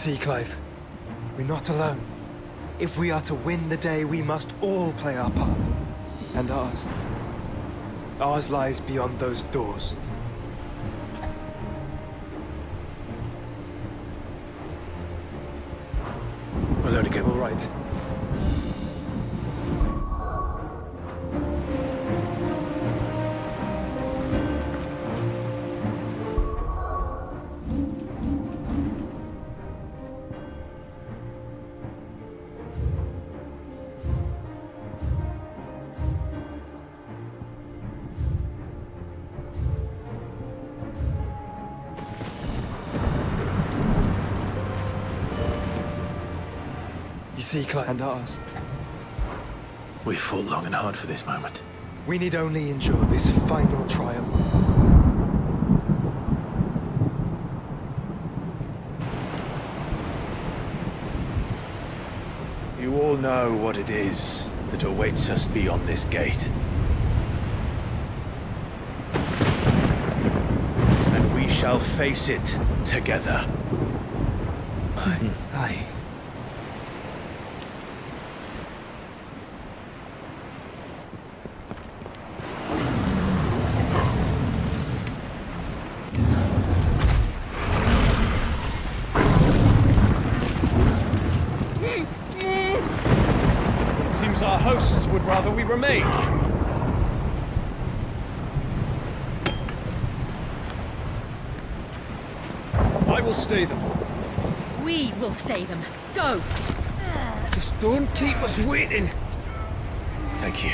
see, Clive, we're not alone. If we are to win the day, we must all play our part. And ours. Ours lies beyond those doors. We'll only get all right. See, Clive, and ours. We fought long and hard for this moment. We need only endure this final trial. You all know what it is that awaits us beyond this gate. And we shall face it together. Aye. Seems our hosts would rather we remain. I will stay them. We will stay them. Go! Just don't keep us waiting. Thank you.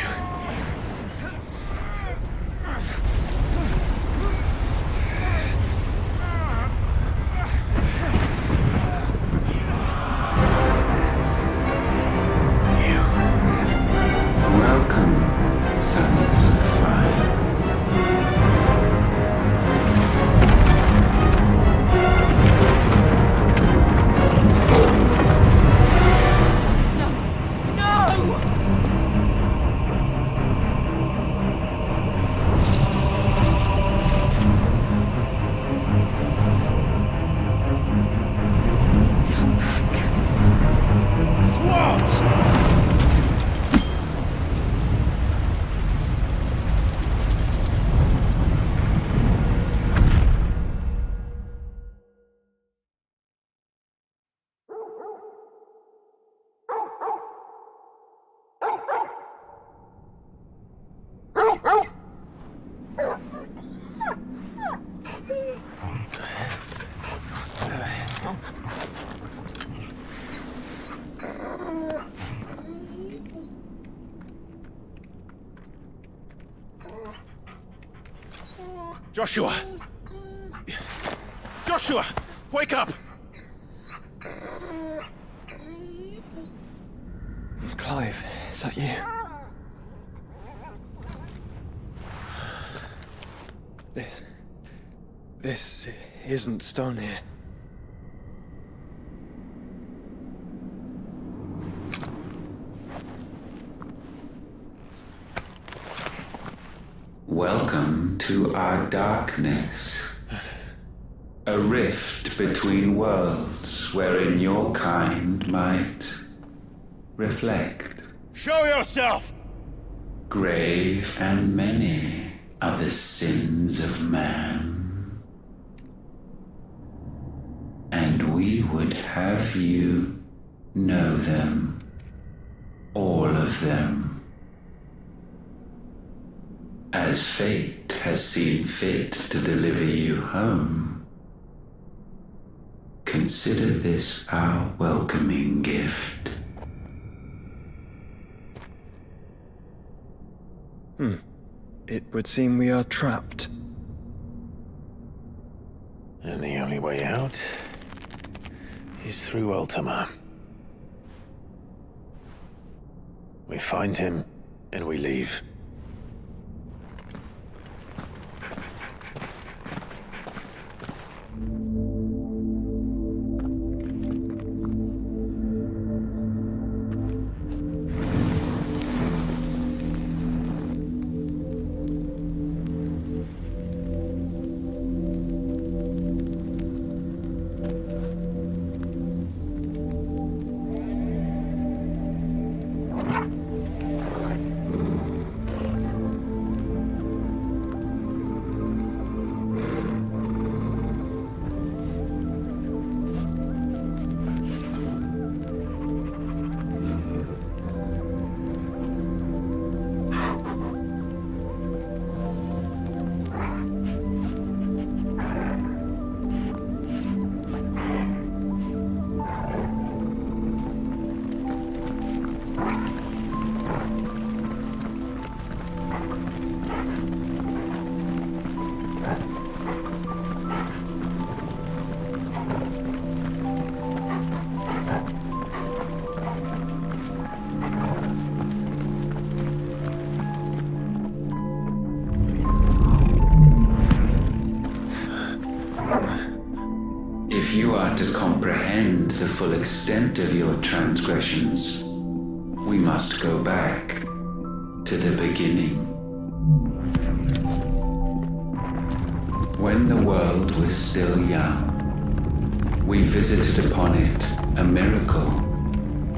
Welcome, sons of fire. Joshua! Joshua! Wake up! Clive, is that you? This isn't stone here. Welcome to our darkness. A rift between worlds wherein your kind might reflect. Show yourself! Grave and many are the sins of man. And we would have you know them, all of them. As fate has seen fit to deliver you home, consider this our welcoming gift. It would seem we are trapped. And the only way out is through Ultima. We find him, and we leave. If you are to comprehend the full extent of your transgressions, we must go back to the beginning. When the world was still young, we visited upon it a miracle,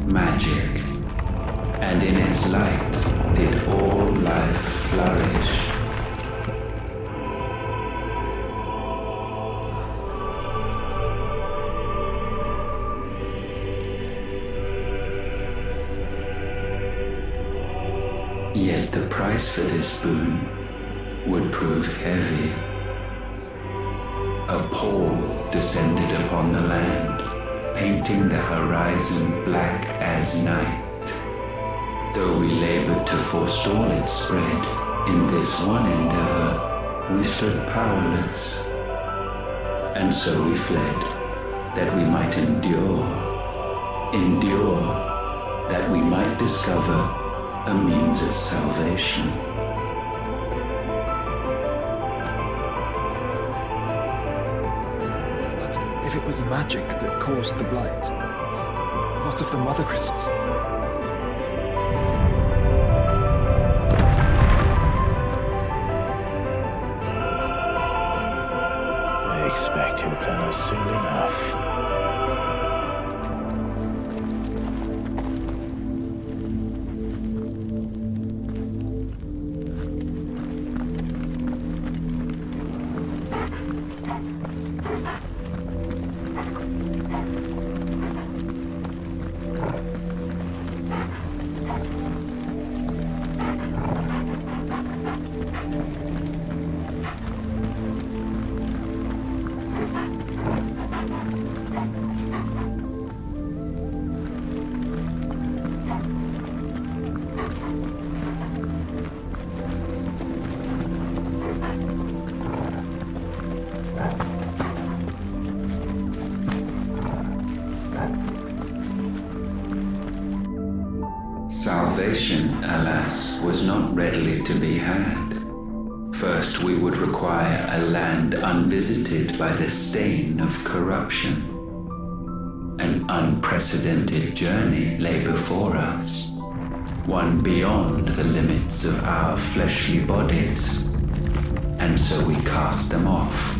magic, and in its light did all life flourish. Yet the price for this boon would prove heavy. A pall descended upon the land, painting the horizon black as night. Though we labored to forestall its spread, in this one endeavor we stood powerless. And so we fled, that we might endure, that we might discover a means of salvation. But if it was magic that caused the blight, what of the mother crystals? I expect he'll tell us soon enough. Salvation, alas, was not readily to be had. First, we would require a land unvisited by the stain of corruption. An unprecedented journey lay before us, one beyond the limits of our fleshly bodies. And so we cast them off.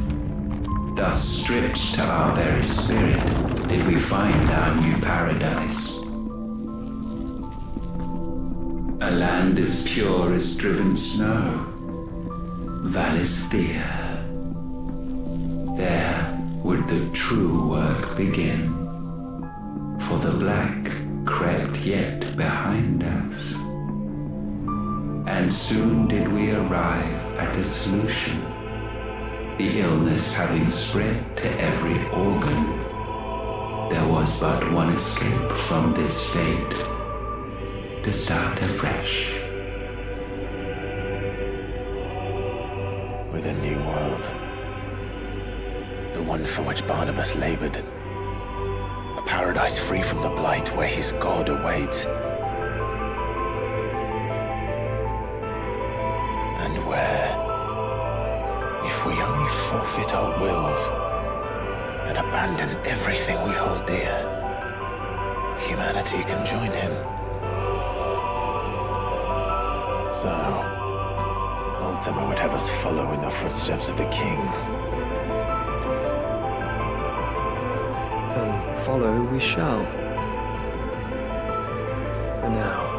Thus, stripped to our very spirit, did we find our new paradise. A land as pure as driven snow, Valisthea. There would the true work begin, for the black crept yet behind us. And soon did we arrive at a solution, the illness having spread to every organ. There was but one escape from this fate, to start afresh. With a new world. The one for which Barnabas labored. A paradise free from the blight where his God awaits. And where, if we only forfeit our wills and abandon everything we hold dear, humanity can join him. So, Ultima would have us follow in the footsteps of the king. And follow we shall. For now.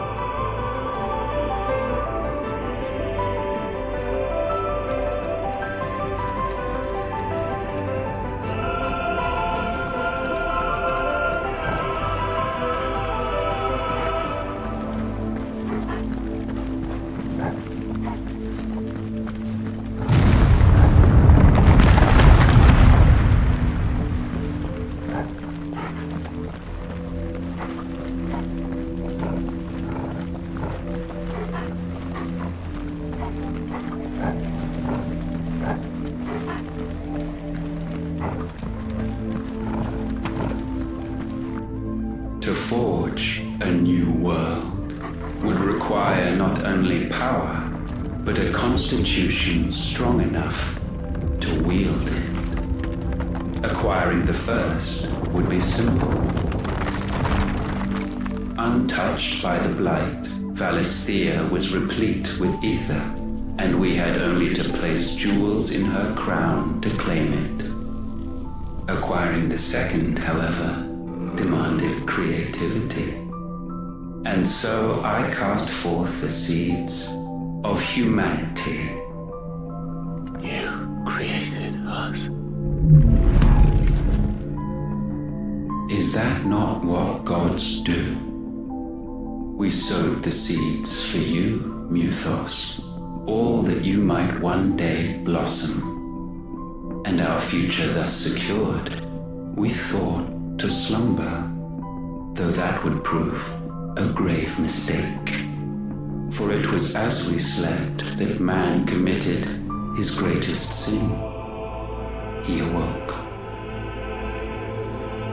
To forge a new world would require not only power, but a constitution strong enough to wield it. Acquiring the first would be simple. Untouched by the blight, Valisthea was replete with ether, and we had only to place jewels in her crown to claim it. Acquiring the second, however, demanded creativity. And so I cast forth the seeds of humanity. You created us. Is that not what gods do? We sowed the seeds for you, Muthos, all that you might one day blossom. And our future thus secured, we thought to slumber, though that would prove a grave mistake. For it was as we slept that man committed his greatest sin. He awoke.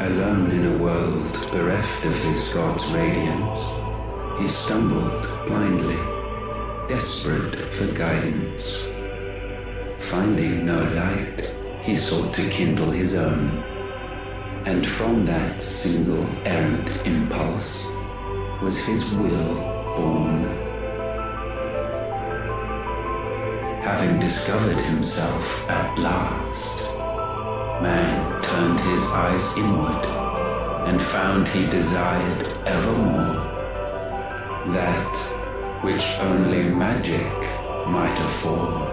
Alone in a world bereft of his god's radiance, he stumbled blindly, desperate for guidance. Finding no light, he sought to kindle his own. And from that single errant impulse was his will born. Having discovered himself at last, man turned his eyes inward and found he desired evermore that which only magic might afford.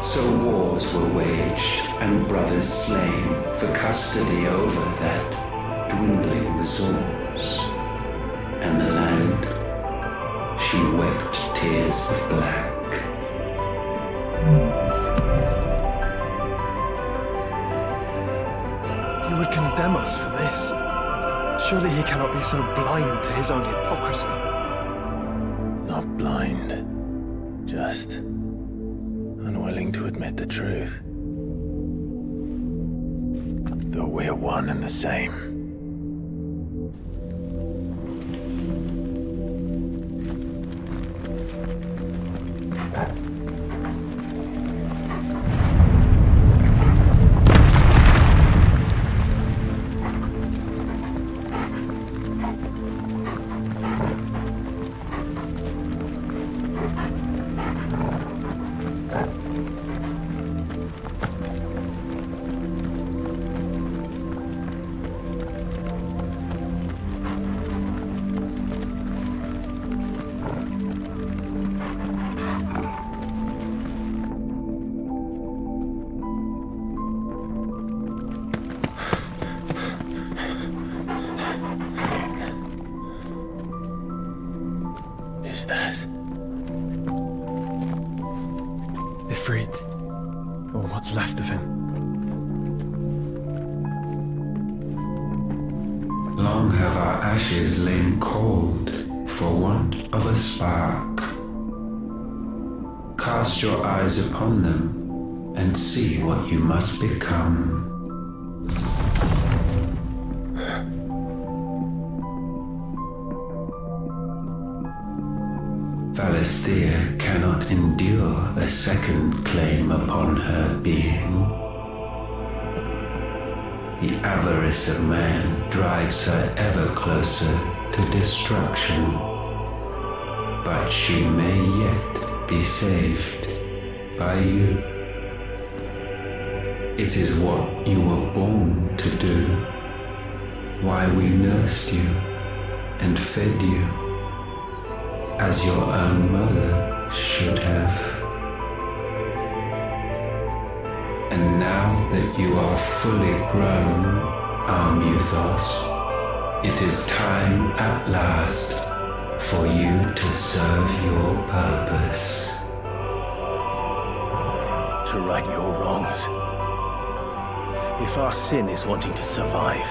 So wars were waged and brothers slain for custody over that dwindling resource, and the land, she wept tears of black. He would condemn us for this. Surely he cannot be so blind to his own hypocrisy. Not blind, just unwilling to admit the truth. Though we're one and the same. Is that Ifrit, or what's left of him? Long have our ashes lain cold for want of a spark. Cast your eyes upon them and see what you must become. Valisthea cannot endure a second claim upon her being. The avarice of man drives her ever closer to destruction. But she may yet be saved by you. It is what you were born to do, why we nursed you and fed you, as your own mother should have. And now that you are fully grown, our Muthos, it is time at last for you to serve your purpose. To right your wrongs. If our sin is wanting to survive,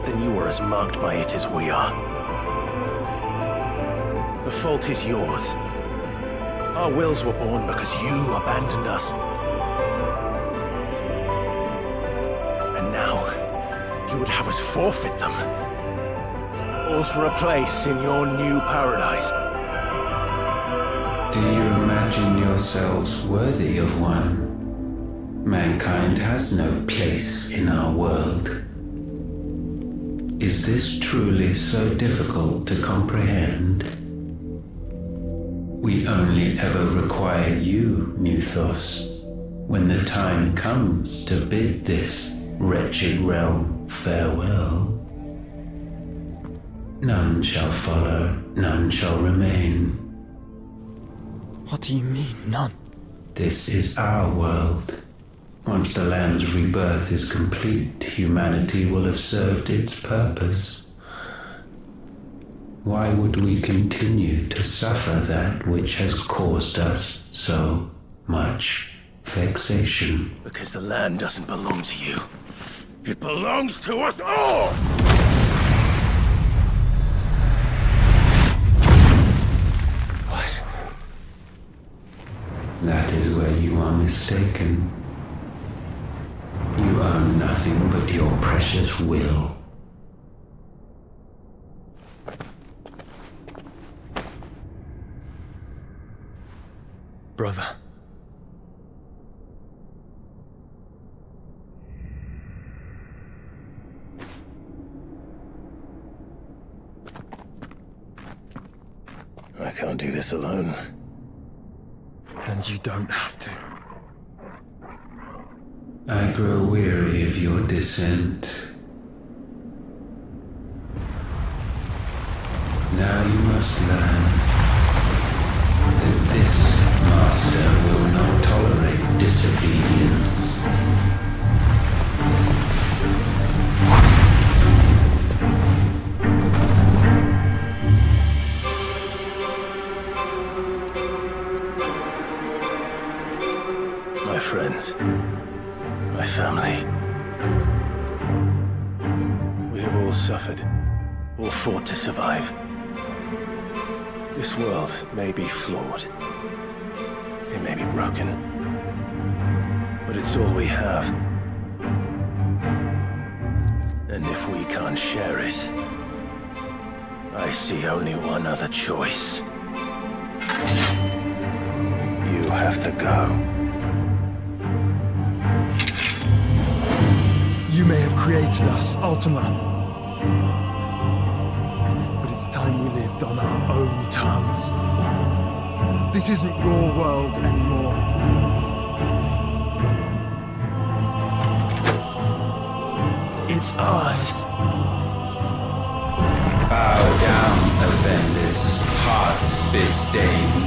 then you are as marked by it as we are. The fault is yours. Our wills were born because you abandoned us. And now, you would have us forfeit them. All for a place in your new paradise. Do you imagine yourselves worthy of one? Mankind has no place in our world. Is this truly so difficult to comprehend? We only ever require you, Nuthos, when the time comes to bid this wretched realm farewell. None shall follow, none shall remain. What do you mean, none? This is our world. Once the land's rebirth is complete, humanity will have served its purpose. Why would we continue to suffer that which has caused us so much vexation? Because the land doesn't belong to you. It belongs to us all! What? That is where you are mistaken. You own nothing but your precious will. Brother. I can't do this alone. And you don't have to. I grow weary of your dissent. Now you must learn that this master will not tolerate disobedience. My friends, my family. We have all suffered, all fought to survive. This world may be flawed. It may be broken. But it's all we have. And if we can't share it, I see only one other choice. You have to go. You may have created us, Ultima. But it's time we lived on our own terms. This isn't your world anymore. It's ours. Bow down, offenders, hearts disdained.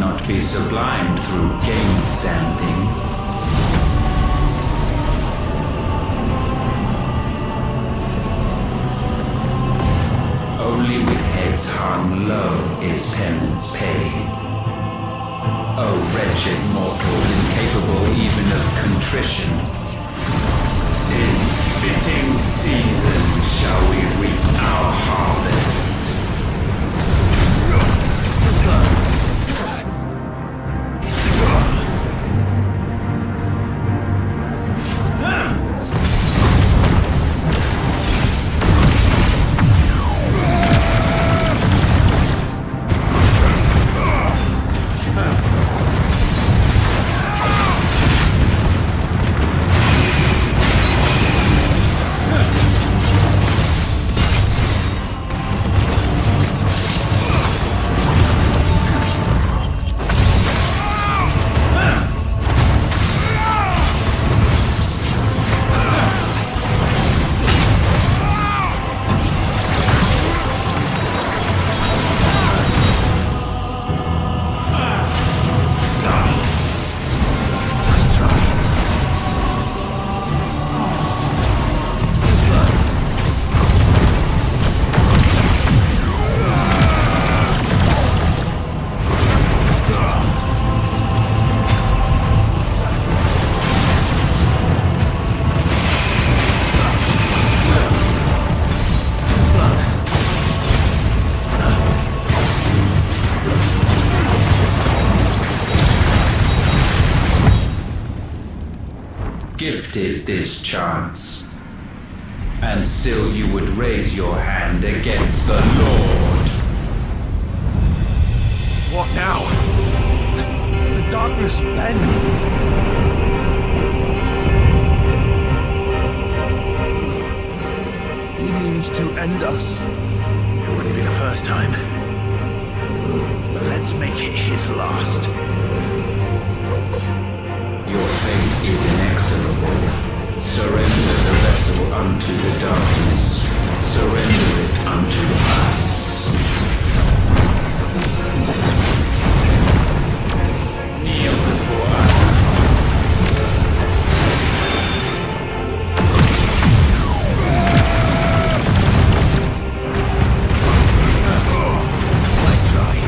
not be sublimed through game stamping. Only with heads hung low is penance paid. O wretched mortals, incapable even of contrition, in fitting season shall we reap our harvest. Gifted this chance, and still you would raise your hand against the Lord. What now? The darkness bends. He means to end us. It wouldn't be the first time. But let's make it his last. Your fate is inexorable. Surrender the vessel unto the darkness. Surrender it unto us. Kneel before us. Let's try it.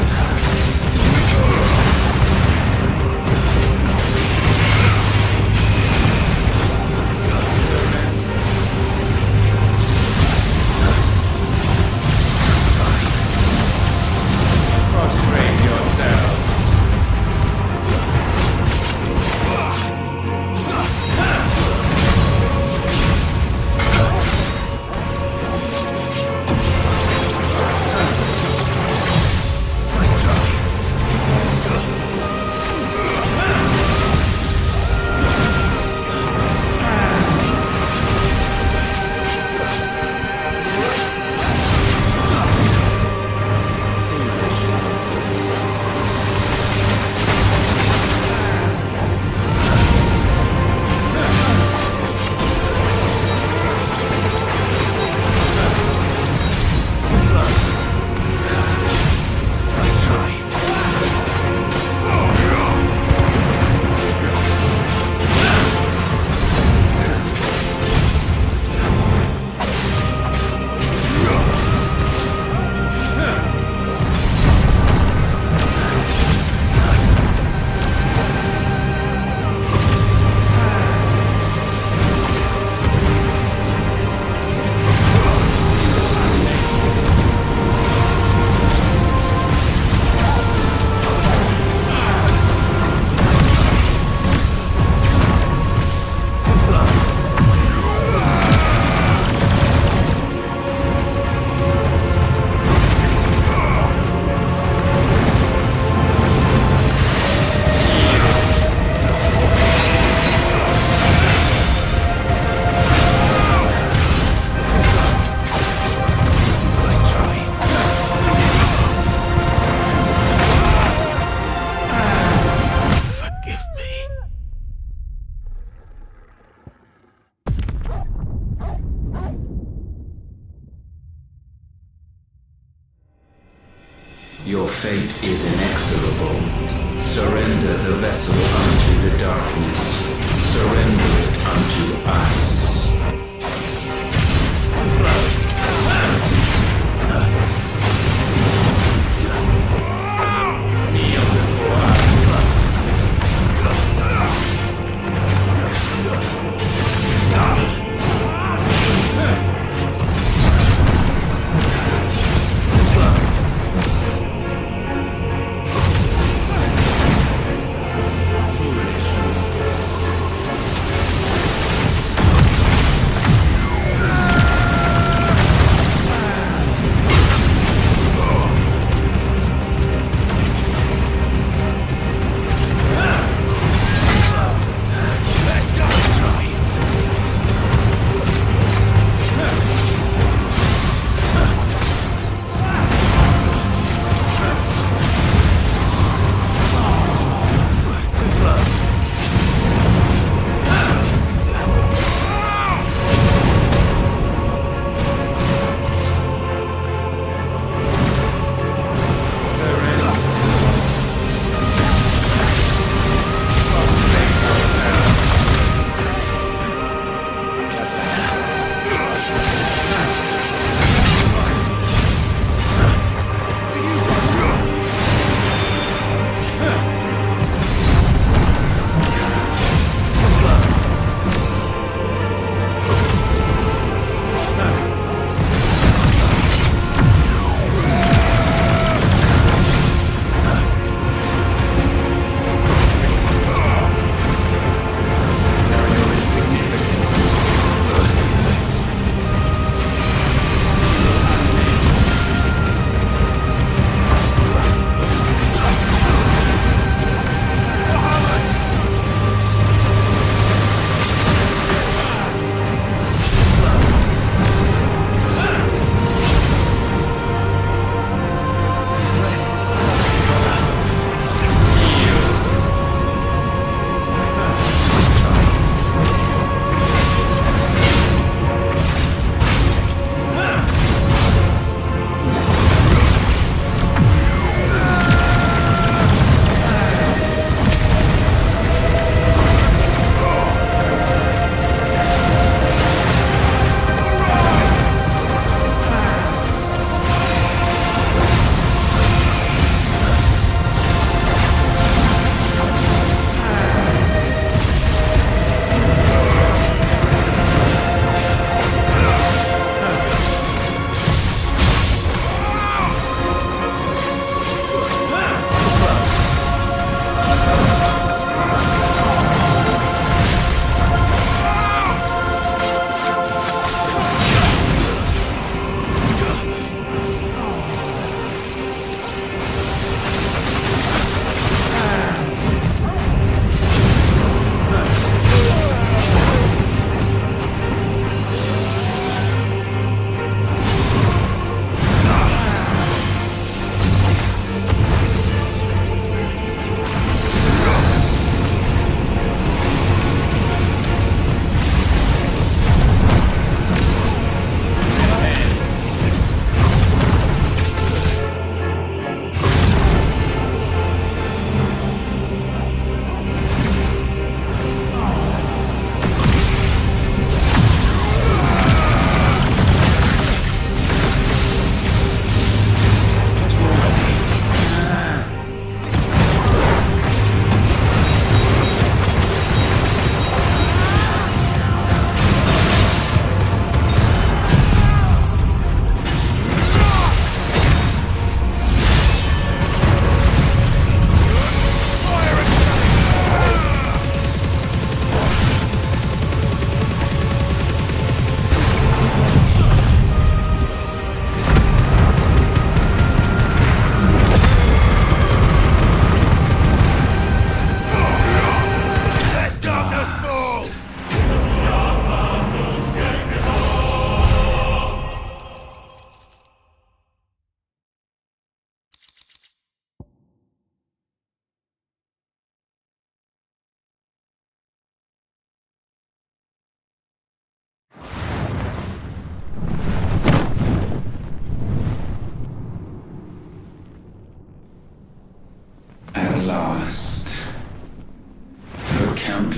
Your fate is inexorable. Surrender the vessel unto the darkness. Surrender it unto us.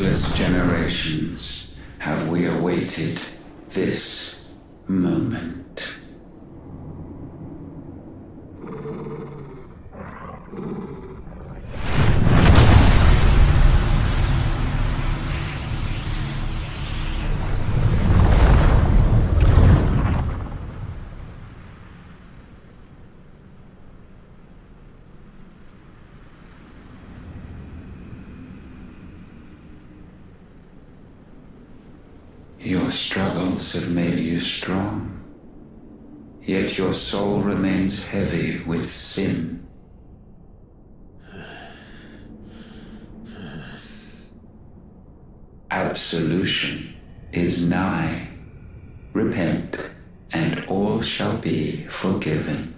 countless generations have we awaited this moment. Your struggles have made you strong, yet your soul remains heavy with sin. Absolution is nigh. Repent, and all shall be forgiven.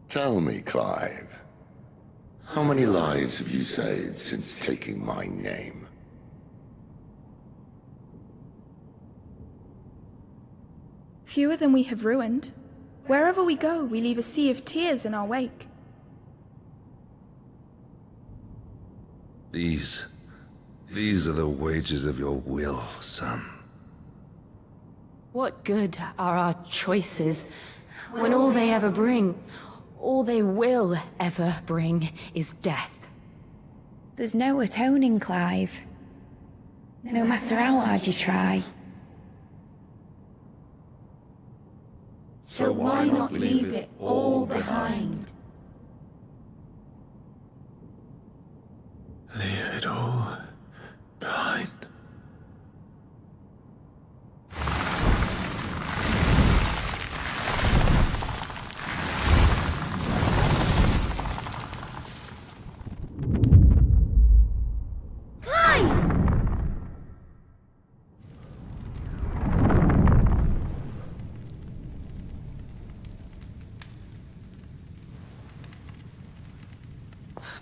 Tell me, Clive, how many lives have you saved since taking my name? Fewer than we have ruined. Wherever we go, we leave a sea of tears in our wake. These are the wages of your will, son. What good are our choices when all they ever bring, all they will ever bring, is death? There's no atoning, Clive. No matter how hard you try. So why not leave it all behind? Leave it all behind.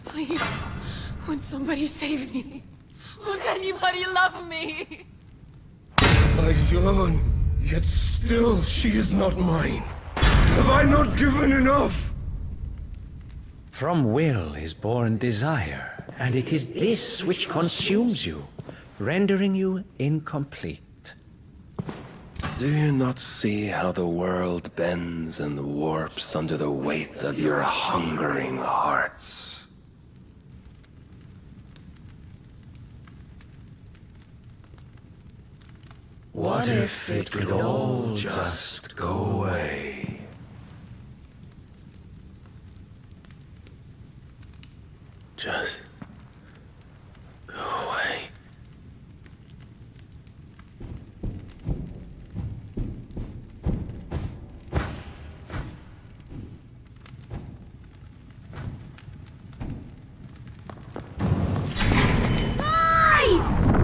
Please, won't somebody save me? Won't anybody love me? I yearn, yet still she is not mine. Have I not given enough? From will is born desire, and it is this which consumes you, rendering you incomplete. Do you not see how the world bends and warps under the weight of your hungering hearts? What if it could all just go away? Just go away.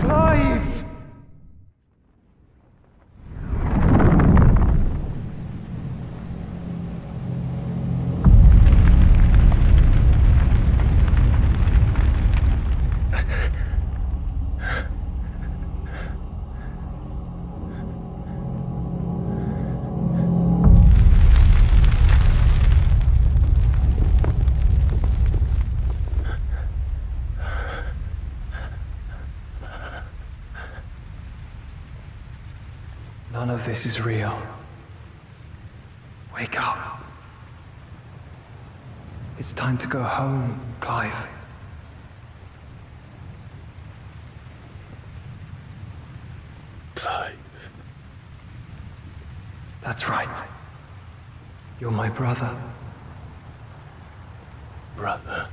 Clive! None of this is real. Wake up. It's time to go home, Clive. Clive. That's right. You're my brother. Brother.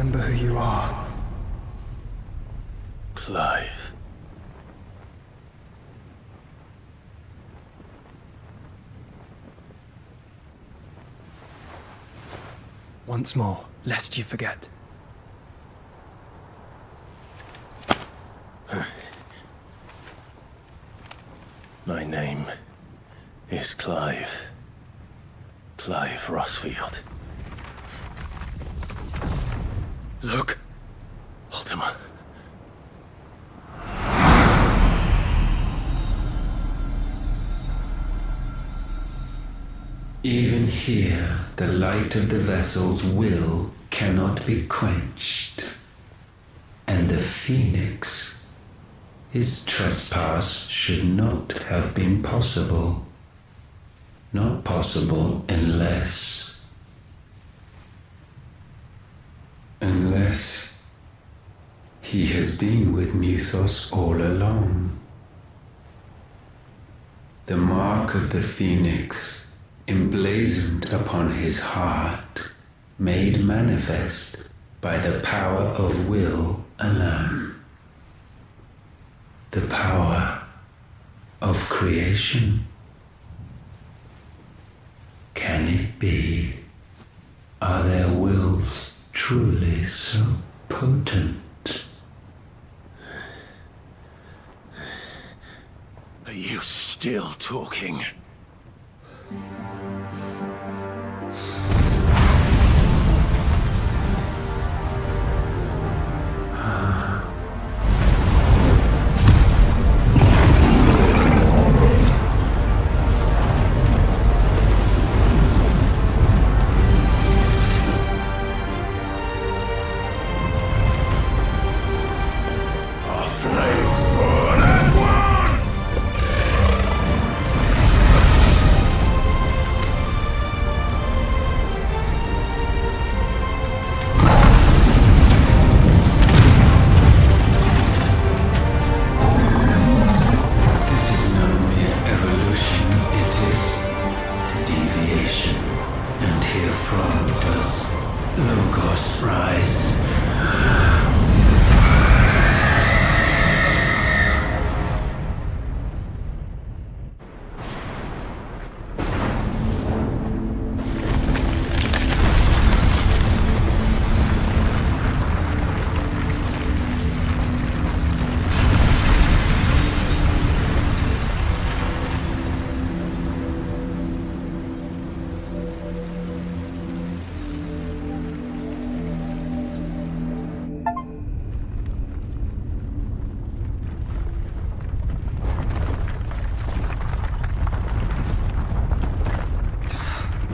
remember who you are. Clive. Once more, lest you forget. My name is Clive. Clive Rossfield. Look. Ultima. Even here, the light of the vessel's will cannot be quenched. And the Phoenix, his trespass should not have been possible. Not possible unless he has been with Mythos all along. The mark of the Phoenix, emblazoned upon his heart, made manifest by the power of will alone. The power of creation. Can it be? Are their wills truly so potent? Are you still talking?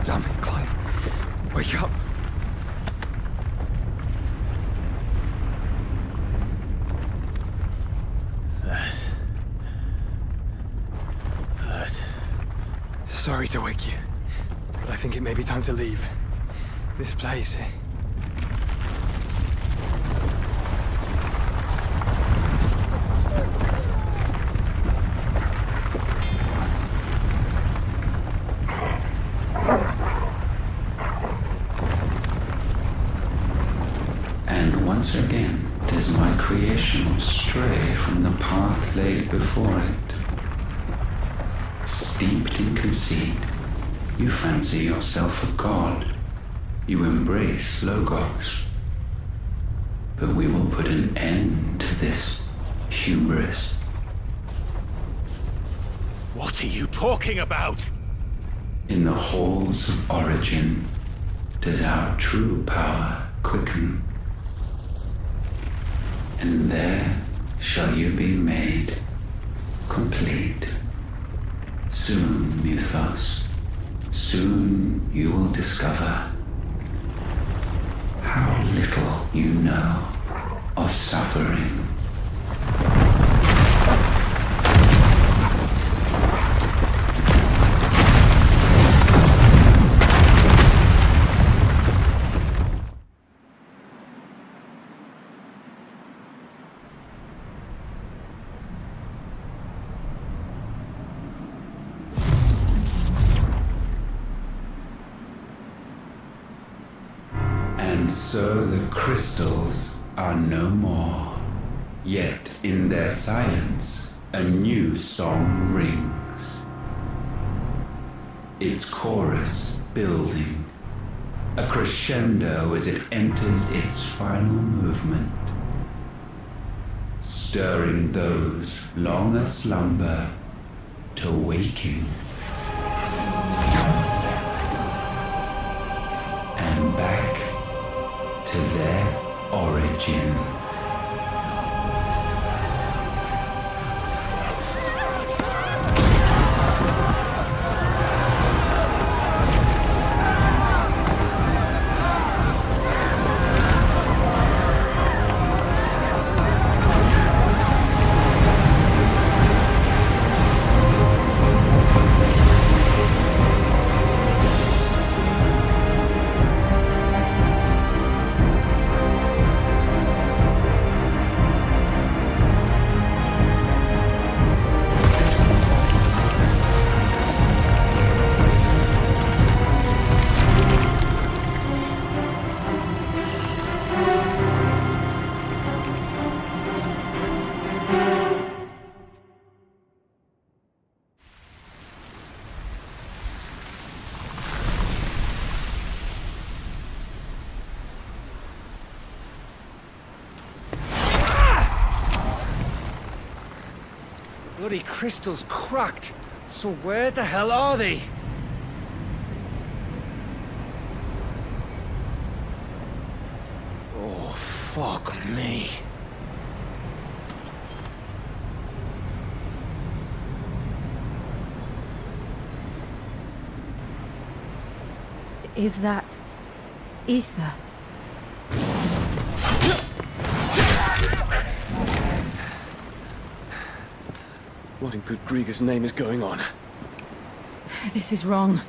Damn it, Clive. Wake up. That. Sorry to wake you, but I think it may be time to leave. This place. And once again, does my creation stray from the path laid before it? Steeped in conceit, you fancy yourself a god. You embrace Logos. But we will put an end to this hubris. What are you talking about? In the halls of origin, does our true power quicken. And there shall you be made complete. Soon, Mythos, soon you will discover how little you know of suffering. And so the crystals are no more. Yet in their silence, a new song rings. Its chorus building, a crescendo as it enters its final movement, stirring those long aslumber to waking. And back to their origin. Bloody crystal's cracked. So where the hell are they? Oh, fuck me. Is that ether? What in good Grieger's name is going on? This is wrong.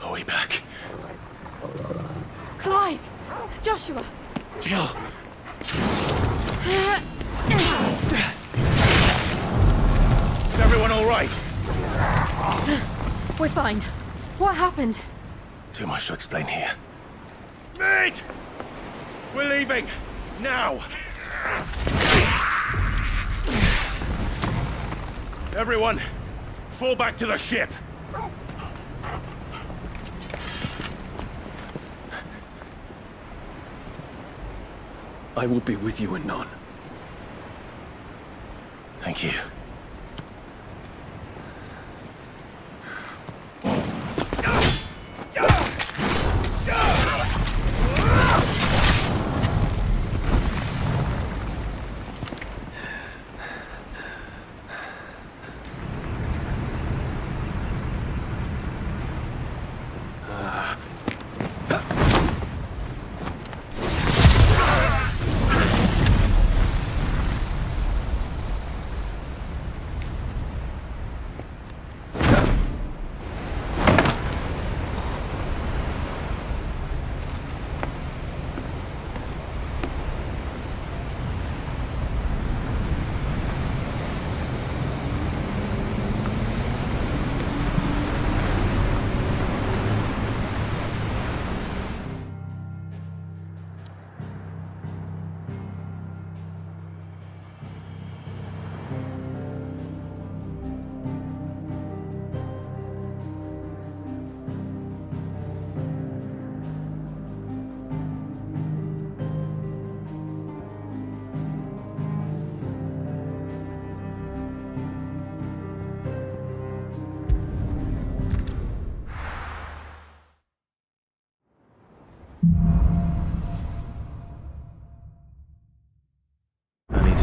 Are we back? Clive! Joshua! Jill! Is everyone all right? We're fine. What happened? Too much to explain here. Mate! We're leaving! Now! Everyone, fall back to the ship! I will be with you anon. Thank you.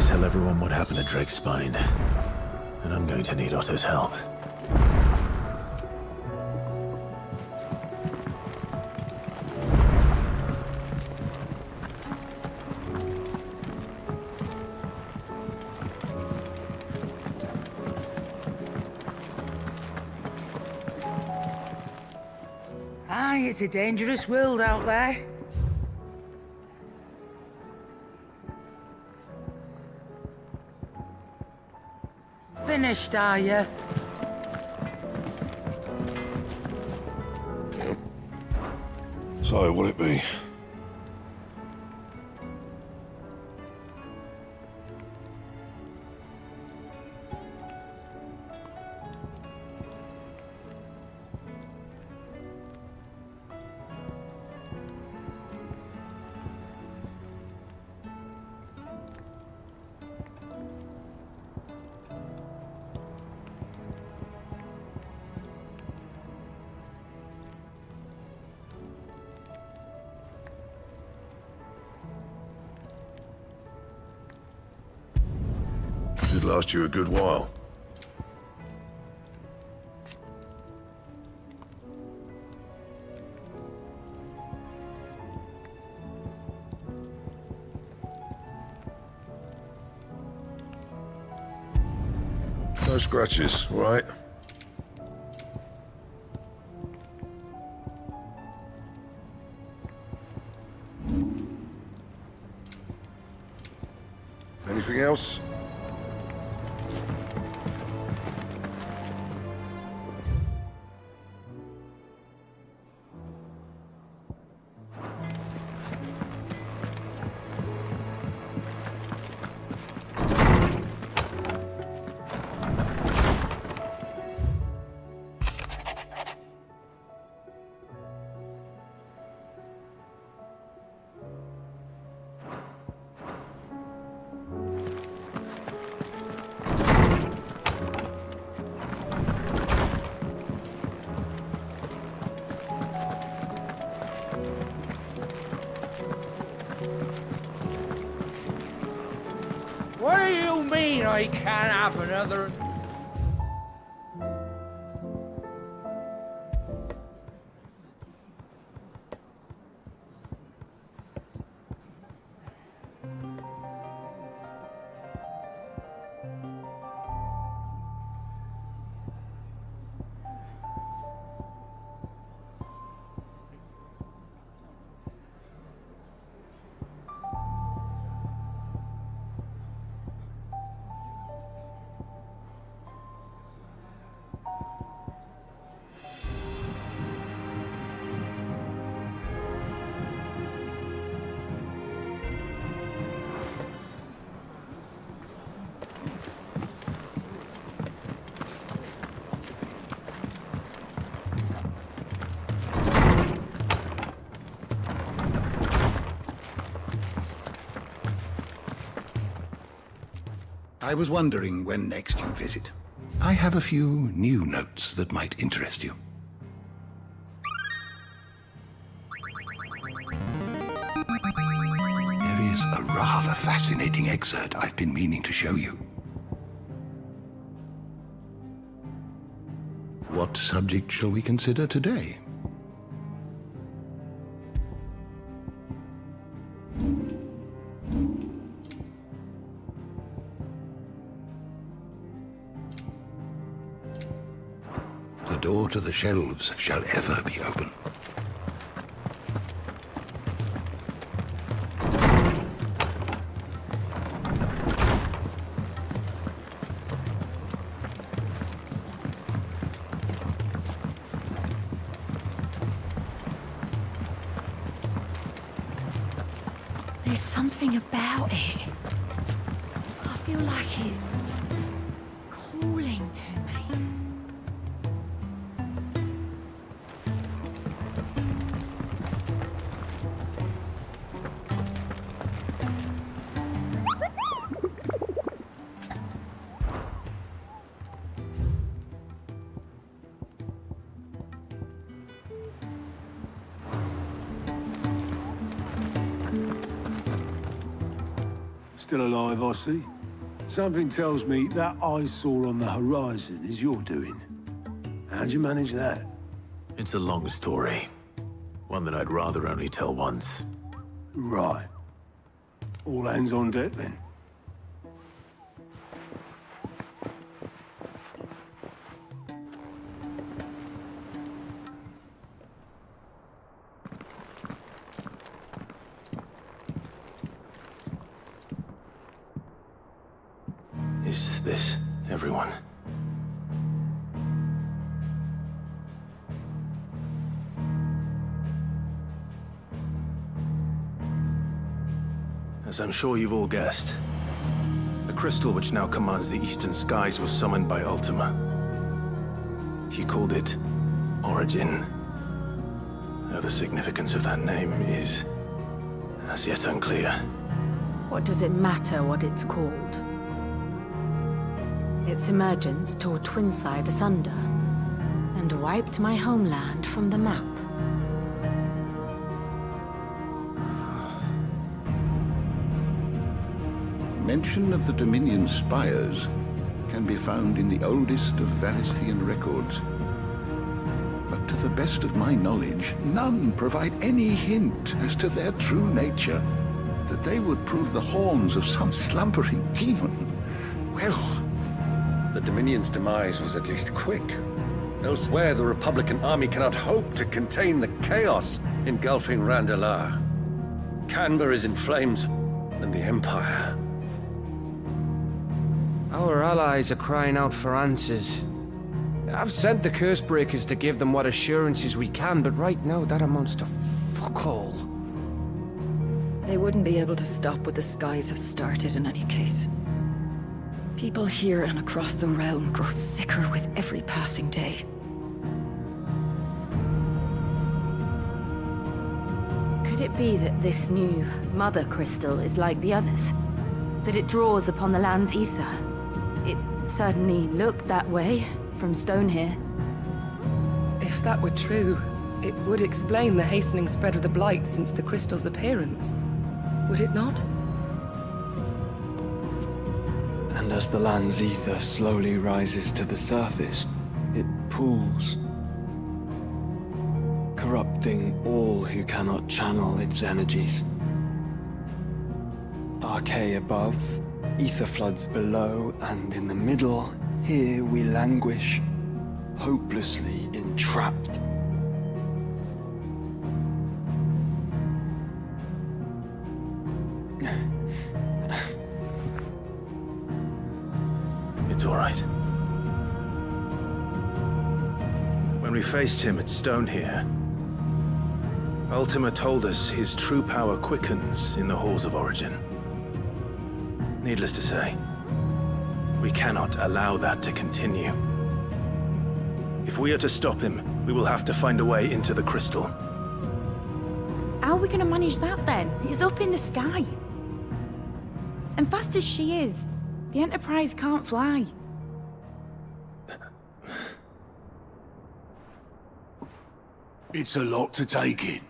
Tell everyone what happened to Drake's spine. And I'm going to need Otto's help. Aye, it's a dangerous world out there. Finished, are you? So, what'll it be? Should last you a good while. No scratches, all right? Anything else? What do you mean I can't have another? I was wondering when next you'd visit. I have a few new notes that might interest you. There is a rather fascinating excerpt I've been meaning to show you. What subject shall we consider today? The door to the shelves shall ever be open. There's something about it. I feel like it's calling to me. Still alive, I see. Something tells me that eyesore on the horizon is your doing. How'd you manage that? It's a long story. One that I'd rather only tell once. Right. All hands on deck, then. Is this everyone? As I'm sure you've all guessed, the crystal which now commands the eastern skies was summoned by Ultima. He called it Origin. Though the significance of that name is as yet unclear. What does it matter what it's called? Its emergence tore Twinside asunder and wiped my homeland from the map. Mention of the Dominion spires can be found in the oldest of Valisthian records. But to the best of my knowledge, none provide any hint as to their true nature. That they would prove the horns of some slumbering demon. Well, the Dominion's demise was at least quick. Elsewhere, the Republican army cannot hope to contain the chaos engulfing Randalar. Canva is in flames, and the Empire. Our allies are crying out for answers. I've sent the Cursebreakers to give them what assurances we can, but right now that amounts to fuck all. They wouldn't be able to stop what the skies have started in any case. People here and across the realm grow sicker with every passing day. Could it be that this new Mother Crystal is like the others? That it draws upon the land's ether? It certainly looked that way from stone here. If that were true, it would explain the hastening spread of the Blight since the crystal's appearance. Would it not? And as the land's ether slowly rises to the surface, it pools, corrupting all who cannot channel its energies. Archay above, ether floods below, and in the middle, here we languish, hopelessly entrapped. It's all right. When we faced him at Stone here, Ultima told us his true power quickens in the halls of Origin. Needless to say, we cannot allow that to continue. If we are to stop him, we will have to find a way into the crystal. How are we gonna manage that then? It's up in the sky. And fast as she is, the Enterprise can't fly. It's a lot to take in,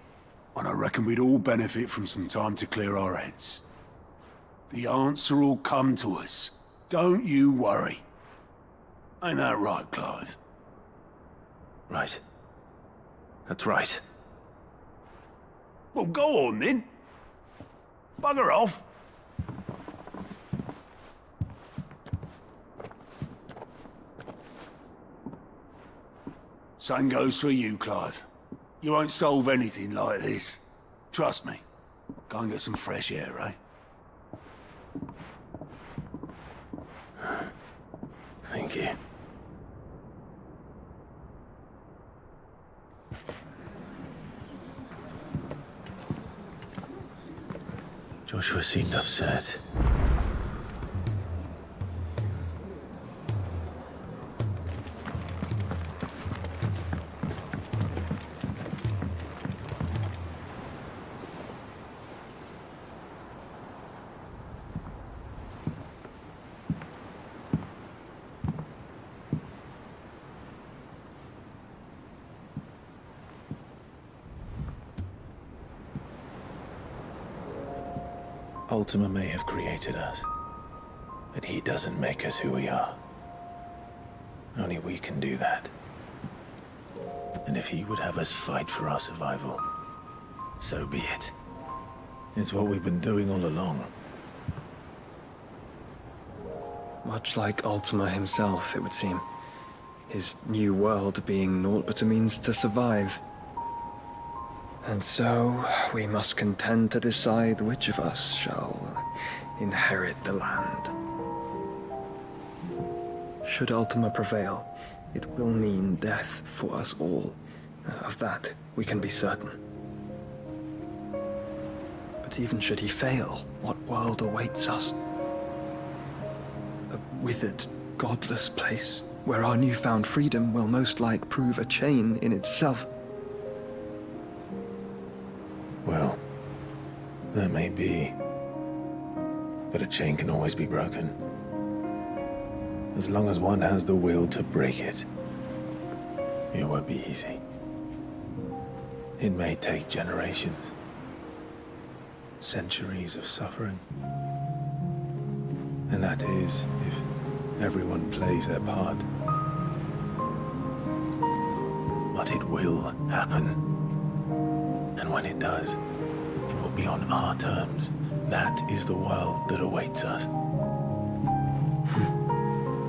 and I reckon we'd all benefit from some time to clear our heads. The answer will come to us. Don't you worry. Ain't that right, Clive? Right. That's right. Well, go on then. Bugger off. Same goes for you, Clive. You won't solve anything like this. Trust me. Go and get some fresh air, eh? Thank you. Joshua seemed upset. Ultima may have created us, but he doesn't make us who we are. Only we can do that. And if he would have us fight for our survival, so be it. It's what we've been doing all along. Much like Ultima himself, it would seem. His new world being naught but a means to survive. And so, we must contend to decide which of us shall inherit the land. Should Ultima prevail, it will mean death for us all. Of that, we can be certain. But But even should he fail, what world awaits us? A withered, godless place where our newfound freedom will most like prove a chain in itself. Well, that may be. But a chain can always be broken. As long as one has the will to break it. It won't be easy. It may take generations. Centuries of suffering. And that is, if everyone plays their part. But it will happen. And when it does, it will be on our terms. That is the world that awaits us.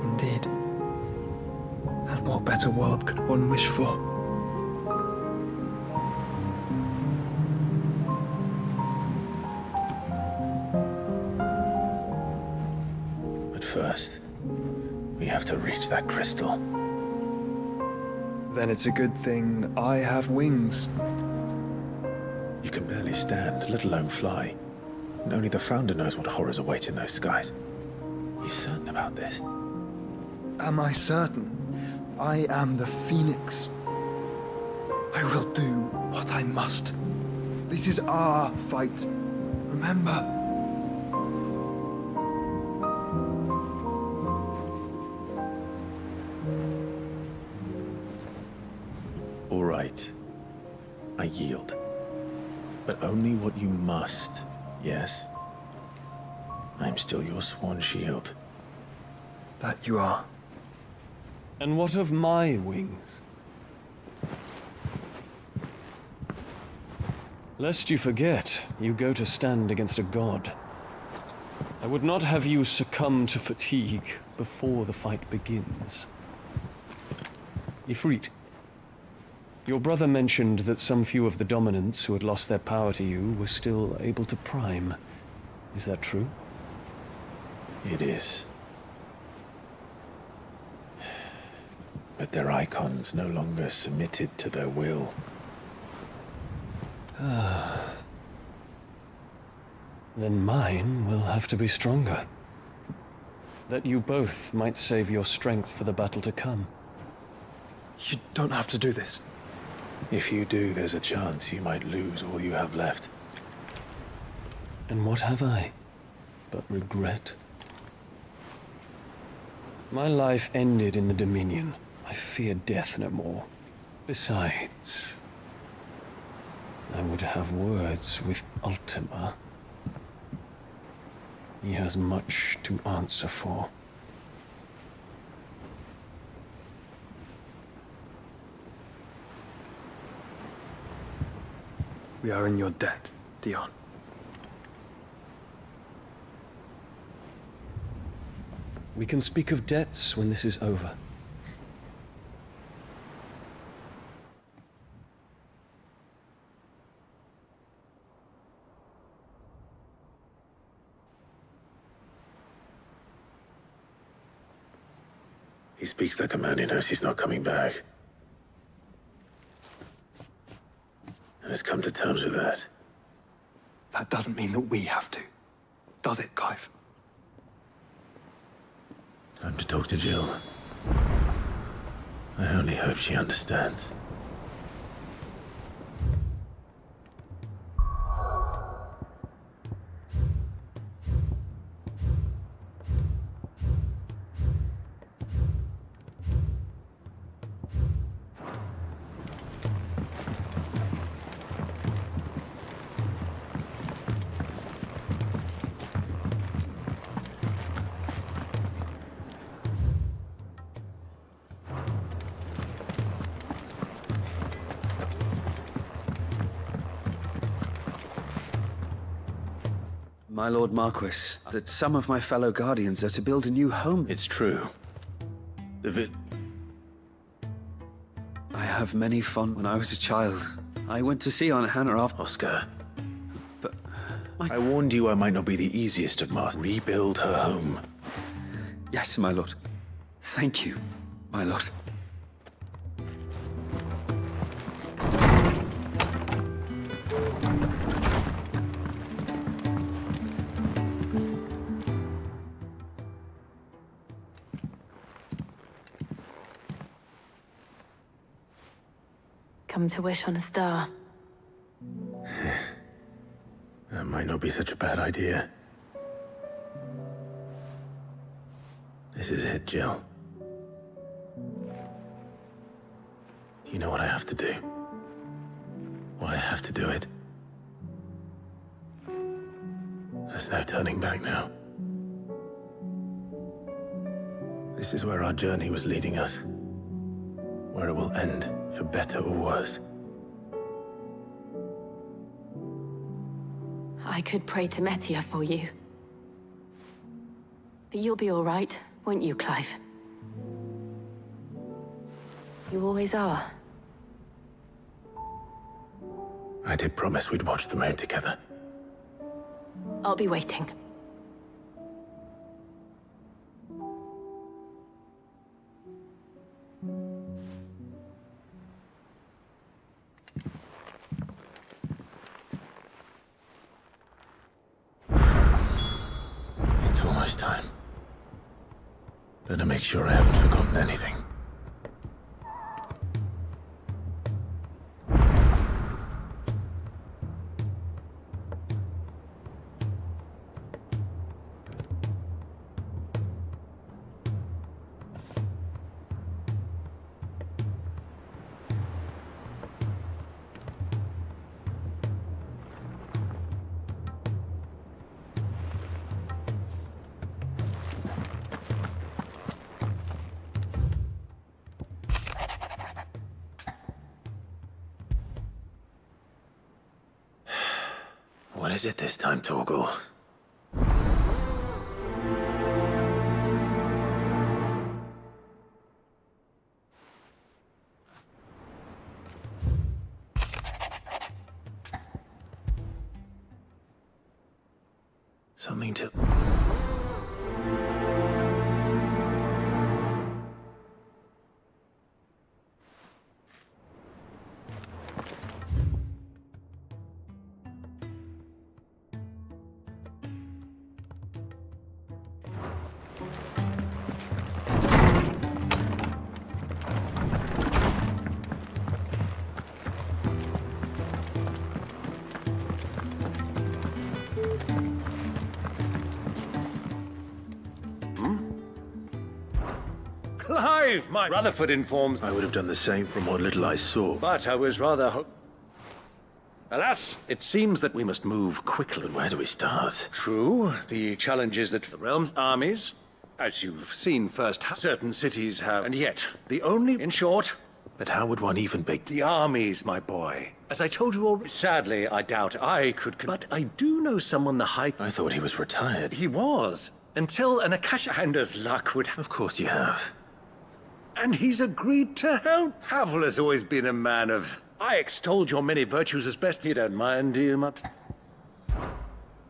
Indeed. And what better world could one wish for? But first, we have to reach that crystal. Then it's a good thing I have wings. You can barely stand, let alone fly. And only the Founder knows what horrors await in those skies. You certain about this? Am I certain? I am the Phoenix. I will do what I must. This is our fight. Remember? All right. I yield. But only what you must, yes? I'm still your sworn shield. That you are. And what of my wings? Lest you forget, you go to stand against a god. I would not have you succumb to fatigue before the fight begins. Ifrit, your brother mentioned that some few of the dominants who had lost their power to you were still able to prime. Is that true? It is. But their icons no longer submitted to their will. Then mine will have to be stronger. That you both might save your strength for the battle to come. You don't have to do this. If you do, there's a chance you might lose all you have left. And what have I but regret? My life ended in the Dominion. I fear death no more. Besides, I would have words with Ultima. He has much to answer for. We are in your debt, Dion. We can speak of debts when this is over. He speaks like a man who knows he's not coming back. And has come to terms with that. That doesn't mean that we have to, does it, Clive? Time to talk to Jill. I only hope she understands. My Lord Marquis, that some of my fellow Guardians are to build a new home. It's true. I have many fond when I was a child. I went to see Aunt Hannah after... Oscar. But... I warned you I might not be the easiest of masters. Rebuild her home. Yes, my lord. Thank you, my lord. Come to wish on a star. That might not be such a bad idea. This is it, Jill. You know what I have to do. Why I have to do it. There's no turning back now. This is where our journey was leading us. Where it will end, for better or worse. I could pray to Metia for you. But you'll be all right, won't you, Clive? You always are. I did promise we'd watch the moon together. I'll be waiting. It's almost time. Better make sure I haven't forgotten anything. What is it this time, Torgal? Something to... Clive, my Rutherford informs... I would have done the same from what little I saw. But I was rather Alas, it seems that we must move quickly. But where do we start? True. The challenge is that the realm's armies, as you've seen firsthand, certain cities have... And yet, the only... In short... But how would one even begin? The armies, my boy. As I told you already... Sadly, I doubt I could... But I do know someone the high... I thought he was retired. He was. Until an Akasha Hander's luck would... Of course you have. And he's agreed to help. Havel has always been a man of... I extolled your many virtues as best. You don't mind, do you, Mutt?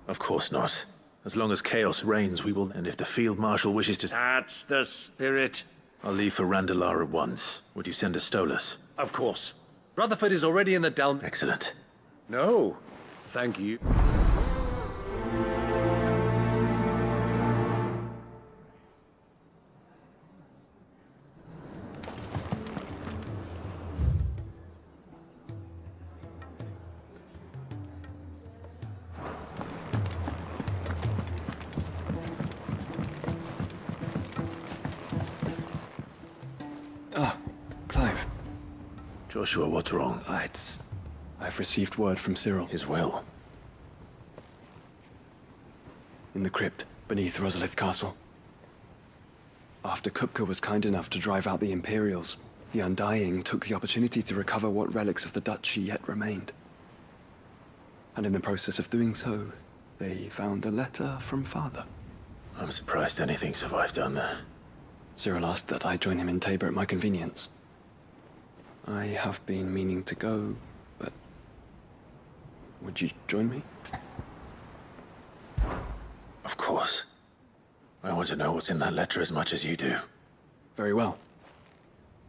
Of course not. As long as chaos reigns, we will... And if the Field Marshal wishes to... That's the spirit. I'll leave for Randalar at once. Would you send a Stolas? Of course. Rutherford is already in the Dal... Excellent. No. Thank you. Clive. Joshua, what's wrong? I've received word from Cyril. His will. In the crypt, beneath Rosalith Castle. After Kupka was kind enough to drive out the Imperials, the Undying took the opportunity to recover what relics of the Duchy yet remained. And in the process of doing so, they found a letter from Father. I'm surprised anything survived down there. Cyril asked that I join him in Tabor at my convenience. I have been meaning to go, but... Would you join me? Of course. I want to know what's in that letter as much as you do. Very well.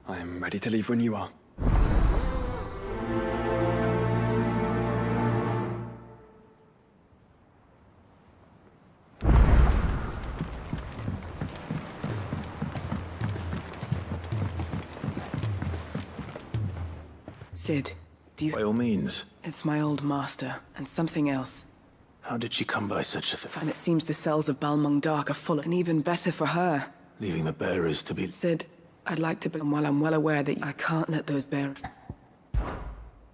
I am ready to leave when you are. Sid, do you... By all means. It's my old master, and something else. How did she come by such a thing? And it seems the cells of Balmung Dark are full, and even better for her. Leaving the bearers to be... Sid, I'd like to, but while I'm well aware that I can't let those bearers...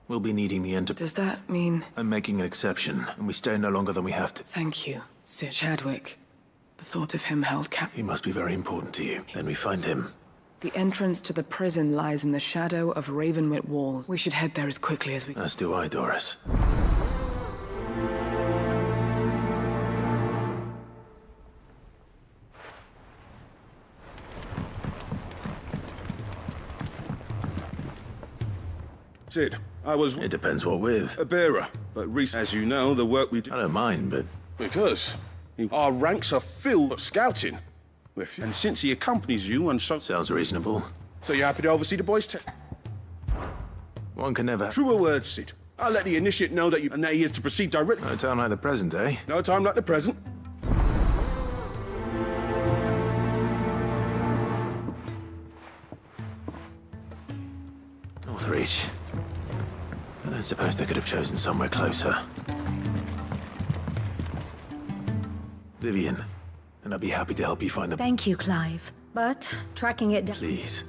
We'll be needing the Enterprise. Does that mean... I'm making an exception, and we stay no longer than we have to. Thank you, Sid. Chadwick. The thought of him held cap... He must be very important to you. Then we find him. The entrance to the prison lies in the shadow of Ravenwit walls. We should head there as quickly as we... As do I, Doris. Sid, I was... It depends what with. A bearer, but as you know, the work we do... I don't mind, but... Because our ranks are filled with scouting. And since he accompanies you and so... Sounds reasonable. So you're happy to oversee the boys' One can never... Truer words, Sid. I'll let the initiate know that you... and that he is to proceed directly. No time like the present, eh? No time like the present. Northreach. I don't suppose they could have chosen somewhere closer. Vivian, and I'd be happy to help you find the... Thank you, Clive. But tracking it down... Please.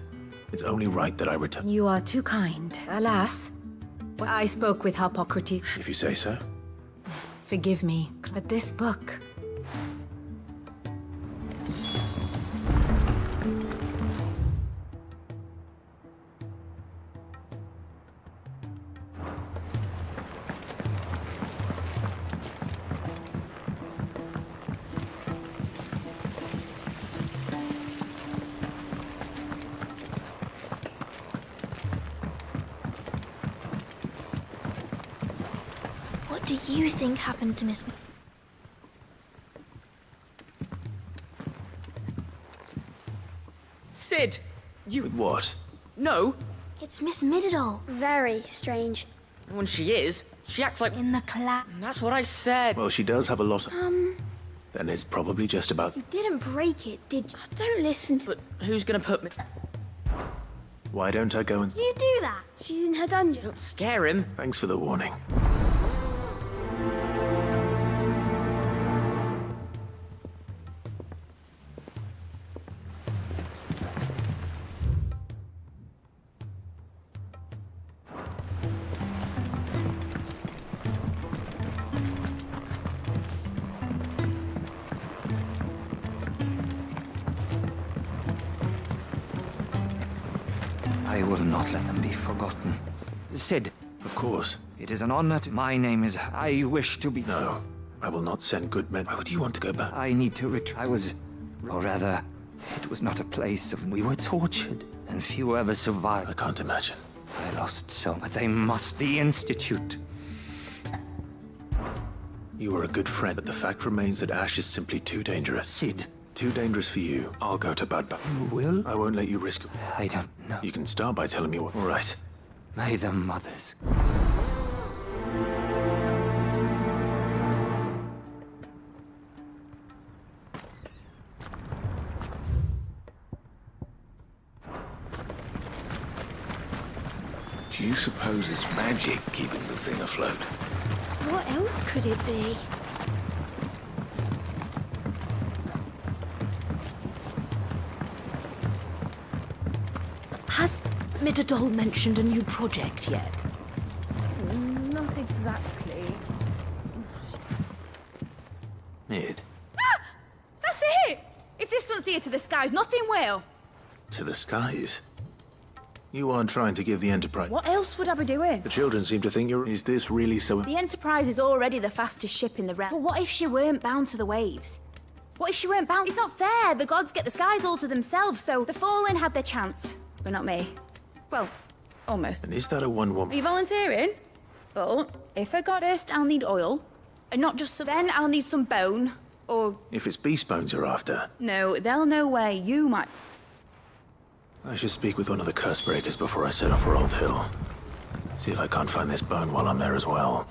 It's only right that I return. You are too kind. Alas, I spoke with Hippocrates. If you say so. Forgive me, but this book... What do you think happened to Miss... Sid! You... With what? No! It's Miss Middledore. Very strange. When she is, she acts like... In the class. That's what I said. Well, she does have a lot of... Then it's probably just about... You didn't break it, did you? Don't listen to... But who's gonna put me... Why don't I go and... You do that. She's in her dungeon. Don't scare him. Thanks for the warning. I will not let them be forgotten. Sid. Of course. It is an honor to... My name is... I wish to be... No. I will not send good men. Why would you want to go back? I need to return. I was... Or rather, it was not a place of... We were tortured, and few ever survived. I can't imagine. I lost so, but they must... The Institute. You were a good friend, but the fact remains that Ash is simply too dangerous. Sid. Too dangerous for you. I'll go to Bad. You will? I won't let you risk... I don't know. You can start by telling me what... All right. May the mothers... Do you suppose it's magic keeping the thing afloat? What else could it be? Has Middledore mentioned a new project yet? Not exactly. Mid. Ah! That's it! If this doesn't steer to the skies, nothing will. To the skies? You aren't trying to give the Enterprise... What else would I be doing? The children seem to think you're... Is this really so... The Enterprise is already the fastest ship in the realm. But what if she weren't bound to the waves? What if she weren't bound? It's not fair. The gods get the skies all to themselves, so the Fallen had their chance. But not me. Well, almost. And is that a one-woman... Are you volunteering? Well, if I got first, I'll need oil. And not just some... Then I'll need some bone. Or... If it's beast bones you're after... No, they'll know where you might... I should speak with one of the curse breakers before I set off for Old Hill. See if I can't find this bone while I'm there as well.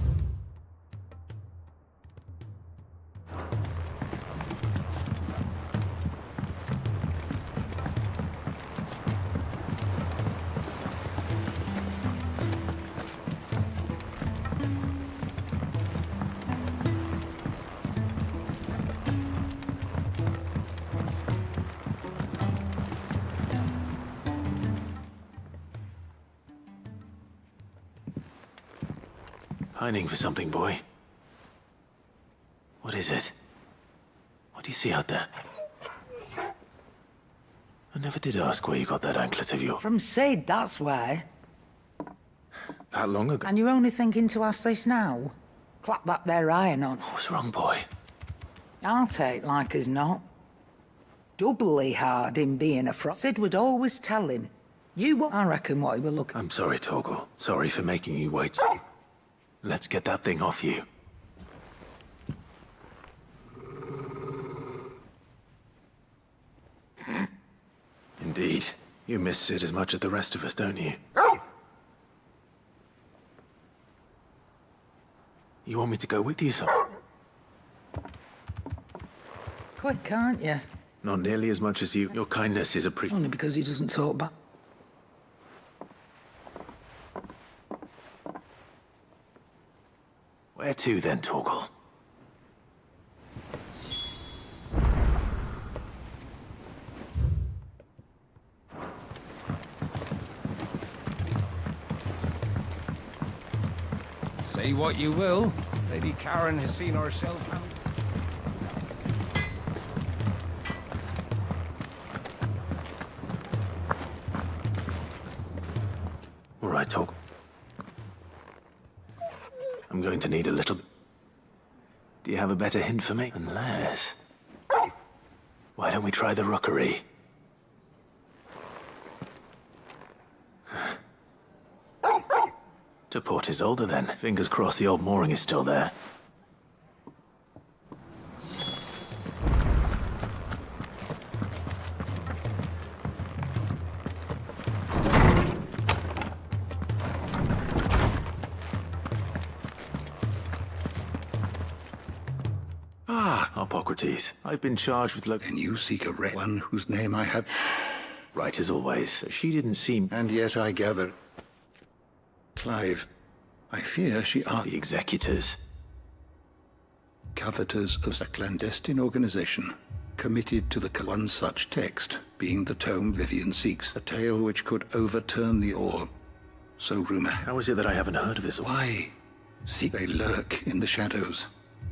Pining for something, boy. What is it? What do you see out there? I never did ask where you got that anklet of yours. From Sid, that's why. That long ago? And you're only thinking to ask this now? Clap that there iron on. What was wrong, boy? I'll take like as not. Doubly hard in being a frog. Sid would always tell him. I reckon what he will look. I'm sorry, Torgal. Sorry for making you wait. Let's get that thing off you. Indeed. You miss Sid as much as the rest of us, don't you? You want me to go with you, son? Quick, can't you? Not nearly as much as you. Your kindness is appreciated. Only because he doesn't talk back. Where to then, Torgal? Say what you will, Lady Karen has seen herself. All right, Torgal. I'm going to need a little... Do you have a better hint for me? Unless... Why don't we try the rookery? To Port Isolde, then. Fingers crossed the old mooring is still there. Hippocrates. I've been charged with And you seek a one whose name I have... Right as always. She didn't seem... And yet I gather... Clive, I fear she are... The executors. Coveters of a clandestine organization, committed to the one such text, being the tome Vivian seeks, a tale which could overturn the all. So rumor. How is it that I haven't heard of this? Why? See, they lurk in the shadows.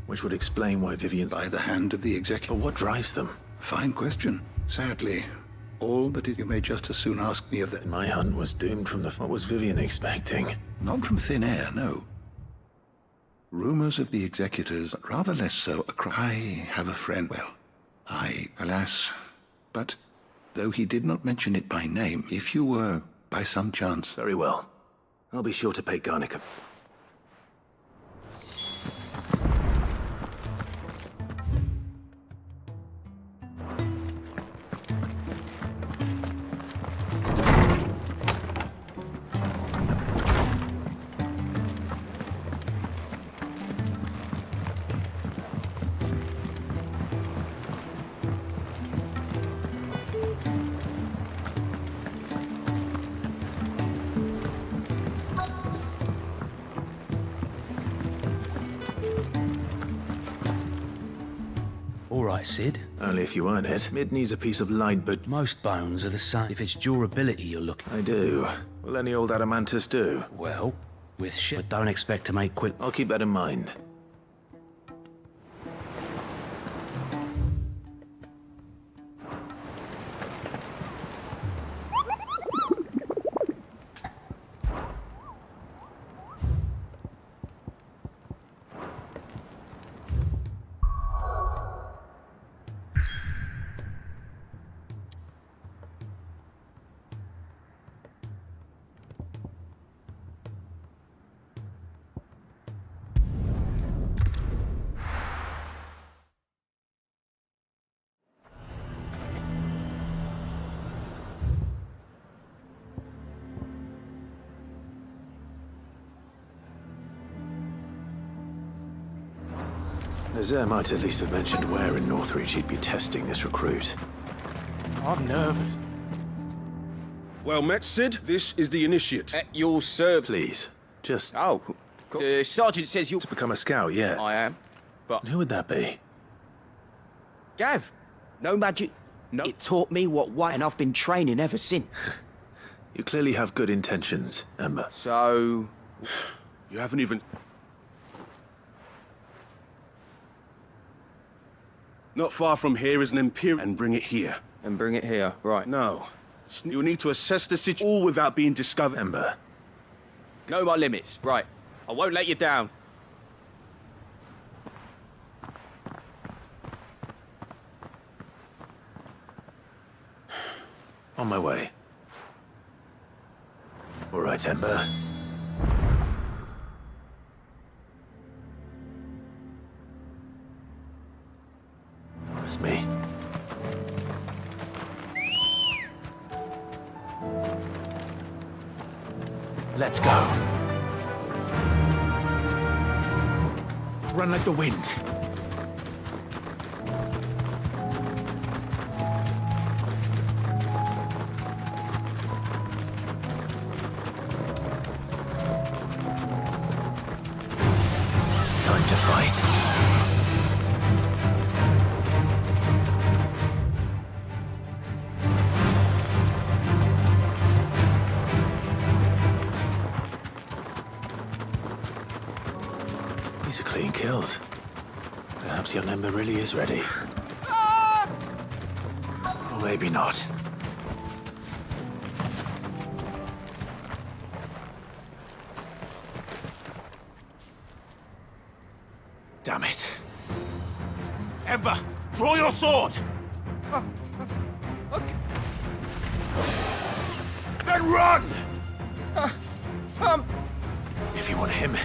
Which would explain why Vivian's... By the hand of the executive. But what drives them? Fine question. Sadly, all that you may just as soon ask me of that. My hunt was doomed from the... What was Vivian expecting? Not from thin air, no. Rumors of the executors, but rather less so across... I have a friend, well, alas, but though he did not mention it by name, if you were, by some chance... Very well. I'll be sure to pay Garnica. All right, Sid. Only if you earn it. Mid needs a piece of light, but... Most bones are the same. If it's durability you're looking... I do. Will any old adamantus do? Well, with shit, but don't expect to make quick... I'll keep that in mind. Nazaire might at least have mentioned where in Northreach he'd be testing this recruit. I'm nervous. Well met, Sid. This is the initiate. You'll serve. Please, just... Oh, the sergeant says you'll... To become a scout, yeah. I am, but... Who would that be? Gav, no magic. No. It taught me what one, and I've been training ever since. You clearly have good intentions, Ember. So... You haven't even... Not far from here is an Imperial... And bring it here. And bring it here, right. No. You'll need to assess the situation all without being discovered. Ember. Know my limits, right. I won't let you down. On my way. All right, Ember. It's me. Let's go. Run like the wind. Time to fight. These are clean kills. Perhaps young Ember really is ready. Or maybe not. Damn it. Ember, draw your sword! Then run! If you want him,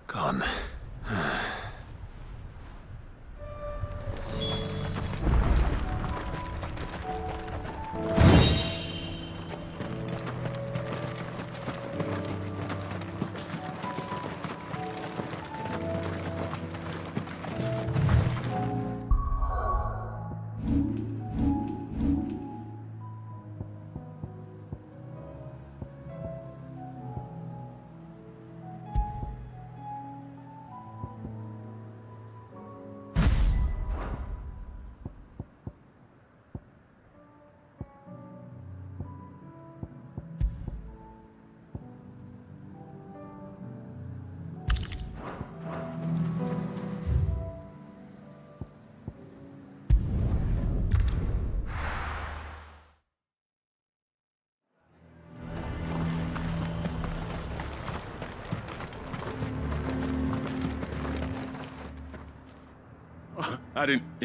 gone.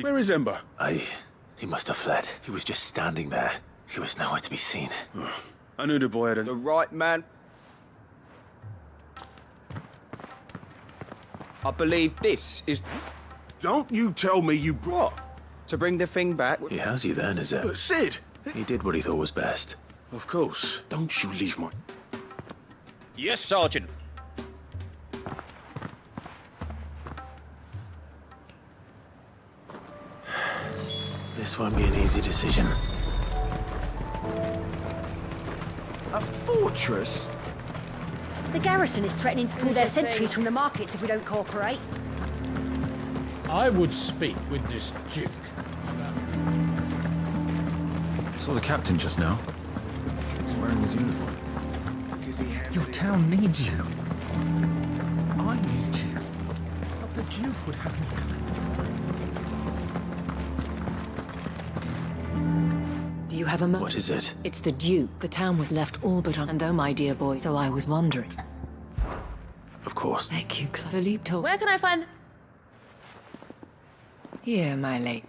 Where is Ember? He must have fled. He was just standing there. He was nowhere to be seen. I knew the boy had The right man. I believe this is... Don't you tell me you brought... To bring the thing back... He has you then, is it? But Sid! He did what he thought was best. Of course. Don't you leave my... Yes, Sergeant. This won't be an easy decision. A fortress? The garrison is threatening to pull their sentries from the markets if we don't cooperate. I would speak with this Duke. Saw the captain just now. He's wearing his uniform. Your town needs you. I need you. But the Duke would have me Do you have a What is it? It's the Duke. The town was left all but on. And though, my dear boy, so I was wondering. Of course. Thank you, Philippe told. Where can I find... Here, my lady.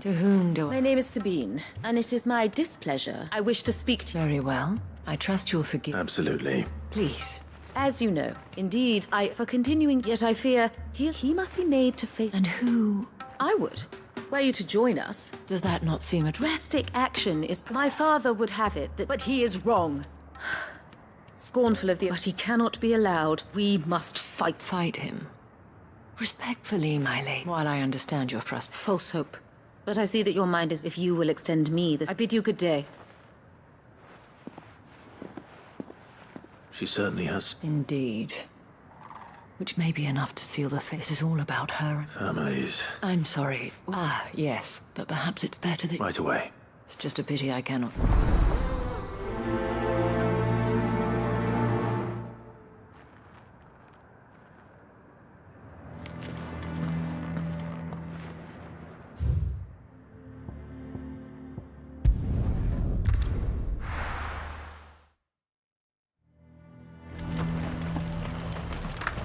To whom do I... My name is Sabine, and it is my displeasure. I wish to speak to you. Very well. I trust you'll forgive. Absolutely. Please. As you know, indeed, for continuing, yet I fear he must be made to face. And who? I would. Were you to join us? Does that not seem a... Drastic action is... My father would have it, but he is wrong. Scornful of the... But he cannot be allowed. We must fight. Fight him. Respectfully, my lady. While I understand your frustration. False hope. But I see that your mind is... If you will extend me this... I bid you good day. She certainly has. Indeed. Which may be enough to seal the fate. This is all about her. Families. I'm sorry. Ah, yes. But perhaps it's better that... Right away. It's just a pity I cannot...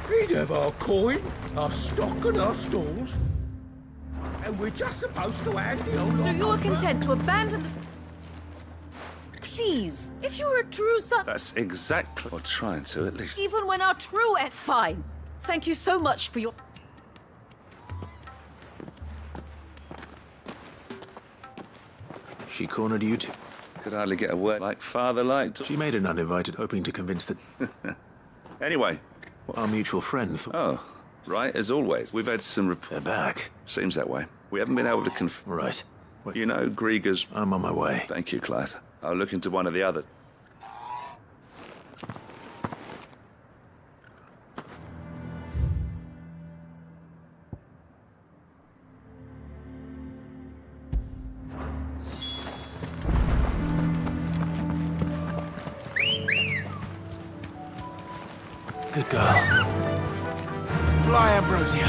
We'd have our coin, our stock and our stalls. And we're just supposed to hand the old... So you are content to abandon the... Please, if you were a true son... That's exactly what I'm trying to, at least. Even when our true... Fine. Thank you so much for your... She cornered you too. Could hardly get a word like father liked. She made an uninvited, hoping to convince that... Anyway. Our mutual friend Oh, right, as always. We've had some... They're back. Seems that way. We haven't been able to Right. You know, Grieger's... I'm on my way. Thank you, Clive. I'll look into one of the others. Good girl. Fly, Ambrosia.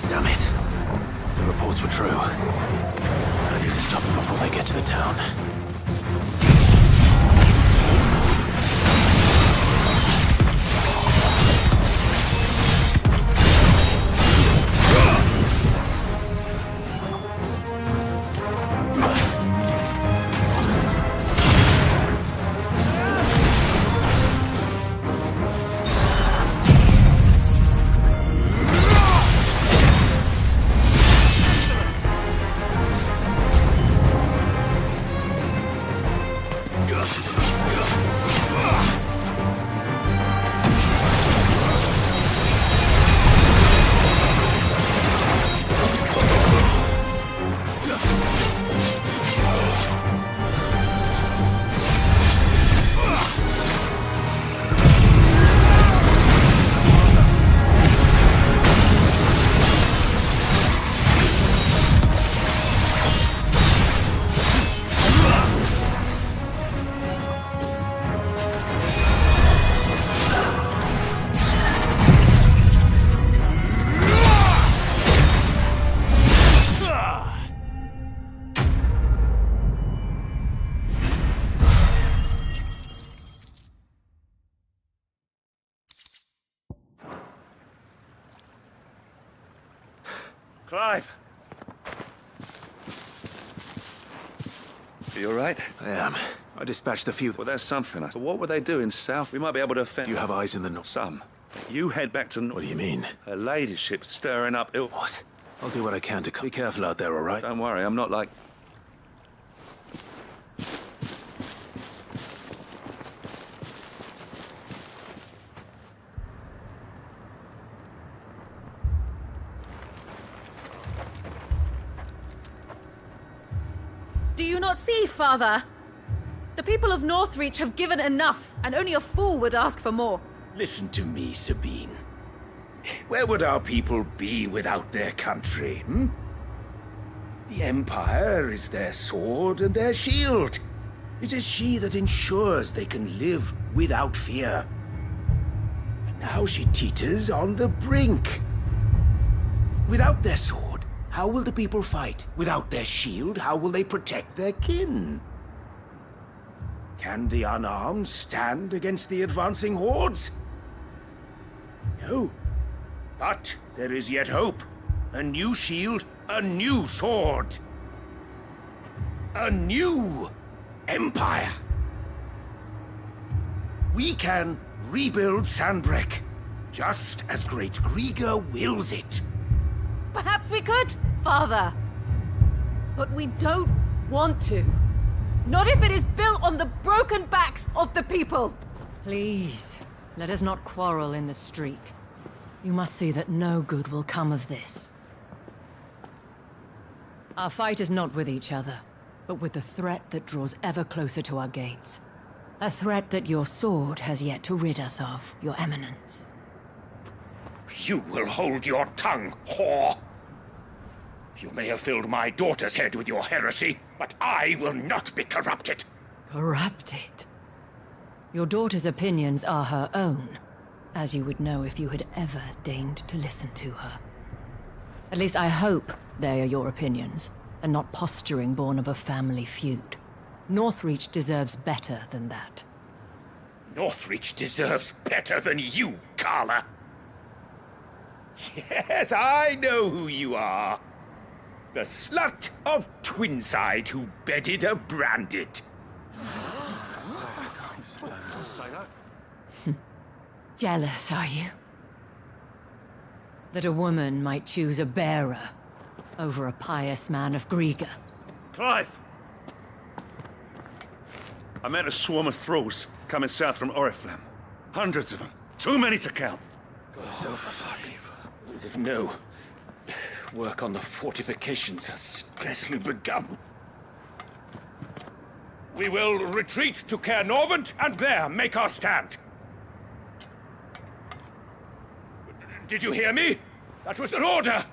Damn it. The reports were true. I need to stop them before they get to the town. Clive! Are you all right? I am. I dispatched the few... Well, there's something. But what were they doing south? We might be able to offend... You have eyes in the north. Some. You head back to... What do you mean? Her ladyship's stirring up ill... What? I'll do what I can to... Be careful out there, all right? Don't worry, I'm not like... you not see, Father? The people of Northreach have given enough, and only a fool would ask for more. Listen to me, Sabine. Where would our people be without their country, The Empire is their sword and their shield. It is she that ensures they can live without fear. And now she teeters on the brink. Without their sword, how will the people fight? Without their shield, how will they protect their kin? Can the unarmed stand against the advancing hordes? No. But there is yet hope. A new shield, a new sword. A new empire. We can rebuild Sandbreck, just as Great Grieger wills it. Perhaps we could, Father. But we don't want to. Not if it is built on the broken backs of the people. Please, let us not quarrel in the street. You must see that no good will come of this. Our fight is not with each other, but with the threat that draws ever closer to our gates. A threat that your sword has yet to rid us of, Your Eminence. You will hold your tongue, whore! You may have filled my daughter's head with your heresy, but I will not be corrupted. Corrupted? Your daughter's opinions are her own, as you would know if you had ever deigned to listen to her. At least I hope they are your opinions, and not posturing born of a family feud. Northreach deserves better than that. Northreach deserves better than you, Carla. Yes, I know who you are. The slut of Twinside who bedded a branded. Jealous, are you? That a woman might choose a bearer over a pious man of Grieger. Clive! I met a swarm of thralls coming south from Oriflamme. Hundreds of them. Too many to count. No. Work on the fortifications has scarcely begun. We will retreat to Caer Norvent and there make our stand. Did you hear me? That was an order!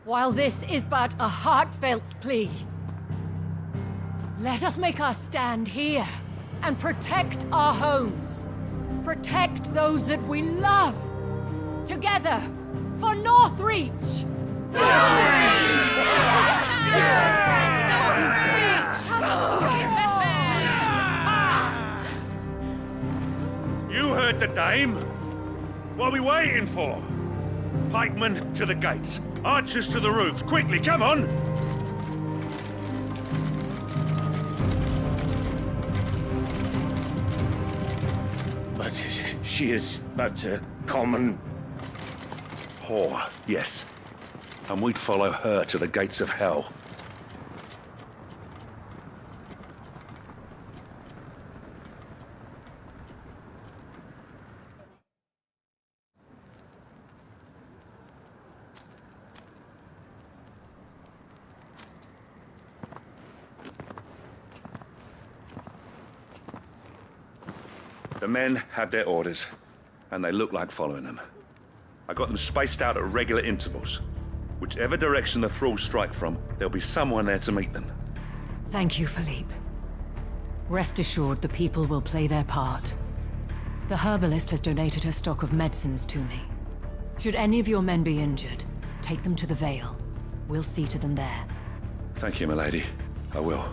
While this is but a heartfelt plea, let us make our stand here and protect our homes. Protect those that we love. Together, for Northreach! You heard the dame. What are we waiting for? Pikemen to the gates. Archers to the roofs. Quickly, come on! But she is but a common... whore, yes. And we'd follow her to the gates of hell. The men have their orders, and they look like following them. I got them spaced out at regular intervals. Whichever direction the thralls strike from, there'll be someone there to meet them. Thank you, Philippe. Rest assured the people will play their part. The herbalist has donated her stock of medicines to me. Should any of your men be injured, take them to the Vale. We'll see to them there. Thank you, milady. I will.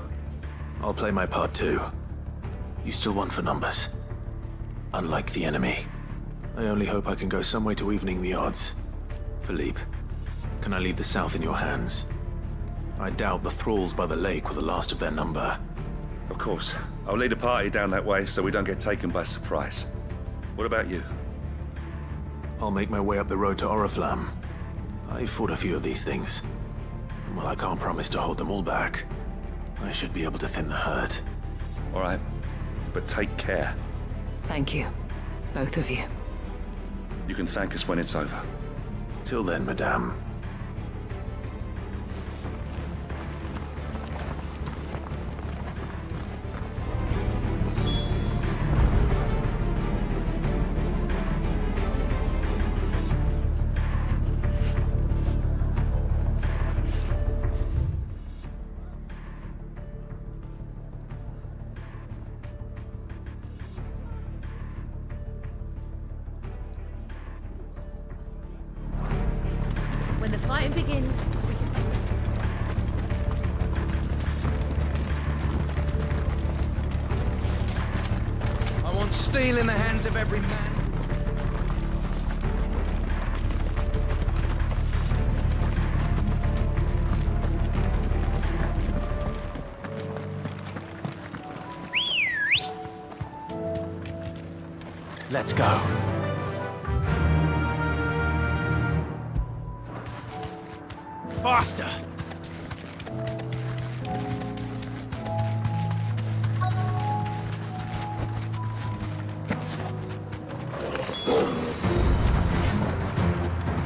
I'll play my part too. You still want for numbers. Unlike the enemy. I only hope I can go some way to evening the odds. Philippe, can I leave the south in your hands? I doubt the thralls by the lake were the last of their number. Of course. I'll lead a party down that way so we don't get taken by surprise. What about you? I'll make my way up the road to Oriflamme. I fought a few of these things. And while I can't promise to hold them all back, I should be able to thin the herd. All right. But take care. Thank you. Both of you. You can thank us when it's over. Till then, madame. fighting begins, we can take it. I want steel in the hands of every man. Let's go. Faster!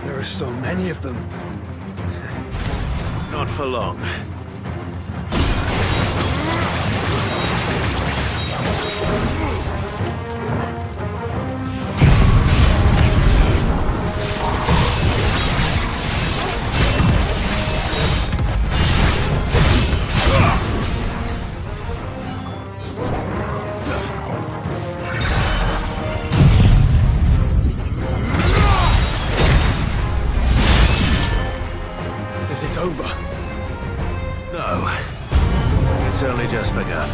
There are so many of them. Not for long. Is it over? No. It's only just begun.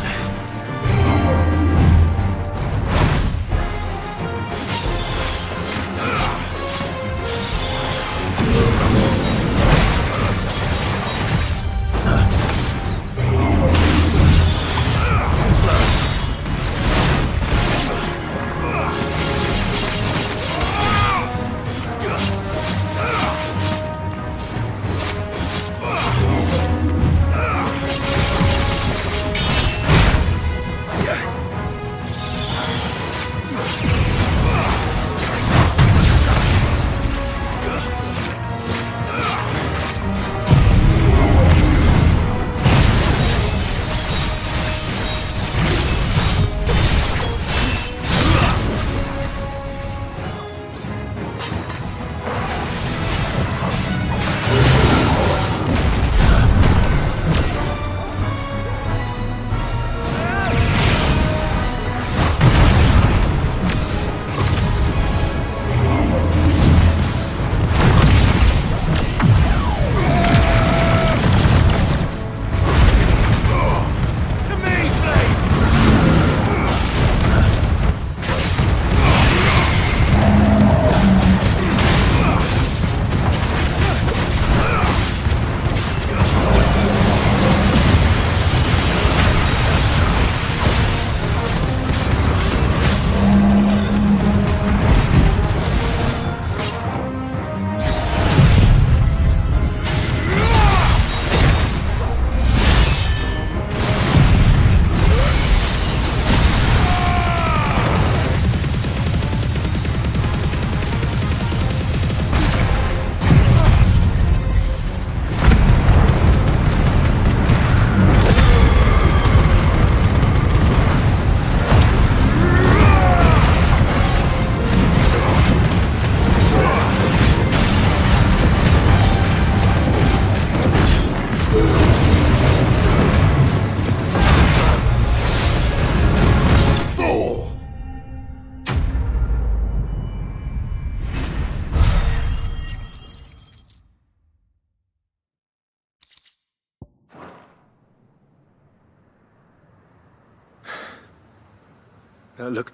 Look,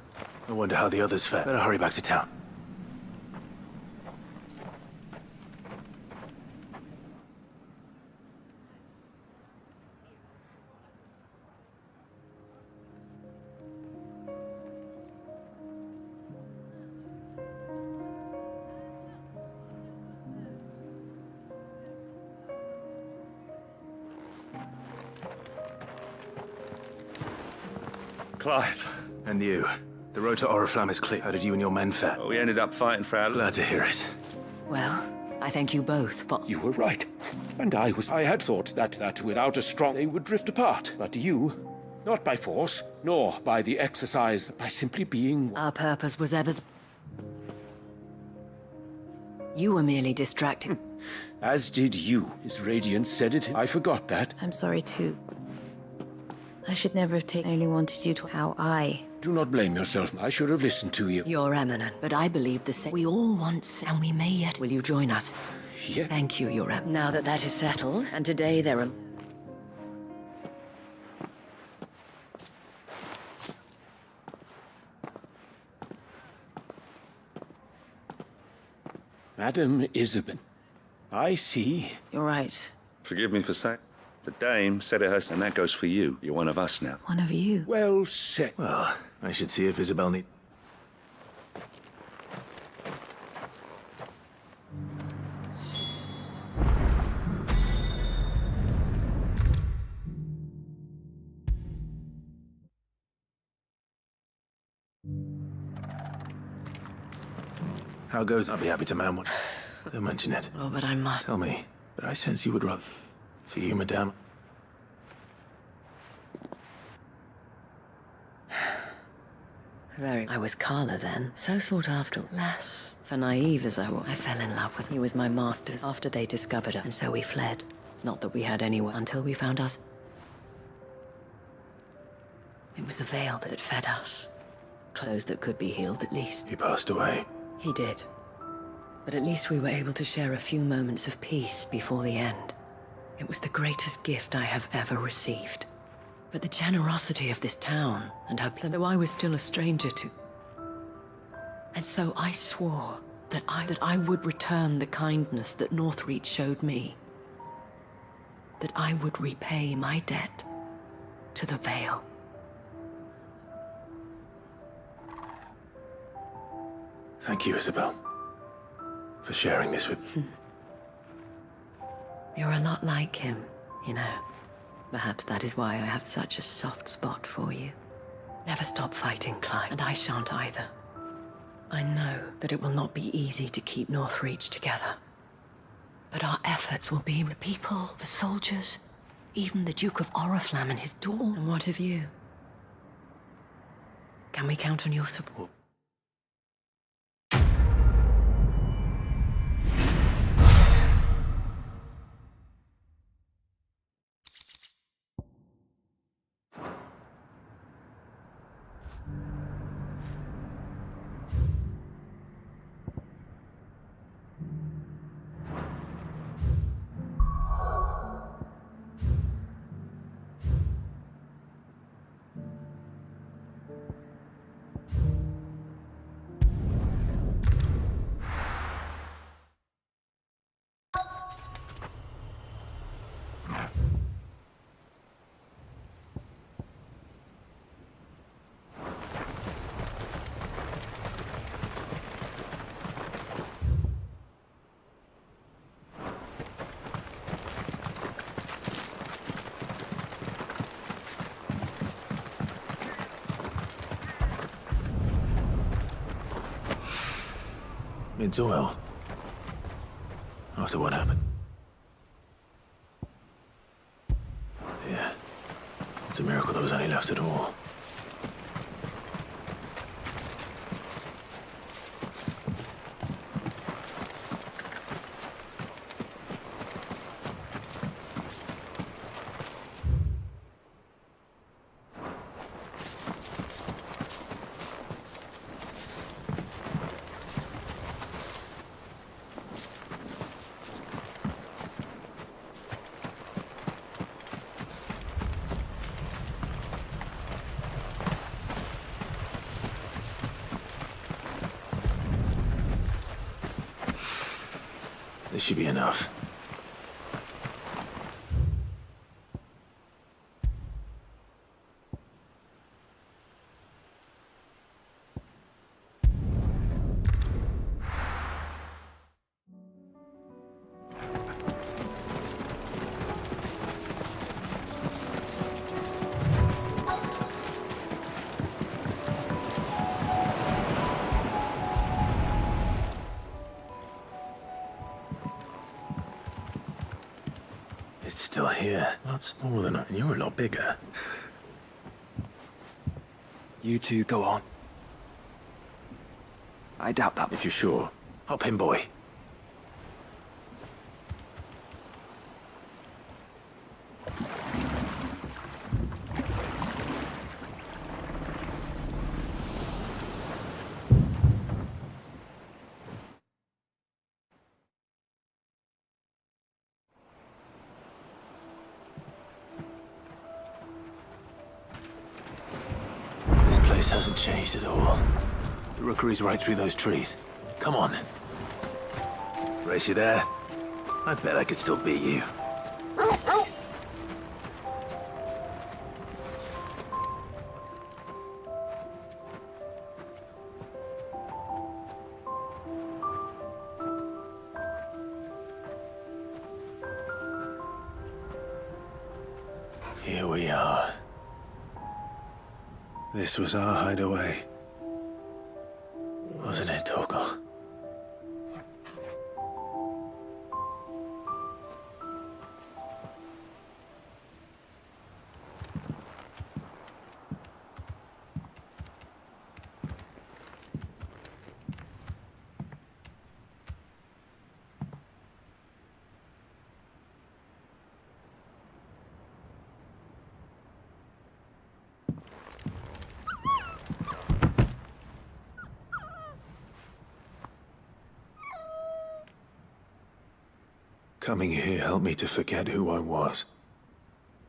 I wonder how the others fare. Better hurry back to town. Clive. And you. The road to Oriflamme is clear. How did you and your men fare? Well, we ended up fighting for our... Glad to hear it. Well, I thank you both for... You were right. And I had thought that without a strong... they would drift apart. But you, not by force, nor by the exercise, by simply being... Our purpose was ever... You were merely distracted. As did you. His radiance said it. I forgot that. I'm sorry too. I should never have only wanted you to how I... Do not blame yourself. I should have listened to you. You're eminent, but I believe the same. We all want, and we may yet. Will you join us? yet. Thank you, Your Am. Now that that is settled, and today there are... Madam Isabel, I see. You're right. Forgive me for saying. The dame said it herself, and that goes for you. You're one of us now. One of you. Well said. Well, I should see if Isabel need... How goes? I'll be happy to man one. Don't mention it. Oh, but I might. Tell me, but I sense you would rather... For you, madame. I was Carla then, so sought after. Lass, for naive as I was, I fell in love with him. He was my master's after they discovered her, and so we fled. Not that we had anyone until we found us. It was the veil that fed us. Clothes that could be healed at least. He passed away. He did. But at least we were able to share a few moments of peace before the end. It was the greatest gift I have ever received. But the generosity of this town and her people, though I was still a stranger to. And so I swore that I would return the kindness that Northreach showed me. That I would repay my debt to the Veil. Thank you, Isabel, for sharing this with... You're a lot like him, you know. Perhaps that is why I have such a soft spot for you. Never stop fighting, Clyde, and I shan't either. I know that it will not be easy to keep Northreach together. But our efforts will be the people, the soldiers, even the Duke of Oriflamme and his daughter. And what of you? Can we count on your support? It's oil. After what happened. Yeah. It's a miracle there was any left at all. This should be enough. It's still here. A lot smaller than I... And you're a lot bigger. You two go on. I doubt that. If you're sure. Hop in, boy. hasn't changed at all. The rookery's right through those trees. Come on. Brace you there. I bet I could still beat you. Here we are. This was our hideaway. Wasn't it, Torgal? Coming here helped me to forget who I was.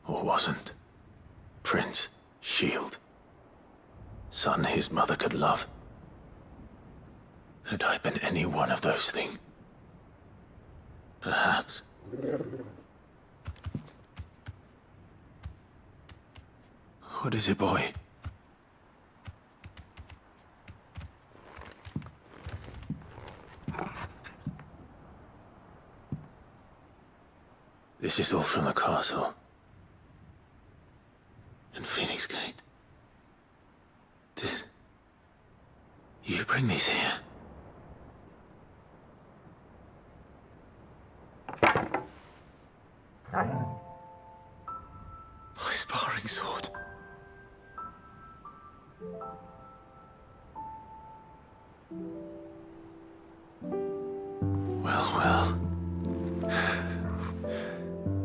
Or wasn't. Prince, shield. Son his mother could love. Had I been any one of those things? Perhaps. What is it, boy? This is all from the castle. And Phoenix Gate. Did you bring these here? My sparring sword. Well.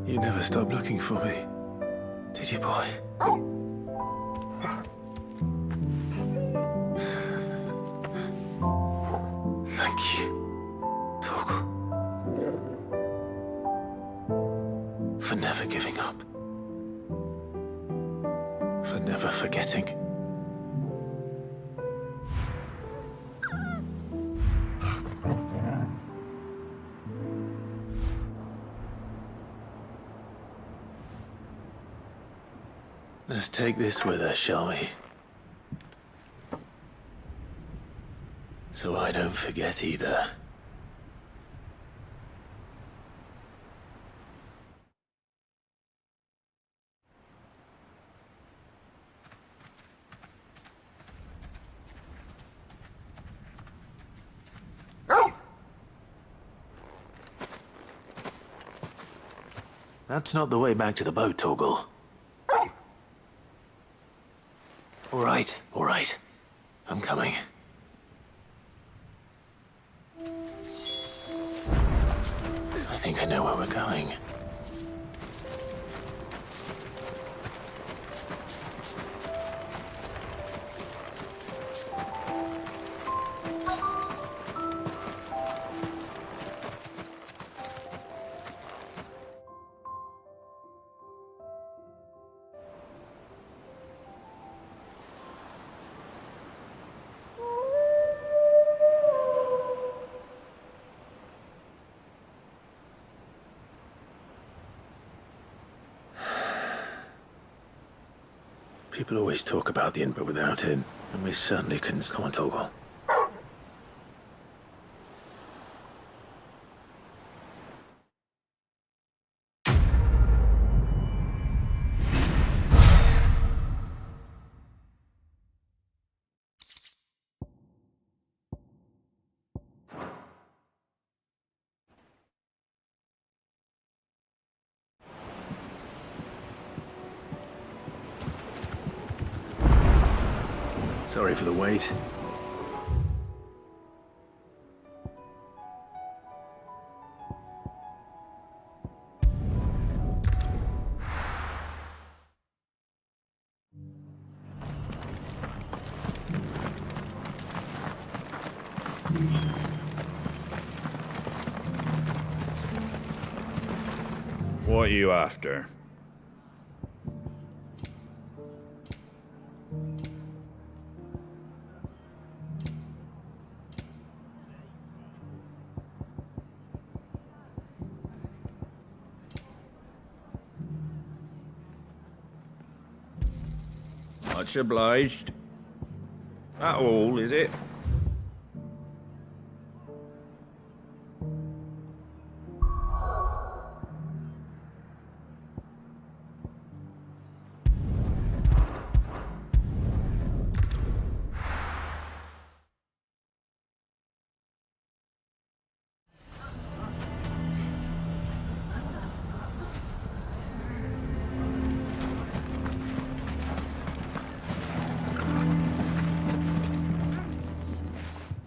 You never stopped looking for me, did you, boy? Thank you, Torgal. For never giving up. For never forgetting. Let's take this with us, shall we? So I don't forget either. That's not the way back to the boat, Torgal. All right. I'm coming. I think I know where we're going. People always talk about the Emperor without him, and we certainly couldn't. Come on, Torgal. Sorry for the wait. What are you after? Much obliged. That all, is it?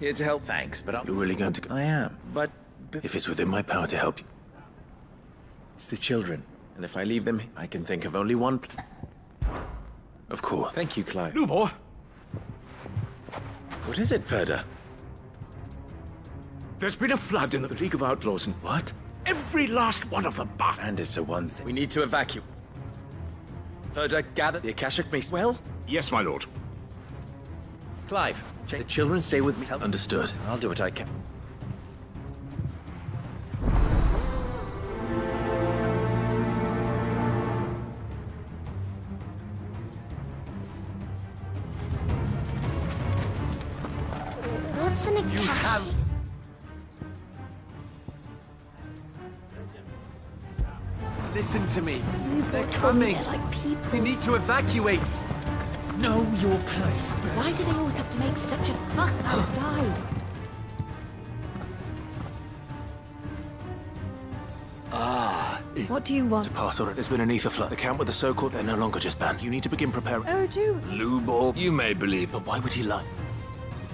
Here to help. Thanks, but you're really going to... I am, but... If it's within my power to help you... It's the children, and if I leave them, I can think of only one... Of course. Thank you, Clive. Lubor! What is it, Ferda? There's been a flood in the League of Outlaws and... What? Every last one of the bastards. And it's a one thing. We need to evacuate. Ferda, gather the Akashic Mace. Well? Yes, my lord. Clive, the children stay with me. Understood. I'll do what I can. What's an Akashi? Listen to me. They're coming. Like people. You need to evacuate. Know your place. Why do they always have to make such a fuss outside? What do you want? To pass on it. There's been an ether flood. The camp with the so-called, they're no longer just banned. You need to begin preparing. Oh, do? Lubor, you may believe, but why would he lie?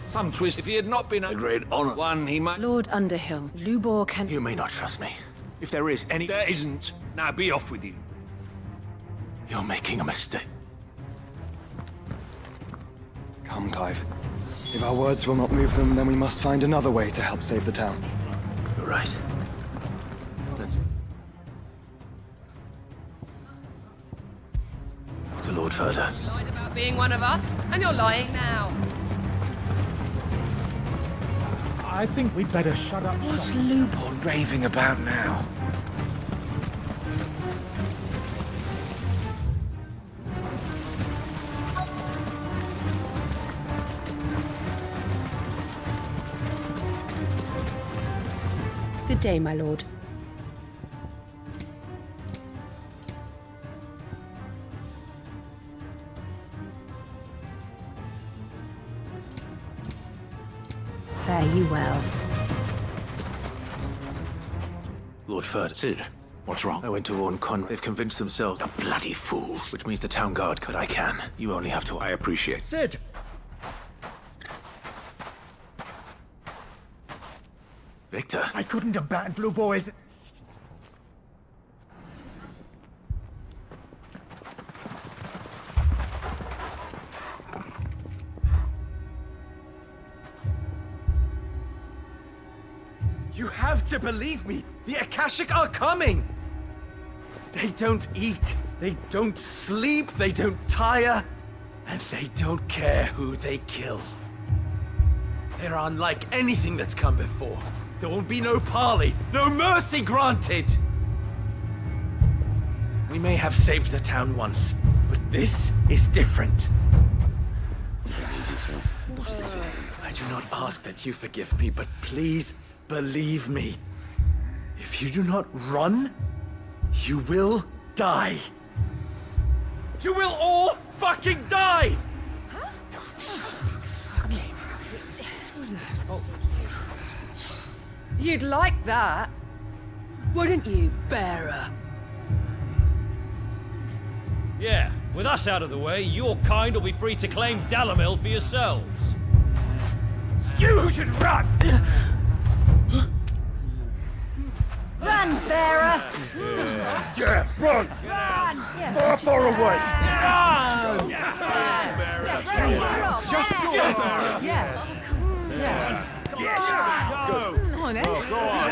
Some twist. If he had not been a great honor one, he might... Lord Underhill, Lubor can... You may not trust me. If there is any... There isn't. Now be off with you. You're making a mistake. Come, Clive. If our words will not move them, then we must find another way to help save the town. You're right. Let's... To Lord Ferda. You lied about being one of us, and you're lying now. I think we'd better shut up. What's Lubor raving about now? Good day, my lord. Fare you well. Lord Ferda. Sid, what's wrong? I went to warn Conrad. They've convinced themselves. The bloody fools. Which means the town guard could. I can. You only have to... I appreciate. Sid! Victor. I couldn't have banned Blue Boys. You have to believe me! The Akashic are coming! They don't eat, they don't sleep, they don't tire, and they don't care who they kill. They're unlike anything that's come before. There will be no parley, no mercy granted! We may have saved the town once, but this is different. I do not ask that you forgive me, but please believe me. If you do not run, you will die. You will all fucking die! You'd like that, wouldn't you, bearer? Yeah, with us out of the way, your kind will be free to claim Dalamil for yourselves. You should run! Run, bearer! Yeah, run! Run! Far, far away! Run! Just go! Yeah. Yeah. Yes! Go! Come on, then. Go on!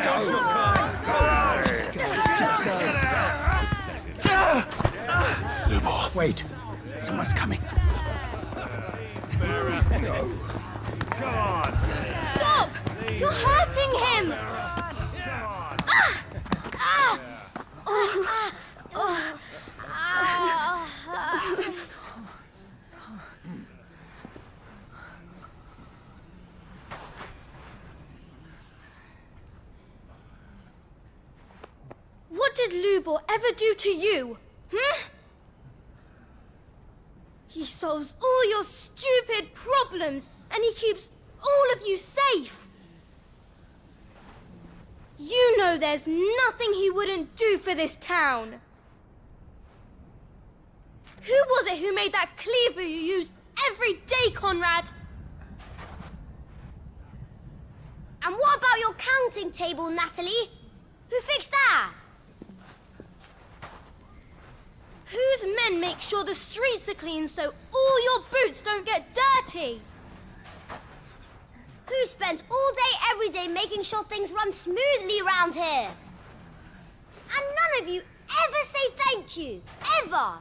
Lubor. Wait. Someone's coming. Go. Go on. Stop! You're hurting him! Lubor ever do to you? He solves all your stupid problems, and he keeps all of you safe. You know there's nothing he wouldn't do for this town. Who was it who made that cleaver you use every day, Conrad? And what about your counting table, Natalie? Who fixed that? Whose men make sure the streets are clean so all your boots don't get dirty? Who spends all day, every day making sure things run smoothly around here? And none of you ever say thank you, ever.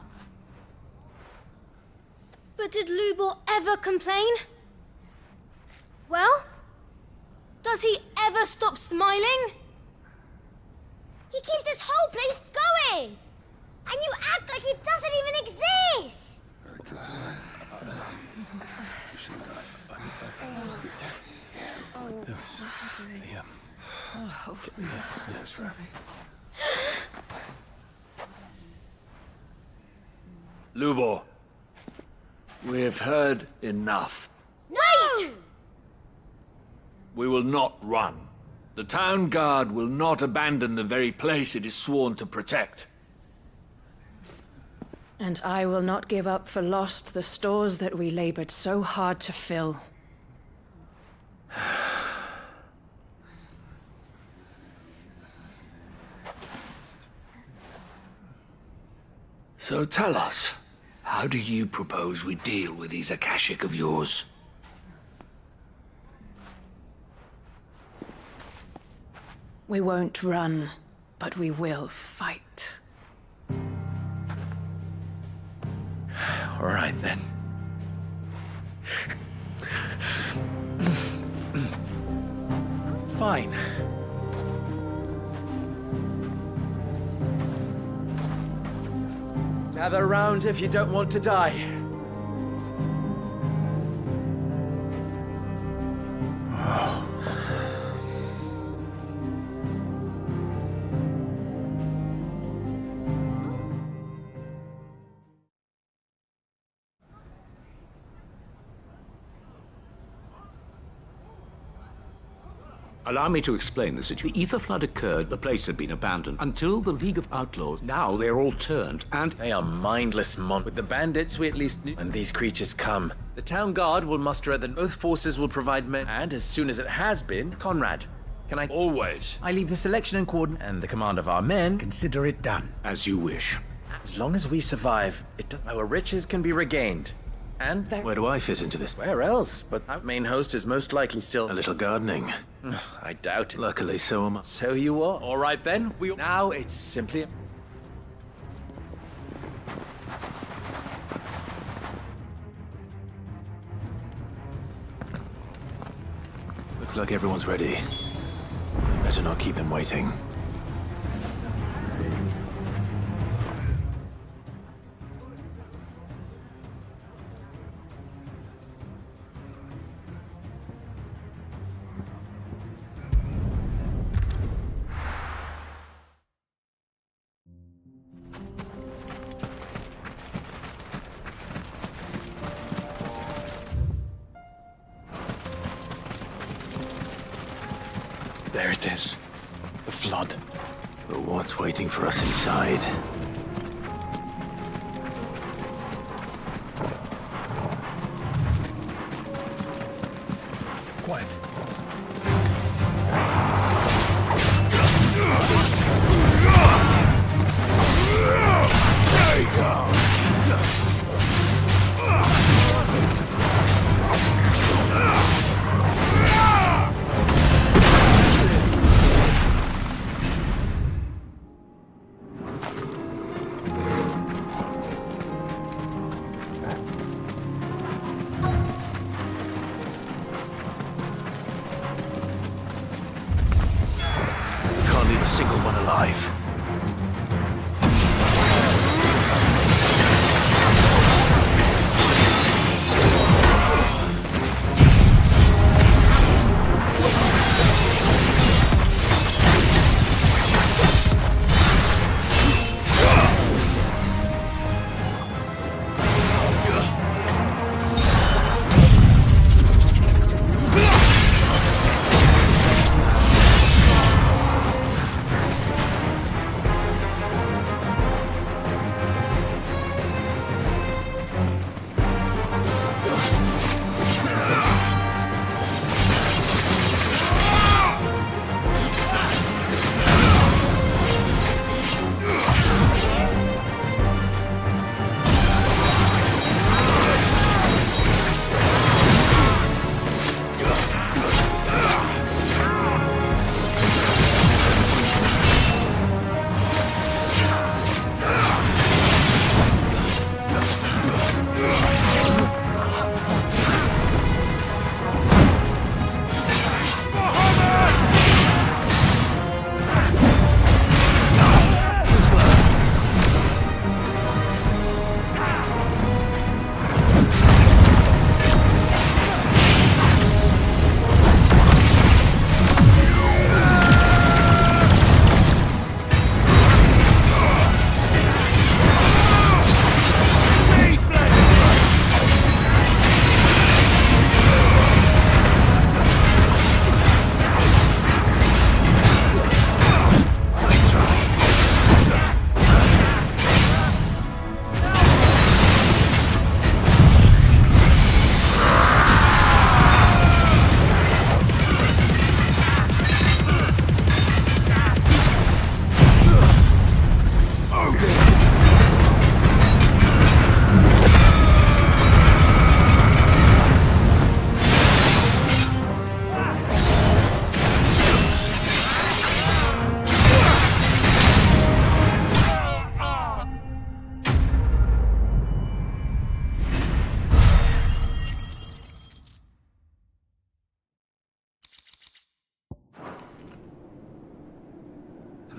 But did Lubor ever complain? Well, does he ever stop smiling? He keeps this whole place going. And you act like it doesn't even exist! Lubor, we've heard enough. Wait! We will not run. The town guard will not abandon the very place it is sworn to protect. And I will not give up for lost the stores that we labored so hard to fill. So tell us, how do you propose we deal with these Akashic of yours? We won't run, but we will fight. All right, then. Fine. Gather round if you don't want to die. Allow me to explain the situation. The ether flood occurred, the place had been abandoned, until the League of Outlaws. Now they're all turned, and... They are mindless With the bandits, we at least knew. When these creatures come, the town guard will muster at the... Both forces will provide men, and as soon as it has been, Conrad. Can I... Always. I leave the selection and coordinate, and the command of our men, consider it done. As you wish. As long as we survive, our riches can be regained. And where do I fit into this? Where else? But our main host is most likely still... A little gardening. I doubt it. Luckily, so am I. So you are. All right, then. Now it's simply... Looks like everyone's ready. Better not keep them waiting. There it is. The flood. But what's waiting for us inside? Quiet. There you go. Can't leave a single one alive.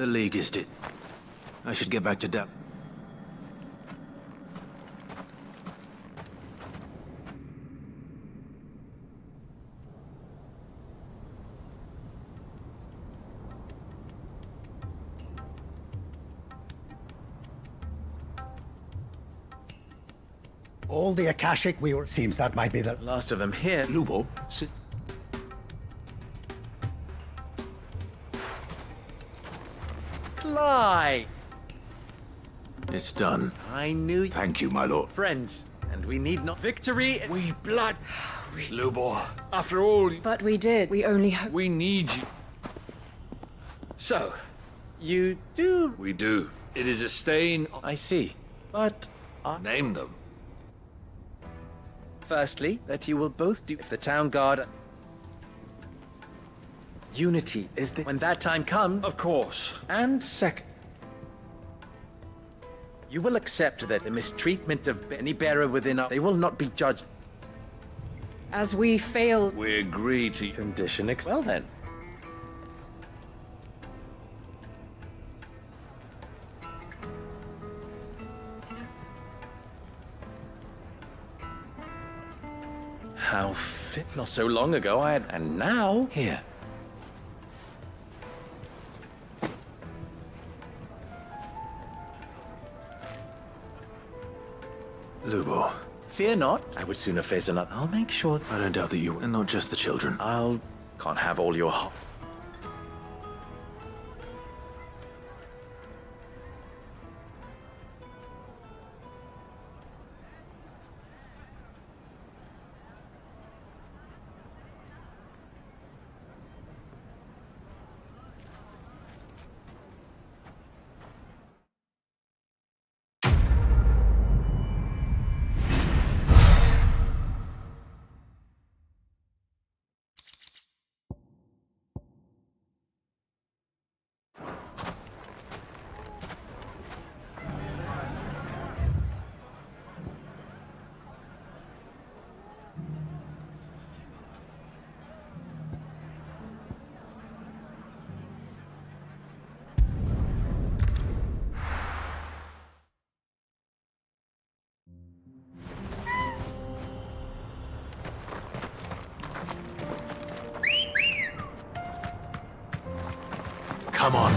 The League is dead. I should get back to Dal. All the Akashic we were... Seems that might be the... Last of them here. Lubo, sit. Fly! It's done. I knew... Thank you, my lord. Friends, and we need not... Victory! We blood. Lubo, after all, But we did. We only We need you. So, you do... we do. It is a stain. I see. But... Name them. Firstly, that you will both do if the town guard... Unity is the... When that time comes... Of course. And second... You will accept that the mistreatment of any bearer within our... They will not be judged. As we failed... We agree to... Condition well then. How fit. Not so long ago I had... And now... Here. Lubo, Fear not. I would sooner face another. I'll make sure... I don't doubt that you... And not just the children. Can't have all your... Come on.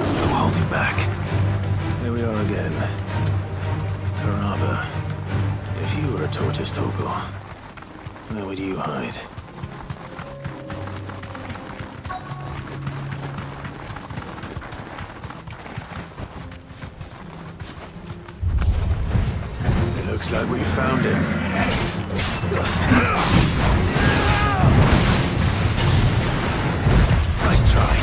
No holding back. Here we are again. Karava, if you were a tortoise, Togo, where would you hide? It looks like we found him. Nice try.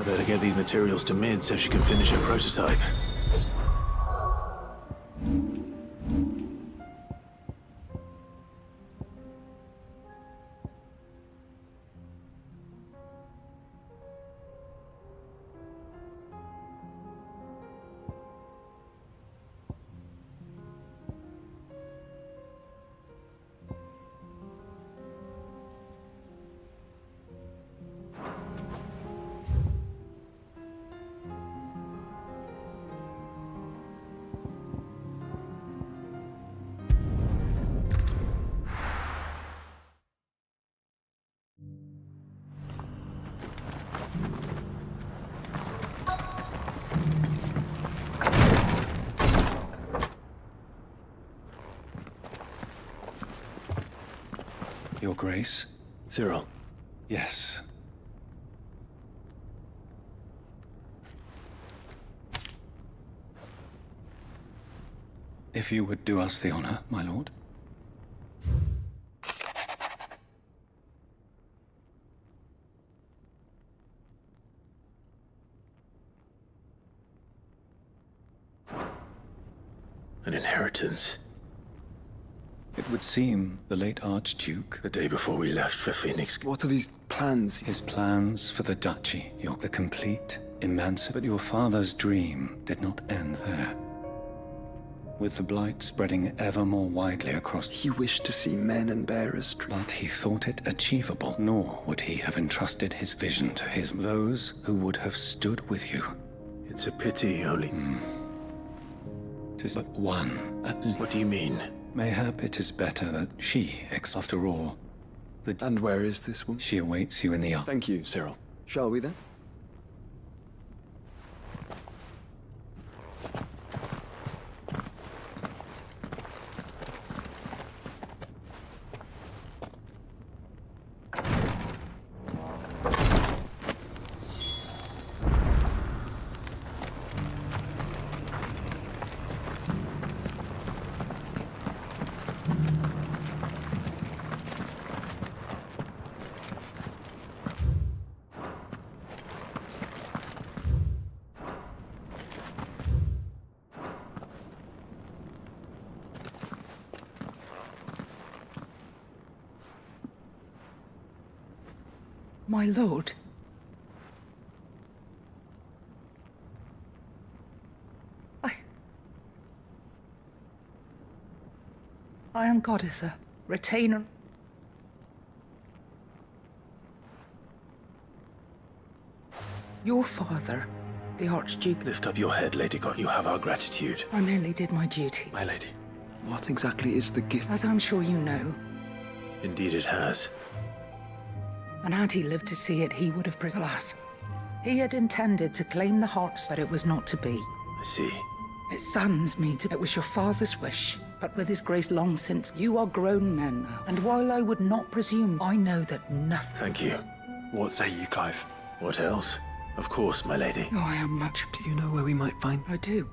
better get these materials to Mid so she can finish her prototype. Your Grace? Cyril. Yes. If you would do us the honor, my lord. An inheritance. It would seem the late Archduke... The day before we left for Phoenix. What are these plans? His plans for the duchy, the complete emancipation. But your father's dream did not end there. With the blight spreading ever more widely across... He wished to see men and bearers... But he thought it achievable, nor would he have entrusted his vision to those who would have stood with you. It's a pity, only... Tis but one. What do you mean? Mayhap it is better that she, after all. And where is this woman? She awaits you in the... Thank you, Cyril. Shall we then? My lord. I am Goditha, retainer. Your father, the Archduke... Lift up your head, Lady God. You have our gratitude. I merely did my duty. My lady. What exactly is the gift? As I'm sure you know. Indeed it has. And had he lived to see it, he would have... Alas, he had intended to claim the hearts, but it was not to be. I see. It saddens me to... It was your father's wish, but with his grace long since. You are grown men now, and while I would not presume, I know that nothing... Thank you. What say you, Clive? What else? Of course, my lady. Oh, I am much... Do you know where we might find... I do.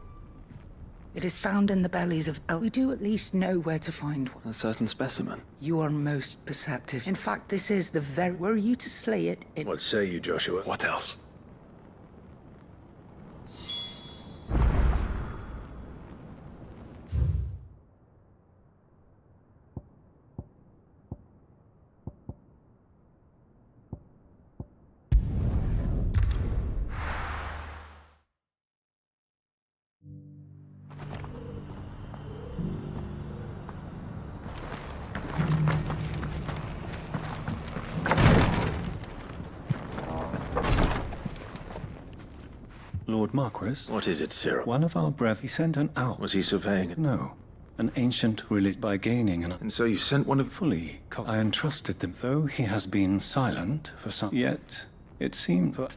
It is found in the bellies of we do at least know where to find one. A certain specimen? You are most perceptive. In fact, this is the very... Were you to slay it... What say you, Joshua? What else? Lord Marquis? What is it, Cyril? One of our brethren, he sent an owl. Was he surveying it? No. An ancient relic by gaining an... And so you sent one of... Fully. I entrusted them, though he has been silent for some... Yet, it seemed for...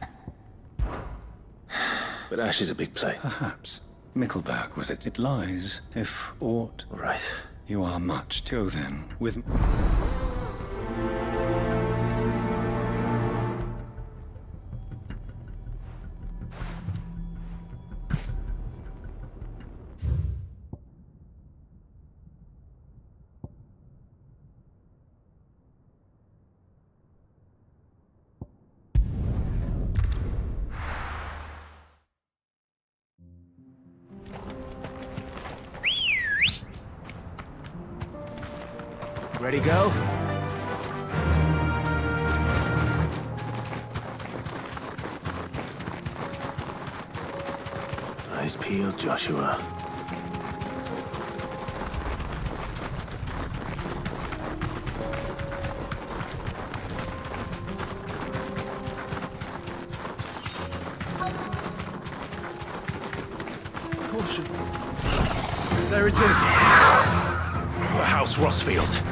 But Ash is a big place. Perhaps. Mickleburg was it. It lies, if aught... Right. You are much to go then, with... Ready, go? Eyes peeled, Joshua. Caution. There it is. For House Rossfield.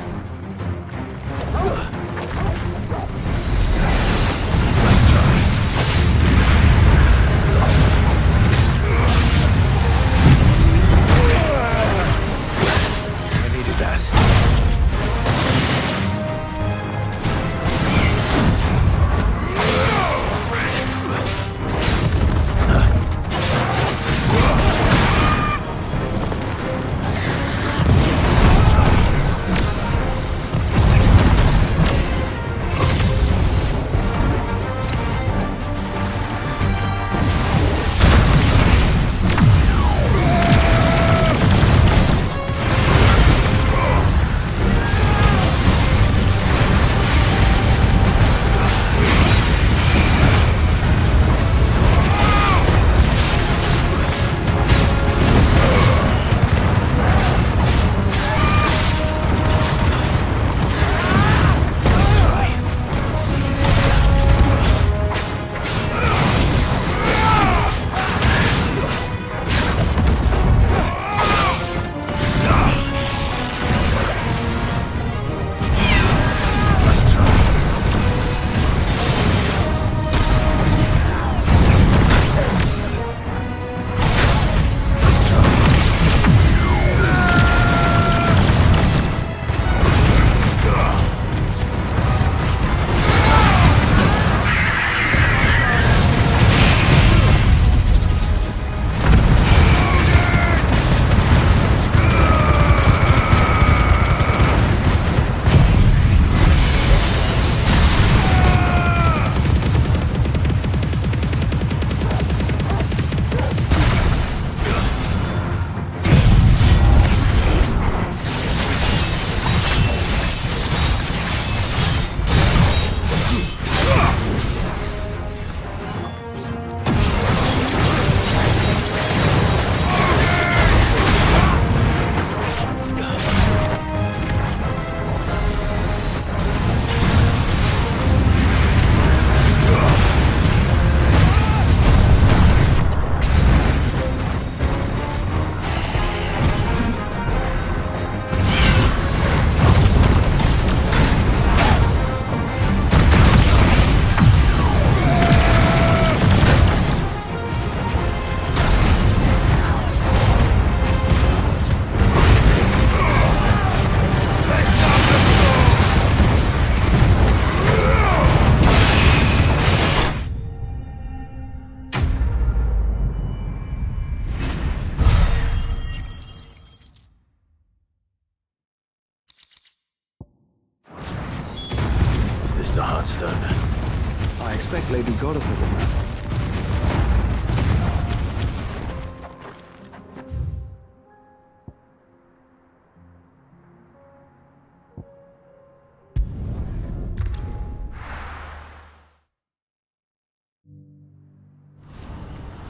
The Heartstone. I expect Lady Godolphin in that.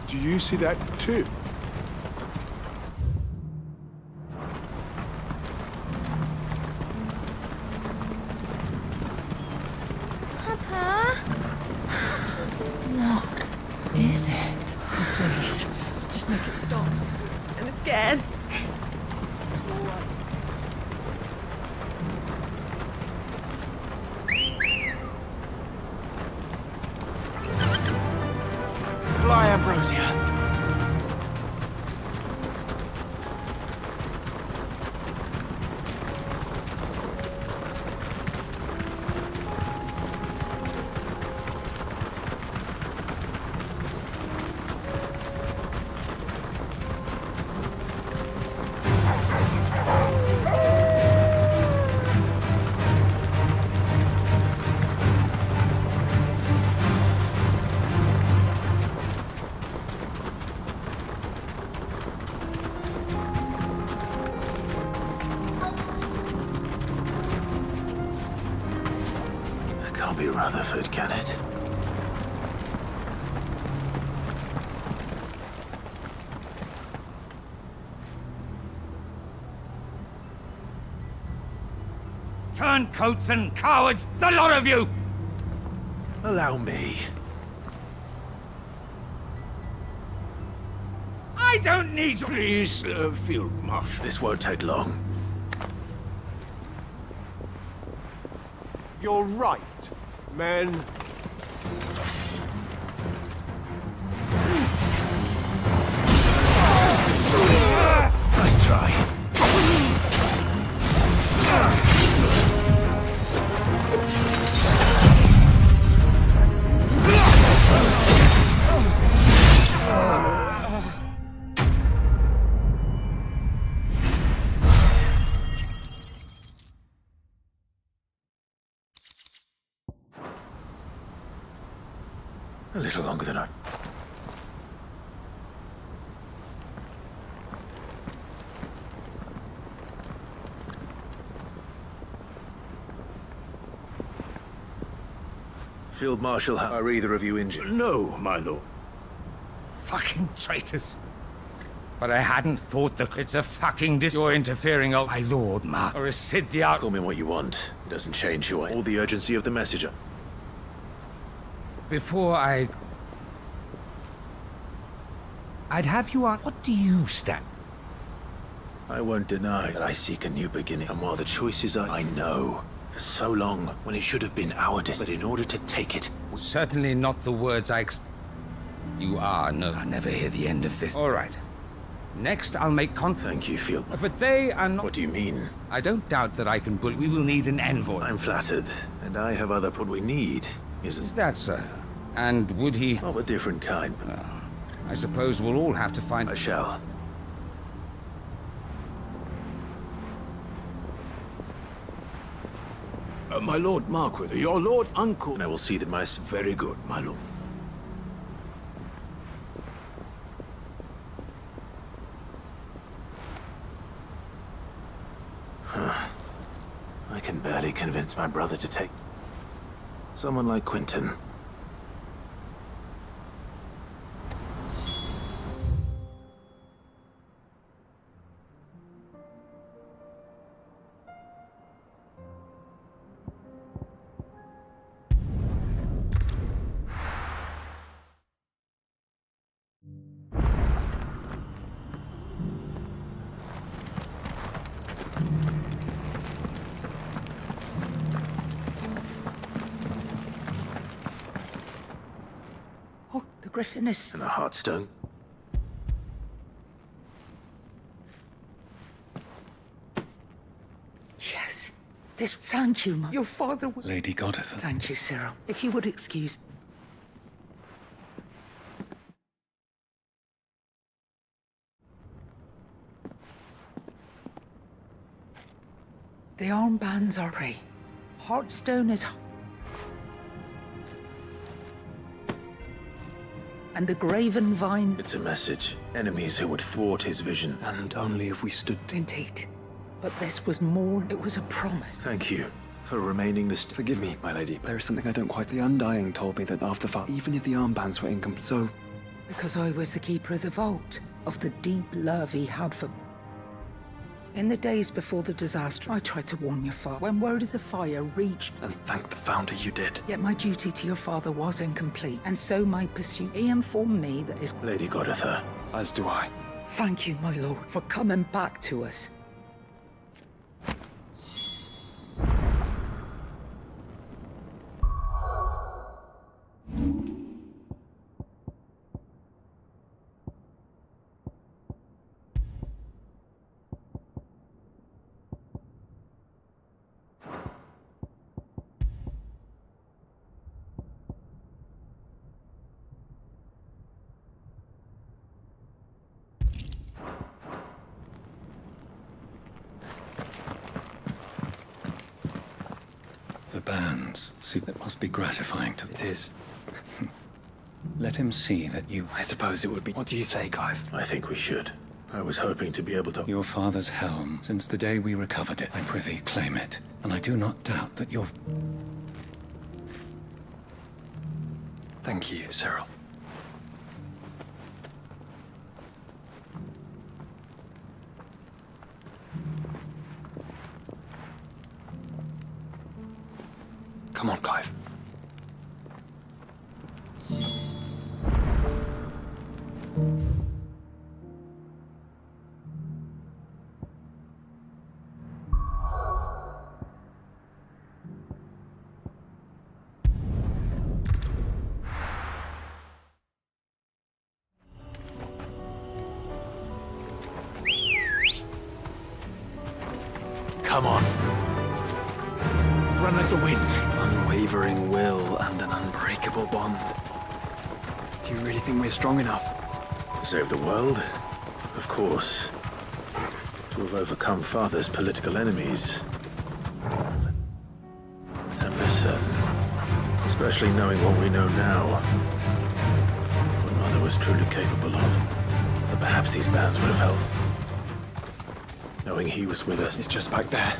Do you see that too? What is it? Oh, please, just make it stop. I'm scared. Fly, Ambrosia. Can't be Rutherford, can it? Turncoats and cowards, the lot of you! Allow me. I don't need you. Please, Field Marshal. This won't take long. You're right, men. Nice try. A little longer than I... Field Marshal, are either of you injured? No, my lord. Fucking traitors. But I hadn't thought that it's a fucking you're interfering of my lord, Mark, or is Sid the out... Call me what you want. It doesn't change who I... or the urgency of the messenger. Before I'd have you on... What do you stand? I won't deny that I seek a new beginning. And while the choices are... I know. For so long, when it should have been our destiny. But in order to take it... Certainly not the words I You are... No, I'll never hear the end of this. All right. Next, I'll make Thank you, Field. But they are not... What do you mean? I don't doubt that I can bully... We will need an envoy. I'm flattered. And I have other... What we need isn't... Is that so? And would he... Of a different kind. I suppose we'll all have to find... I shall. My Lord Marquis, your Lord Uncle... And I will see that my... Very good, my lord. I can barely convince my brother to take... someone like Quentin. Griffiness. And a heartstone. Yes. Thank you, your father... Lady Goditha. Thank you, Cyril. If you would excuse... The armbands are free. Heartstone is... And the graven vine... It's a message. Enemies who would thwart his vision. And only if we stood... Indeed. But this was more... It was a promise. Thank you for remaining the... Forgive me, my lady. There is something I don't quite... The Undying told me that after even if the armbands were incomplete, so... Because I was the keeper of the vault. Of the deep love he had for... In the days before the disaster, I tried to warn your father. When word of the fire reached... And thank the Founder you did. Yet my duty to your father was incomplete, and so my pursuit... He informed me that his... Lady Goditha. As do I. Thank you, my lord, for coming back to us. Bands. See, that must be gratifying to... It is. Let him see that you... I suppose it would be... What do you say, Clive? I think we should. I was hoping to be able to... Your father's helm, since the day we recovered it. I prithee claim it. And I do not doubt that your... Thank you, Cyril. Come on, Clive. Come on. Run like the wind. Unwavering will and an unbreakable bond. Do you really think we're strong enough? Save the world? Of course. To have overcome Father's political enemies. I'm less certain. Especially knowing what we know now. What Mother was truly capable of. But perhaps these bands would have helped. Knowing he was with us. It's just back there.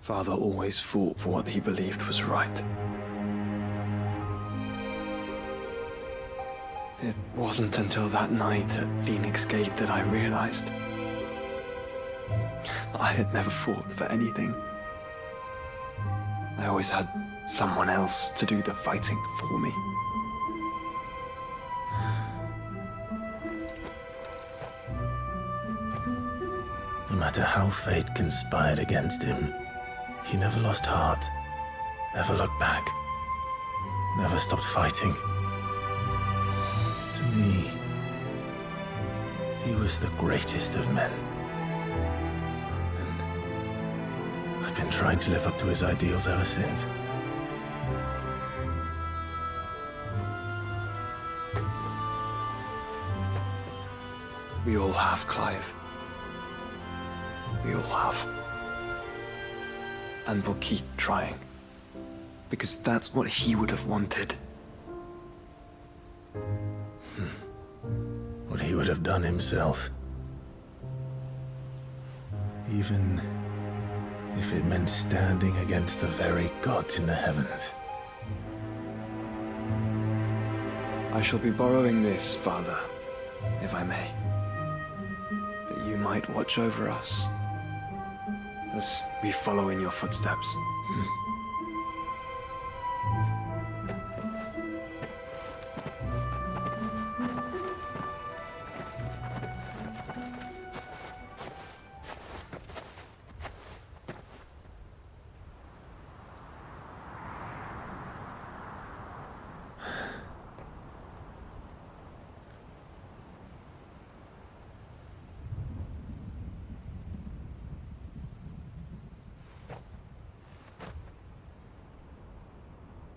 Father always fought for what he believed was right. It wasn't until that night at Phoenix Gate that I realized I had never fought for anything. I always had someone else to do the fighting for me. No matter how fate conspired against him, he never lost heart, never looked back, never stopped fighting. To me, he was the greatest of men. And I've been trying to live up to his ideals ever since. We all have, Clive. We all have. And we'll keep trying. Because that's what he would have wanted. What he would have done himself. Even if it meant standing against the very gods in the heavens. I shall be borrowing this, Father, if I may. That you might watch over us as we follow in your footsteps.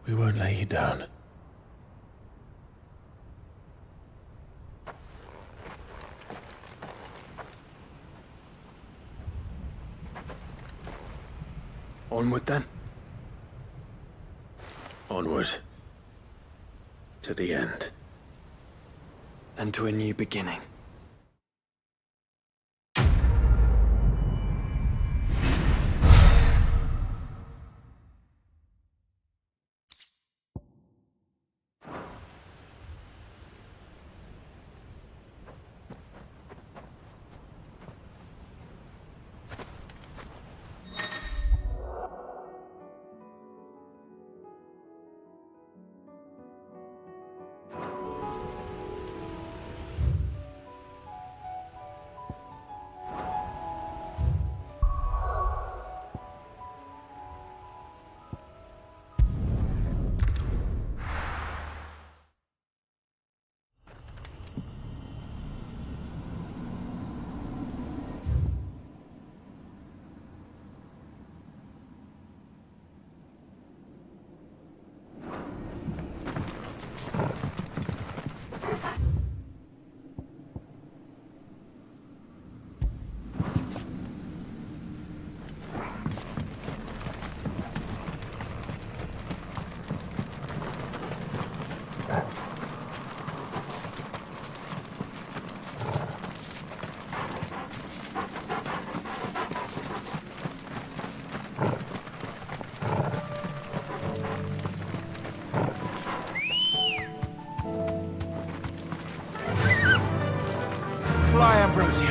We won't lay you down. Onward then. Onward. To the end. And to a new beginning. Fly, Ambrosia.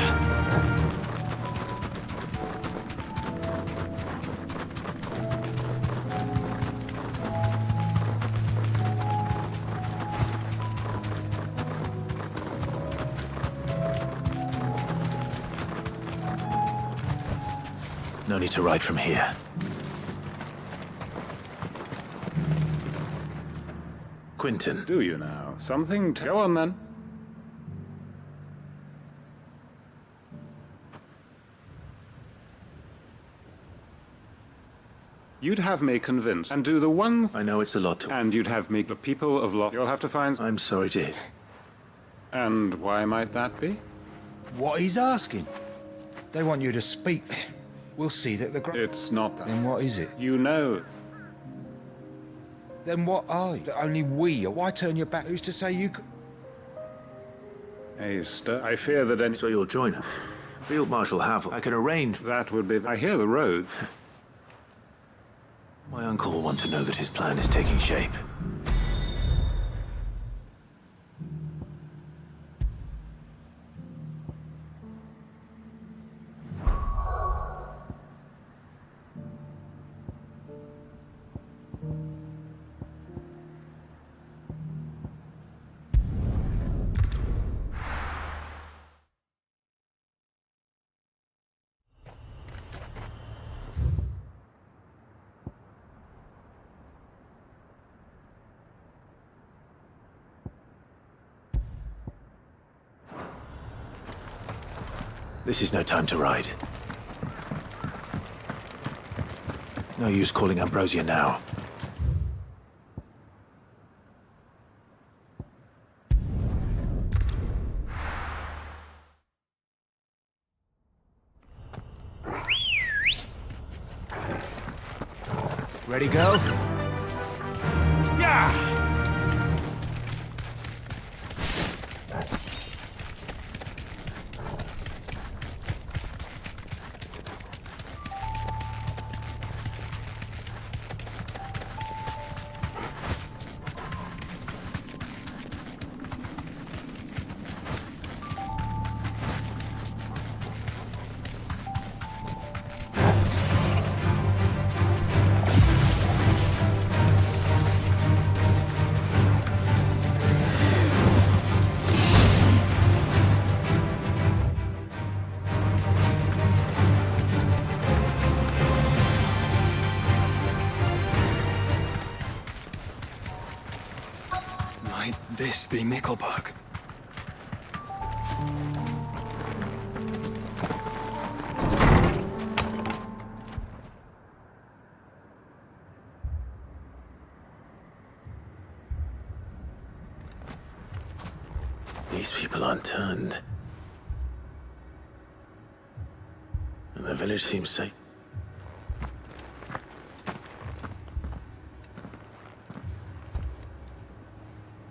No need to ride from here. Quinton. Do you now? Something to... Go on, then. You'd have me convinced and do the one... I know it's a lot to... And you'd have me... The people of Lot... You'll have to find... I'm sorry to hear. And why might that be? What he's asking. They want you to speak. We'll see that the... It's not that. Then what is it? You know... Then what are you? That only we... Why turn your back? Who's to say you could... I fear that any... So you'll join him? Field Marshal Havel. I can arrange... That would be... I hear the road. My uncle will want to know that his plan is taking shape. This is no time to ride. No use calling Ambrosia now. Ready, go? Yeah! Might this be Mickelberg? These people aren't turned. And the village seems safe.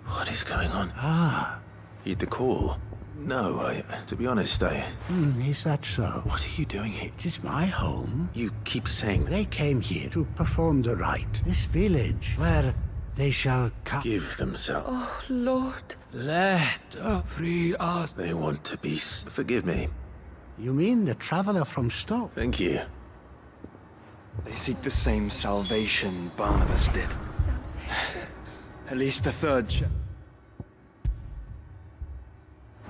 What is going on? Ah. Heed the call. No, to be honest, Is that so? What are you doing here? It is my home. You keep saying They came here to perform the rite. This village, where they shall come. give themselves. Oh, Lord. Let free us. They want to be... Forgive me. You mean the traveler from Stoke? Thank you. They seek the same salvation Barnabas did. At least the third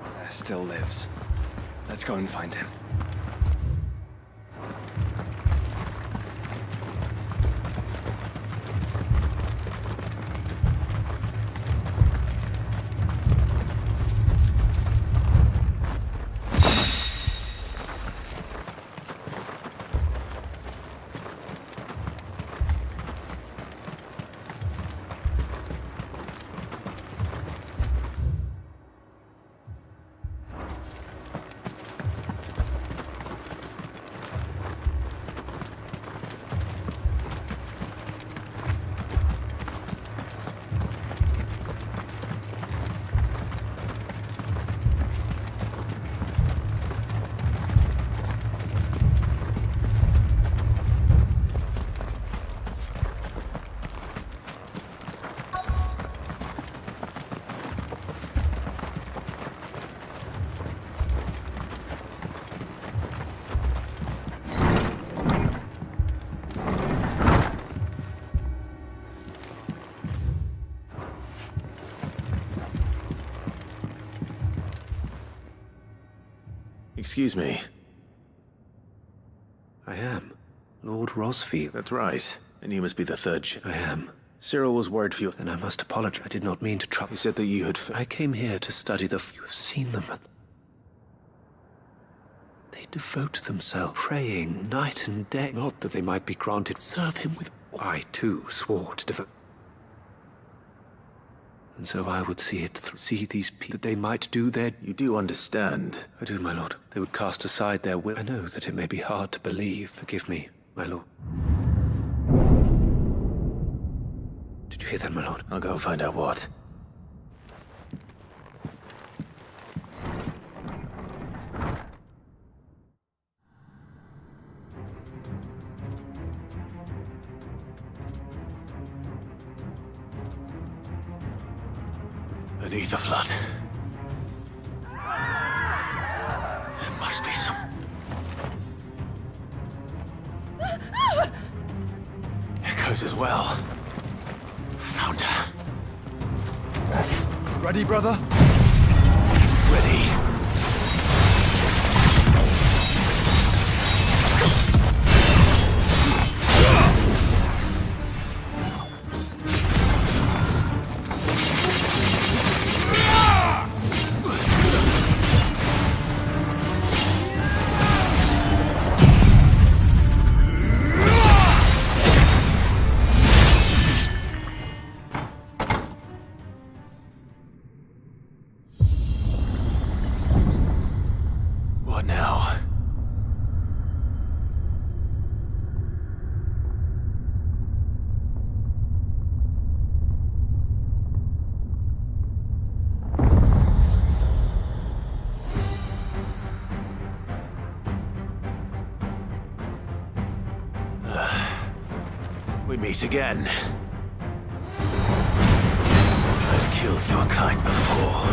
there still lives. Let's go and find him. Excuse me. I am. Lord Rosfield. That's right. And you must be the third I am. Cyril was worried for you. And I must apologize. I did not mean to trouble. He said that you had... I came here to study the... You have seen them. They devote themselves, praying night and day. Not that they might be granted. Serve him with... I, too, swore to devote... And so I would see it through. See these people, that they might do their... You do understand. I do, my lord. They would cast aside their will. I know that it may be hard to believe. Forgive me, my lord. Did you hear that, my lord? I'll go and find out what. An ether flood. There must be some... Echoes as well. Found her. Ready, brother? Ready. What now? We meet again. I've killed your kind before.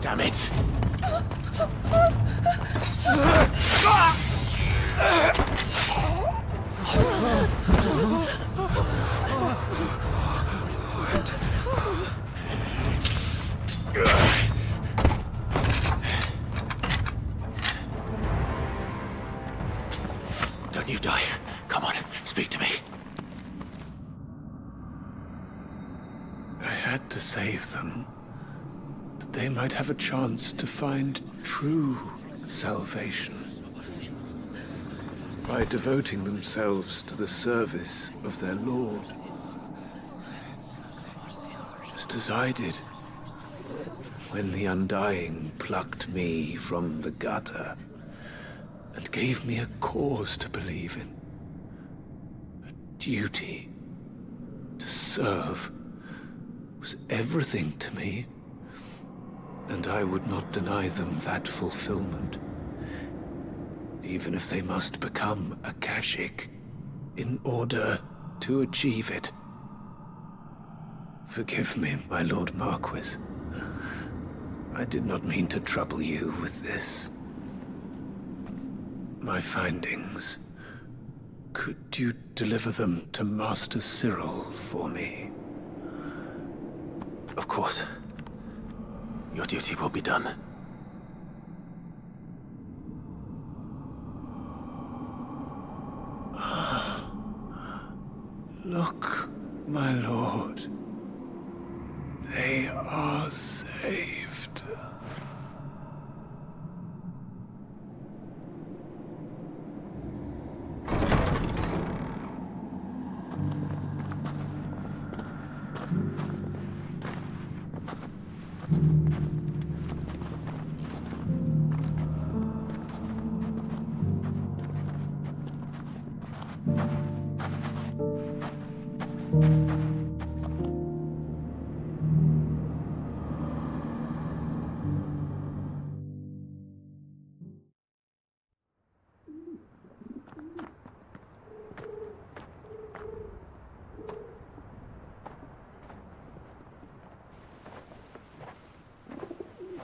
Damn it! Don't you die. Come on, speak to me. I had to save them, that they might have a chance to find true salvation by devoting themselves to the service of their Lord, just as I did when the Undying plucked me from the gutter and gave me a cause to believe in, a duty to serve was everything to me, and I would not deny them that fulfillment, even if they must become a Kashik in order to achieve it. Forgive me, my Lord Marquis. I did not mean to trouble you with this. My findings. Could you deliver them to Master Cyril for me? Of course. Your duty will be done. Look, my lord. They are saved.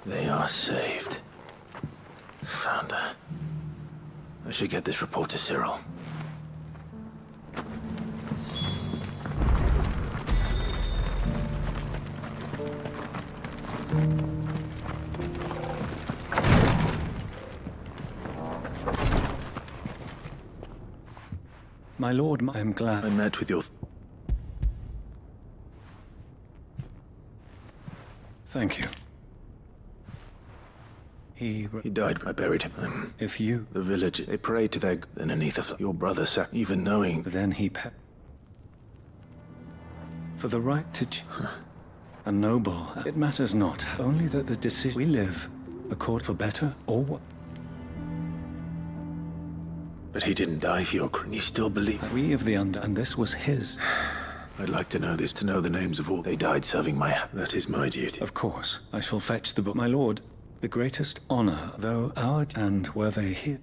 They are saved. Found her. I should get this report to Cyril. My lord, I am glad. I met with your... Thank you. He died. I buried him. If you... The village, they prayed to their... Then Anitha, your brother, even knowing... Then he... For the right to... A noble... It matters not. Only that the decision... We live, accord for better or what? But he didn't die for your... You still believe... We of the under... And this was his. I'd like to know this, to know the names of all. They died serving my... That is my duty. Of course. I shall fetch the book. My lord, the greatest honor, though our... And were they here?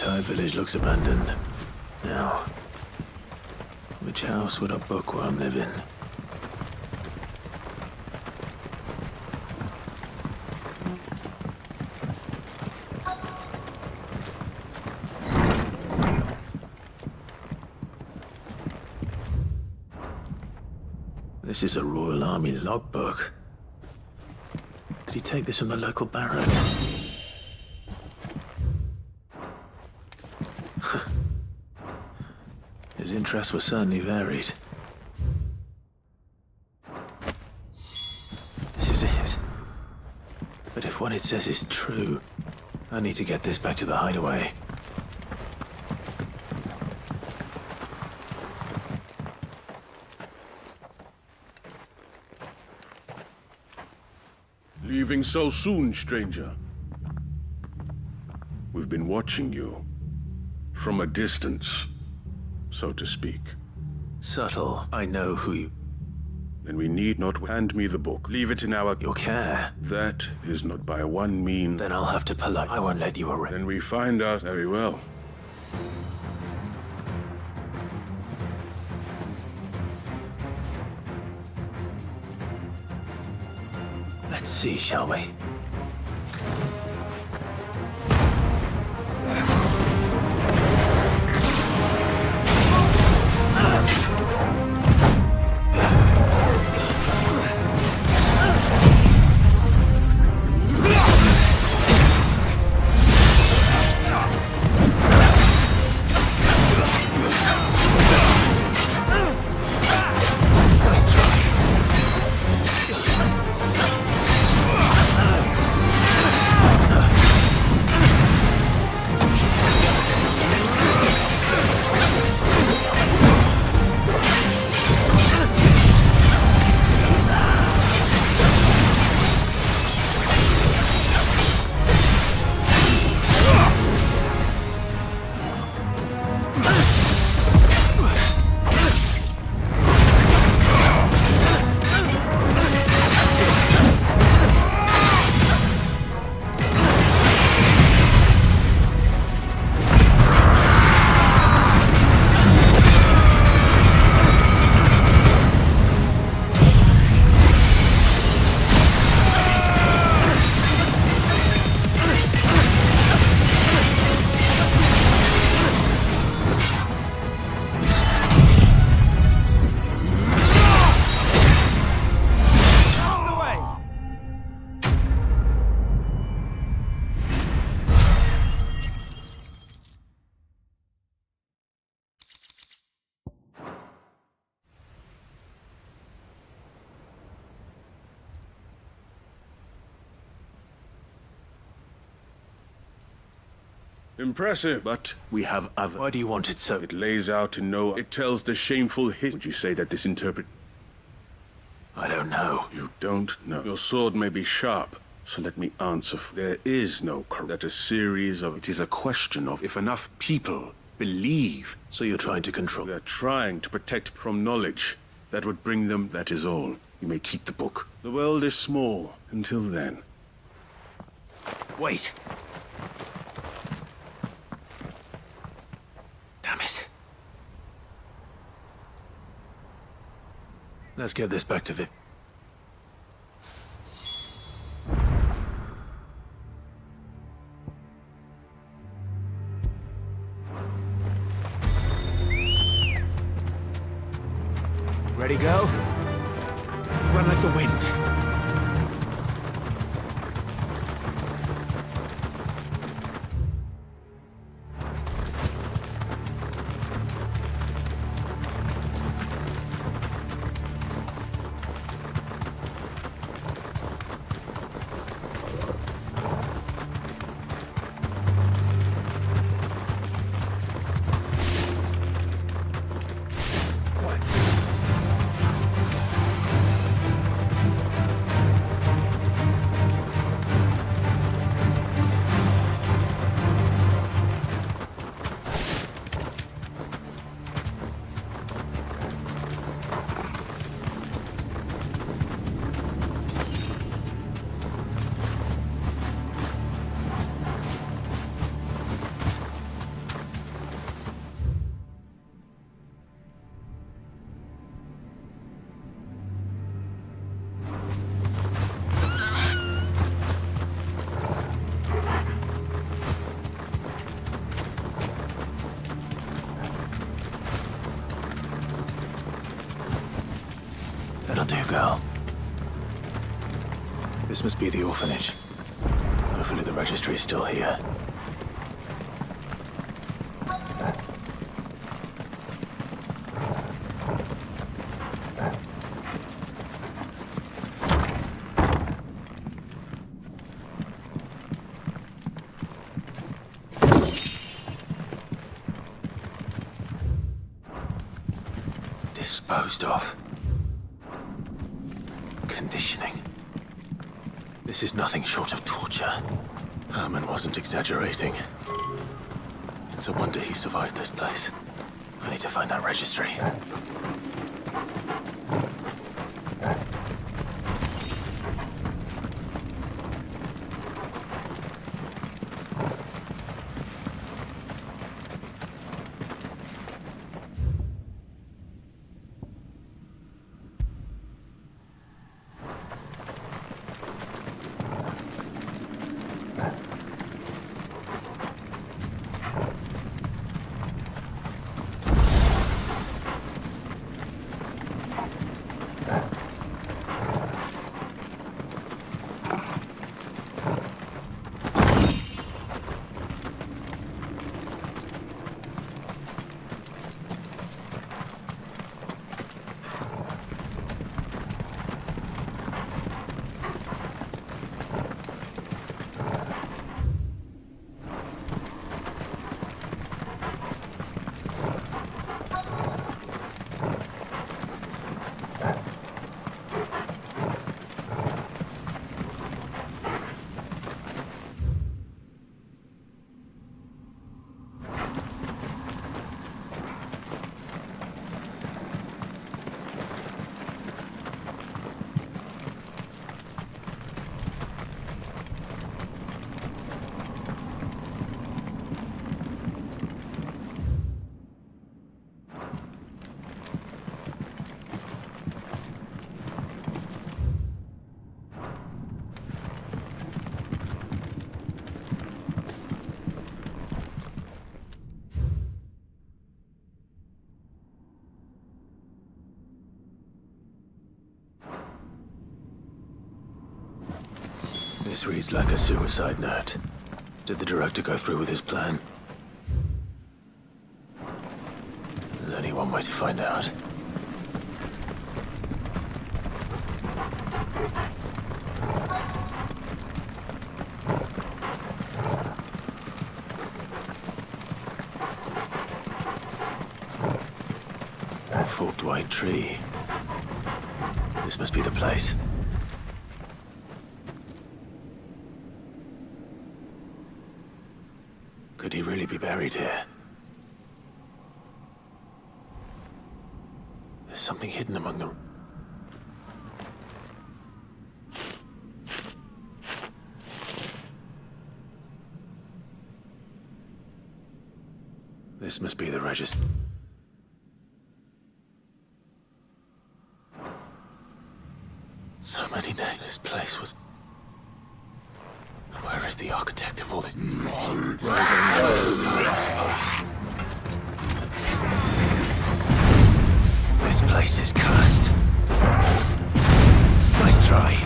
entire village looks abandoned. Now, which house would a bookworm live in? This is a Royal Army logbook. Did he take this from the local barracks? His interests were certainly varied. This is it. But if what it says is true, I need to get this back to the hideaway. Leaving so soon, stranger? We've been watching you. From a distance, so to speak. Subtle. I know who you... Then we need not hand me the book. Leave it in our... Your care. That is not by one mean... Then I'll have to polite. I won't let you arrest. Then we find out very well. Let's see, shall we? Impressive, but we have other... Why do you want it so? It lays out to know... It tells the shameful Would you say that this interpret... I don't know. You don't know. Your sword may be sharp, so let me answer. There is no that a series of... It is a question of if enough people believe. So you're trying to control... They're trying to protect from knowledge. That would bring them... That is all. You may keep the book. The world is small. Until then. Wait. Damn it. Let's get this back to Viv. Ready, go? Run like the wind. That'll do, girl. This must be the orphanage. Hopefully the registry is still here. Disposed of. Conditioning. This is nothing short of torture. Herman wasn't exaggerating. It's a wonder he survived this place. I need to find that registry. This reads like a suicide note. Did the director go through with his plan? There's only one way to find out. A forked white tree. This must be the place. Could he really be buried here? There's something hidden among them. This must be the register. So many names. This place was... Where is the architect of all this? I suppose. This place is cursed. Nice try.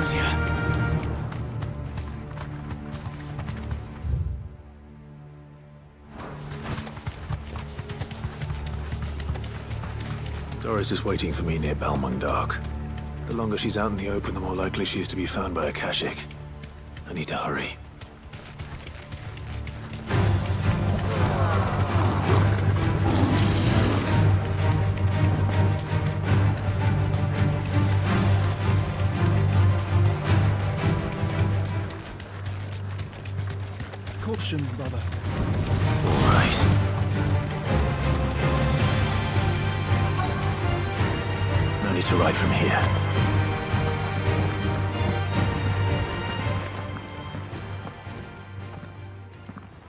cozier. Doris is waiting for me near Balmung Dock. The longer she's out in the open, the more likely she is to be found by a Kashik. I need to hurry. Caution, brother. All right. No need to ride from here.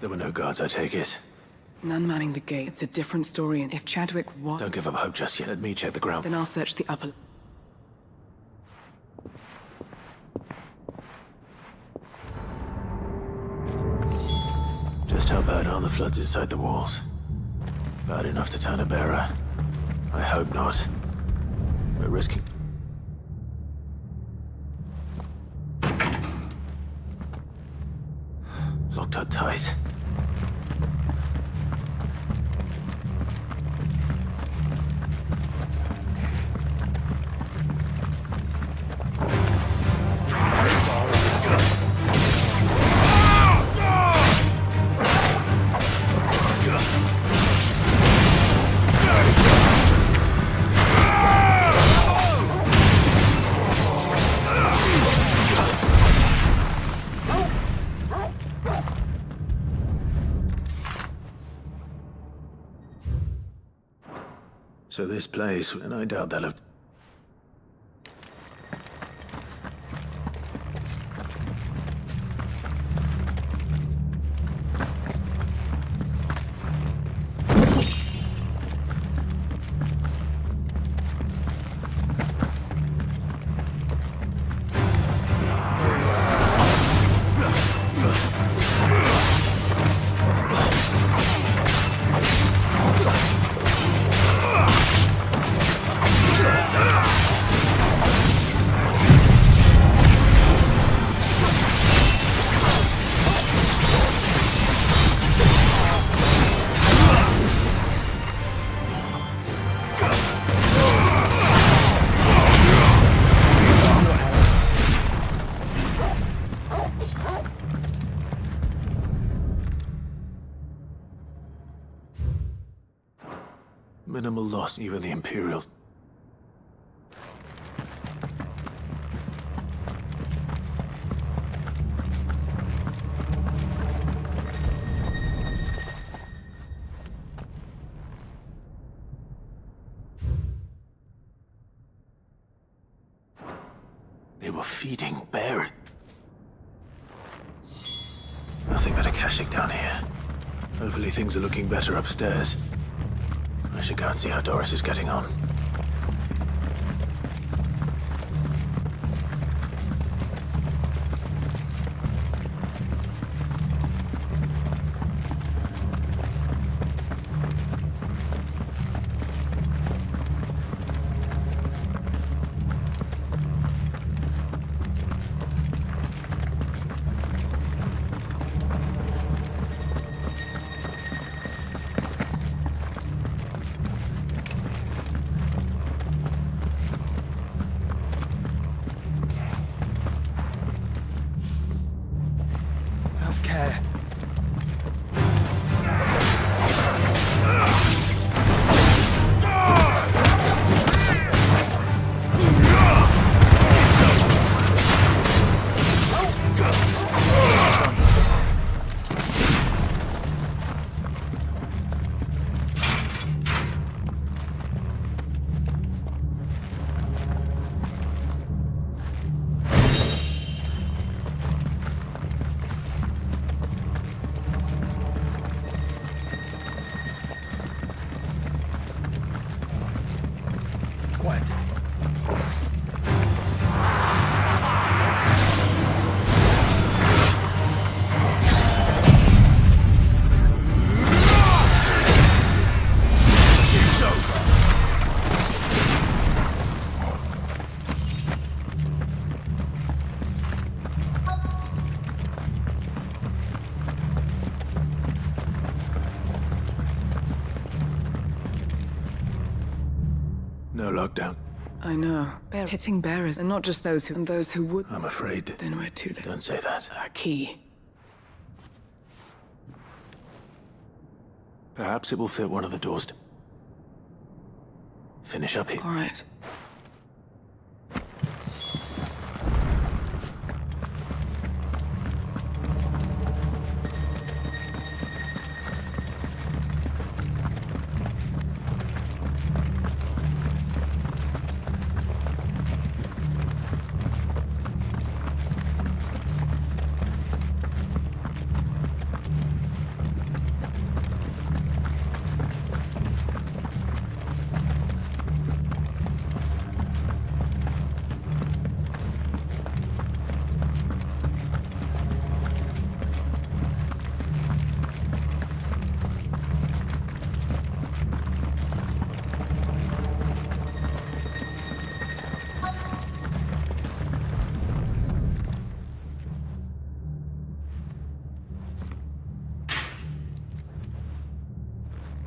There were no guards, I take it. None manning the gate. It's a different story, and if Chadwick was... Don't give up hope just yet. Let me check the ground. Then I'll search the upper... Just how bad are the floods inside the walls? Bad enough to turn a bearer? I hope not. We're risking... Locked up tight. So this place, and I doubt they'll have... Minimal loss, even the Imperial. They were feeding bear. Nothing but a Kashik down here. Hopefully things are looking better upstairs. I should go and see how Doris is getting on. No lockdown. I know. Hitting bearers, and not just those who would. I'm afraid. Then we're too late. Don't say that. Our key. Perhaps it will fit one of the doors. Finish up here. All right.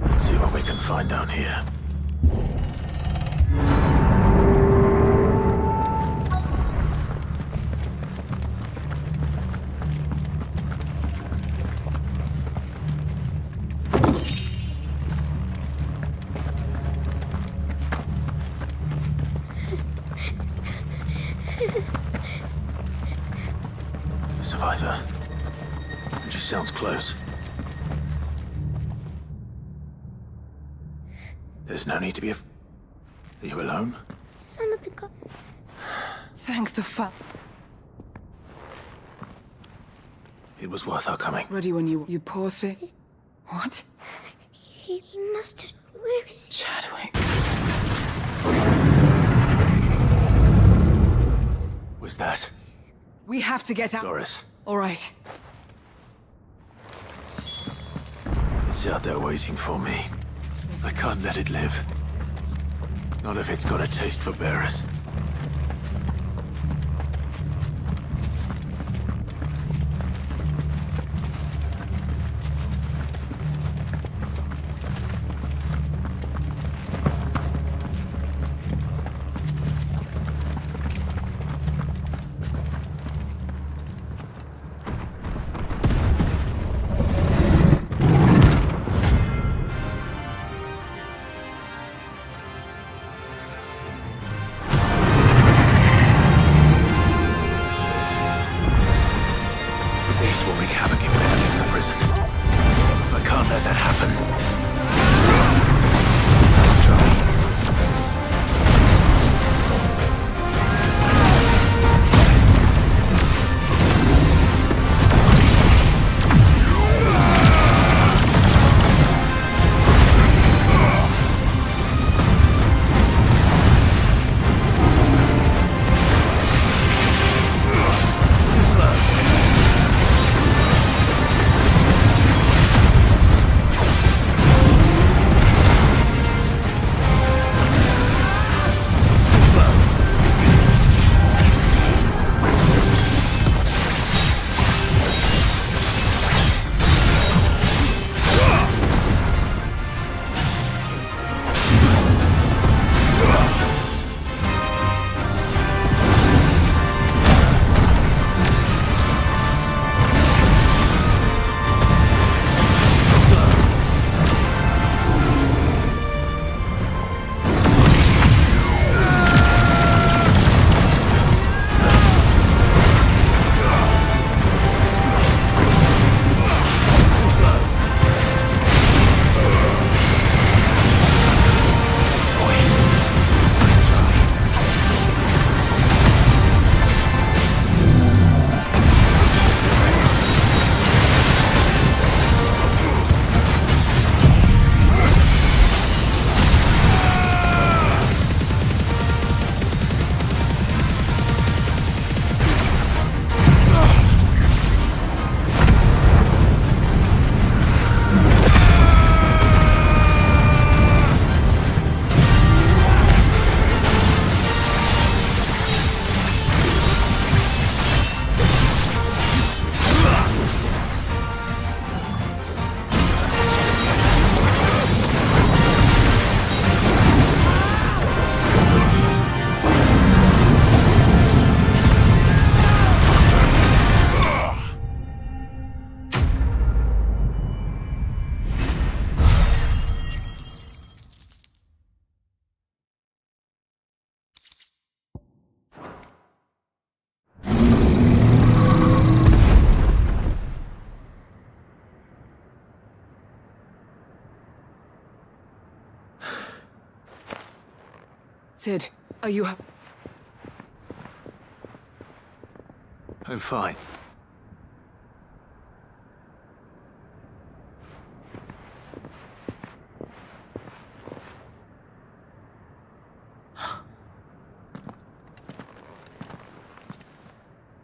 Let's see what we can find down here. Survivor. She sounds close. There's no need to be Are you alone? Some of the Thank the It was worth our coming. Ready when you poor thing. What? He must have... Where is he? Chadwick. Was that? We have to get out. Doris. All right. It's out there waiting for me. I can't let it live. Not if it's got a taste for bearers. Sid, are you... I'm fine.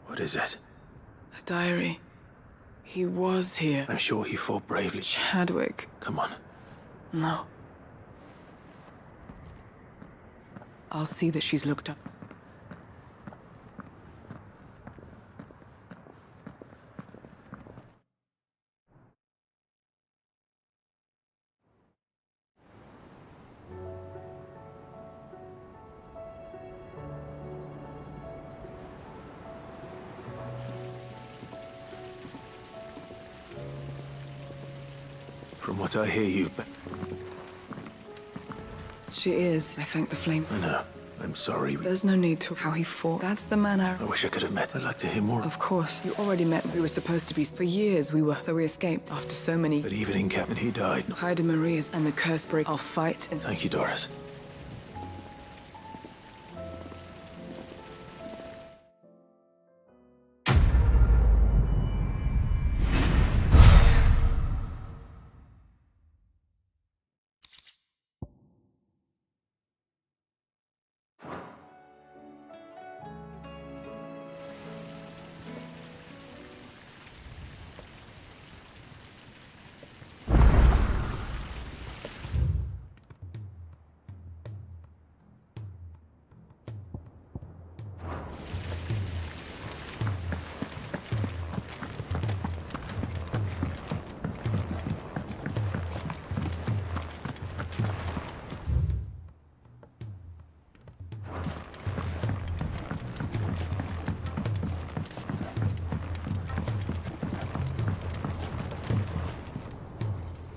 What is it? A diary. He was here. I'm sure he fought bravely. Chadwick. Come on. No. I'll see that she's looked up. From what I hear, you've been... She is. I thank the flame. I know. I'm sorry. There's no need to. How he fought. That's the man I wish I could have met. I'd like to hear more. Of course. You already met. We were supposed to be. For years we were. So we escaped after so many. But even in Captain, he died. Hyde and Maria's and the curse break. I'll fight and... Thank you, Doris.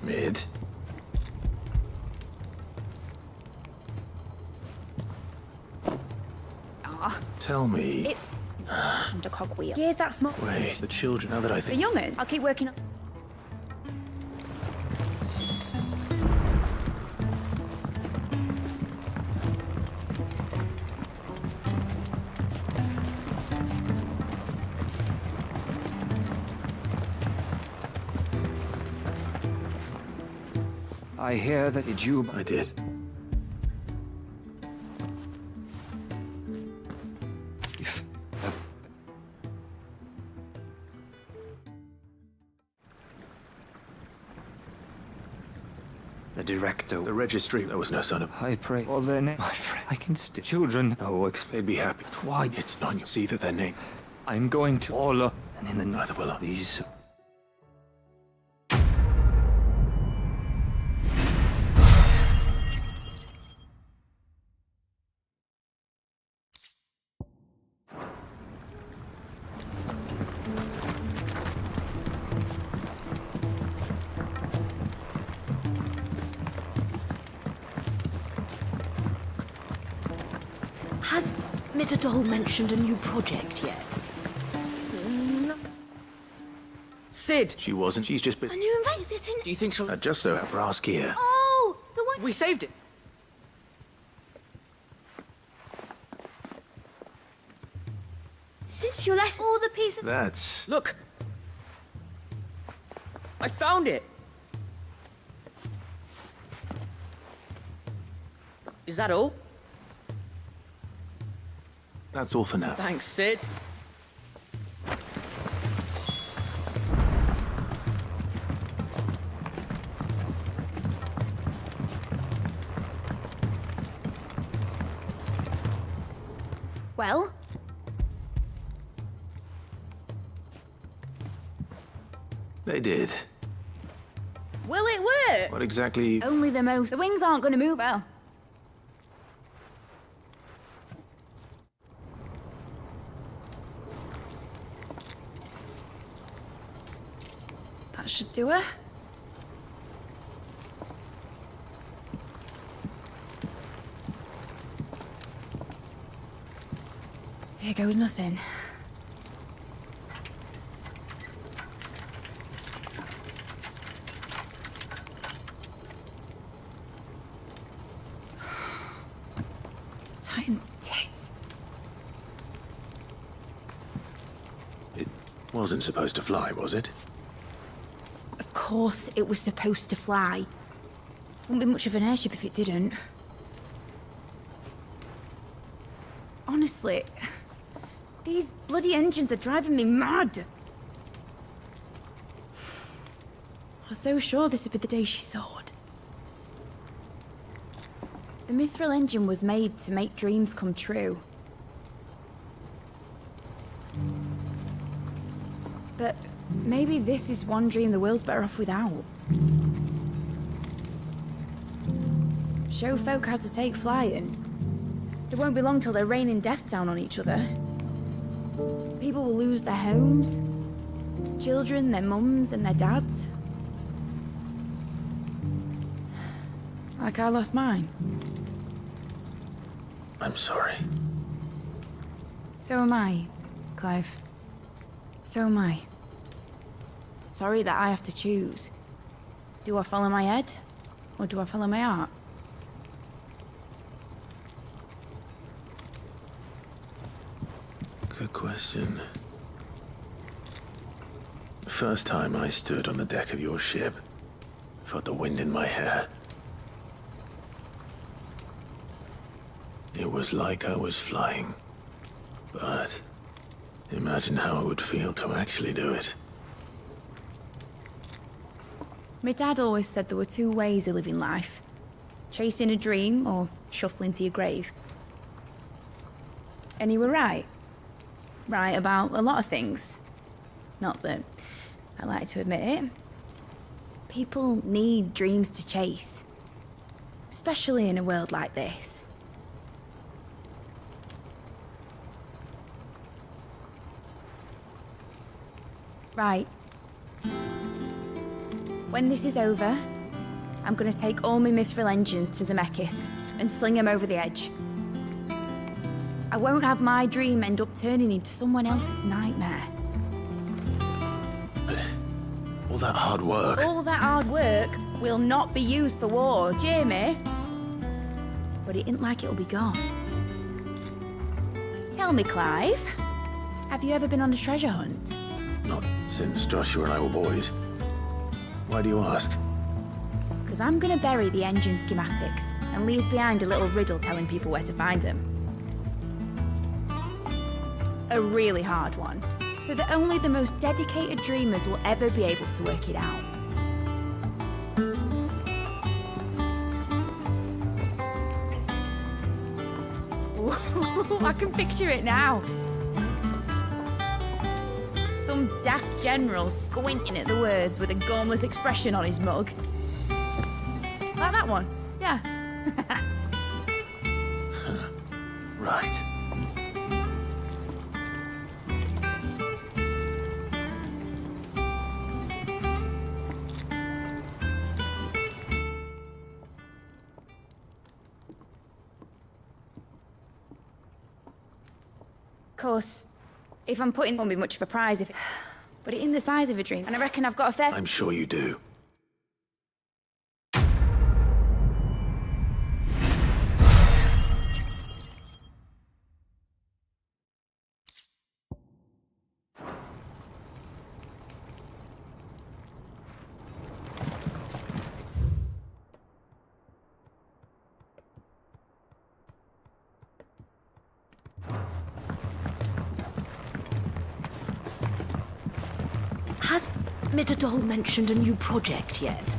Mid. Tell me. It's under cogwheel. Gears that small. Wait, the children, now that I The think... young'un. I'll keep working on... I hear that did you... I did. The director... The registry, there was no son of... I pray all their name. My friend, I can still... Children, no, They'd be happy. Why? It's not you. See that their name... I'm going to all... and in the... Neither will I. These... Has Midadol mentioned a new project yet? No. Sid! She wasn't. She's just been... A new invite? Is it in... Do you think she'll... Just so her brass gear. Oh, the one... We saved it. Since you left all the pieces... That's... Look! I found it! Is that all? That's all for now. Thanks, Sid. Well? They did. Will it work? What exactly... Only the most. The wings aren't going to move well. That should do it. Here goes nothing. Titan's tits. It wasn't supposed to fly, was it? Of course it was supposed to fly. Wouldn't be much of an airship if it didn't. Honestly, these bloody engines are driving me mad. I was so sure this would be the day she soared. The Mithril engine was made to make dreams come true. But maybe this is one dream the world's better off without. Show folk how to take flying. It won't be long till they're raining death down on each other. People will lose their homes. Children, their mums and their dads. Like I lost mine. I'm sorry. So am I, Clive. So am I. Sorry that I have to choose. Do I follow my head? Or do I follow my heart? Good question. The first time I stood on the deck of your ship, I felt the wind in my hair. It was like I was flying. But imagine how it would feel to actually do it. My dad always said there were two ways of living life. Chasing a dream or shuffling to your grave. And he were right. Right about a lot of things. Not that I like to admit it. People need dreams to chase. Especially in a world like this. Right. When this is over, I'm gonna take all my Mithril engines to Zemeckis and sling them over the edge. I won't have my dream end up turning into someone else's nightmare. But all that hard work... All that hard work will not be used for war, Jamie. But it isn't like it'll be gone. Tell me, Clive, have you ever been on a treasure hunt? Not since Joshua and I were boys. Why do you ask? Because I'm gonna bury the engine schematics and leave behind a little riddle telling people where to find them. A really hard one, so that only the most dedicated dreamers will ever be able to work it out. Ooh, I can picture it now. Some daft general squinting at the words with a gormless expression on his mug. Like that one, yeah. Right. Of course, if I'm putting, it won't be much of a prize if it, but it in the size of a dream, and I reckon I've got a fair... I'm sure you do. Has Midadol mentioned a new project yet?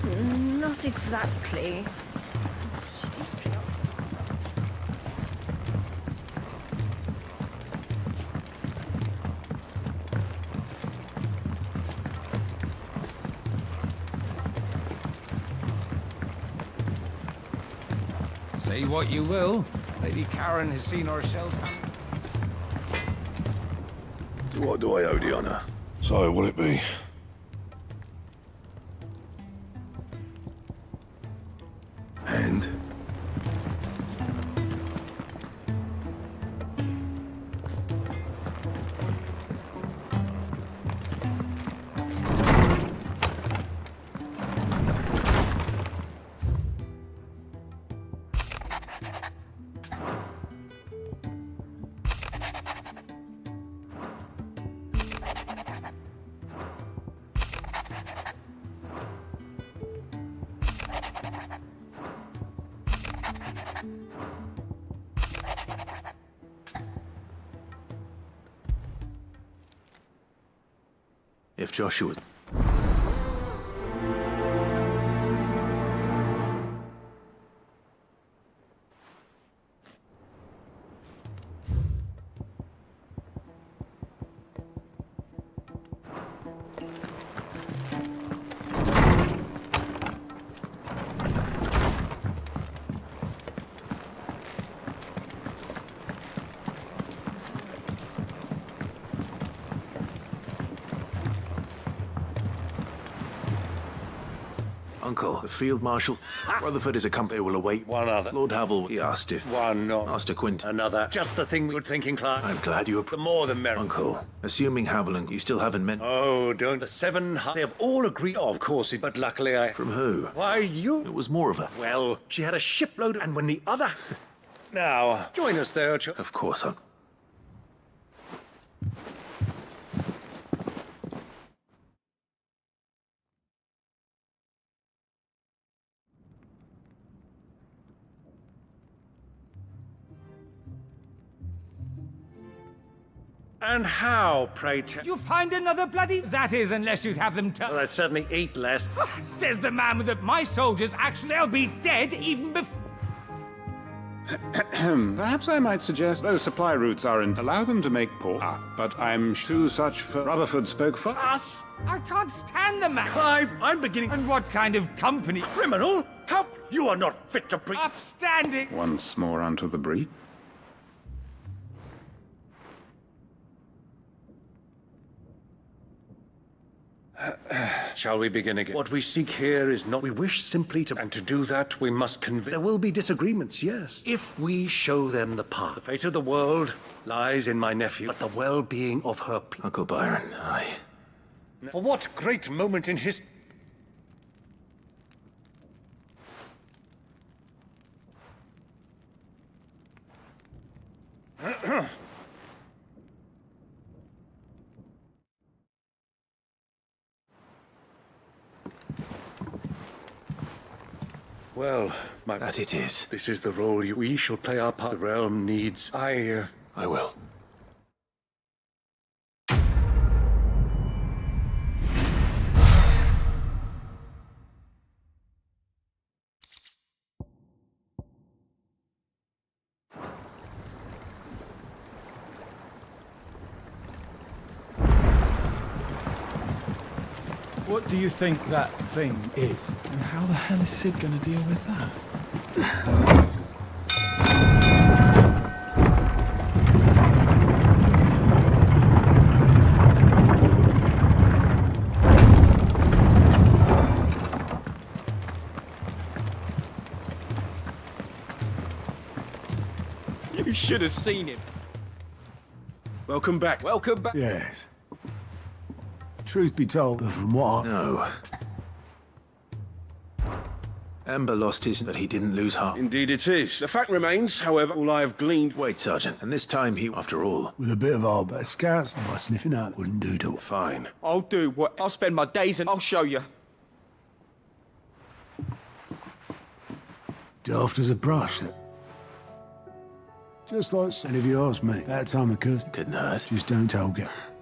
Not exactly. She seems pretty up. Say what you will, Lady Karen has seen herself. What do I owe the honor? So, will it be? And? If Joshua... Uncle, the Field Marshal, Rutherford is a company will await One other. Lord Havel. He asked if... One not. Master Quint. Another. Just the thing we were thinking, Clark. I'm glad you The more the merrier. Uncle, assuming Havel and you still haven't met... Oh, don't. The 700. They have all agreed. Oh, of course, but luckily I... From who? Why, you. It was more of a... Well, she had a shipload, and when the other... Now, join us there, Of course, Uncle. And how, pray tell? You find another bloody... That is, unless you'd have them Well, that's certainly 8 less. Says the man with the... My soldiers, actually, they'll be dead even before... Perhaps I might suggest those supply routes aren't. Allow them to make port. But I'm too such for... Rutherford spoke for us. I can't stand the man. Clive, I'm beginning... And what kind of company? Criminal? How? You are not fit to pre... Upstanding. Once more unto the breach. Shall we begin again? What we seek here is not... We wish simply to... And to do that, we must convince... There will be disagreements, yes. If we show them the path. The fate of the world lies in my nephew, but the well-being of her people... Uncle Byron, I... For what great moment in history... Well, my... That it is. This is the role we shall play our part. The realm needs... I will. What do you think that thing is? And how the hell is Sid gonna deal with that? You should have seen him. Welcome back. Welcome back. Yes. Truth be told, from what I... No. Amber lost his, but he didn't lose heart. Indeed it is. The fact remains, however, all I have gleaned... Wait, Sergeant. And this time he, after all... With a bit of our best scouts, my sniffing out wouldn't do to... Fine. I'll do what... I'll spend my days and I'll show you. Daft as a brush. Just like... And if you ask me, that time the curse... Couldn't hurt. Just don't tell Gav.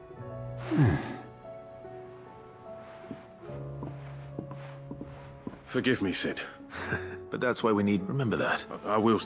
Forgive me, Sid. But that's why we need... Remember that. I will...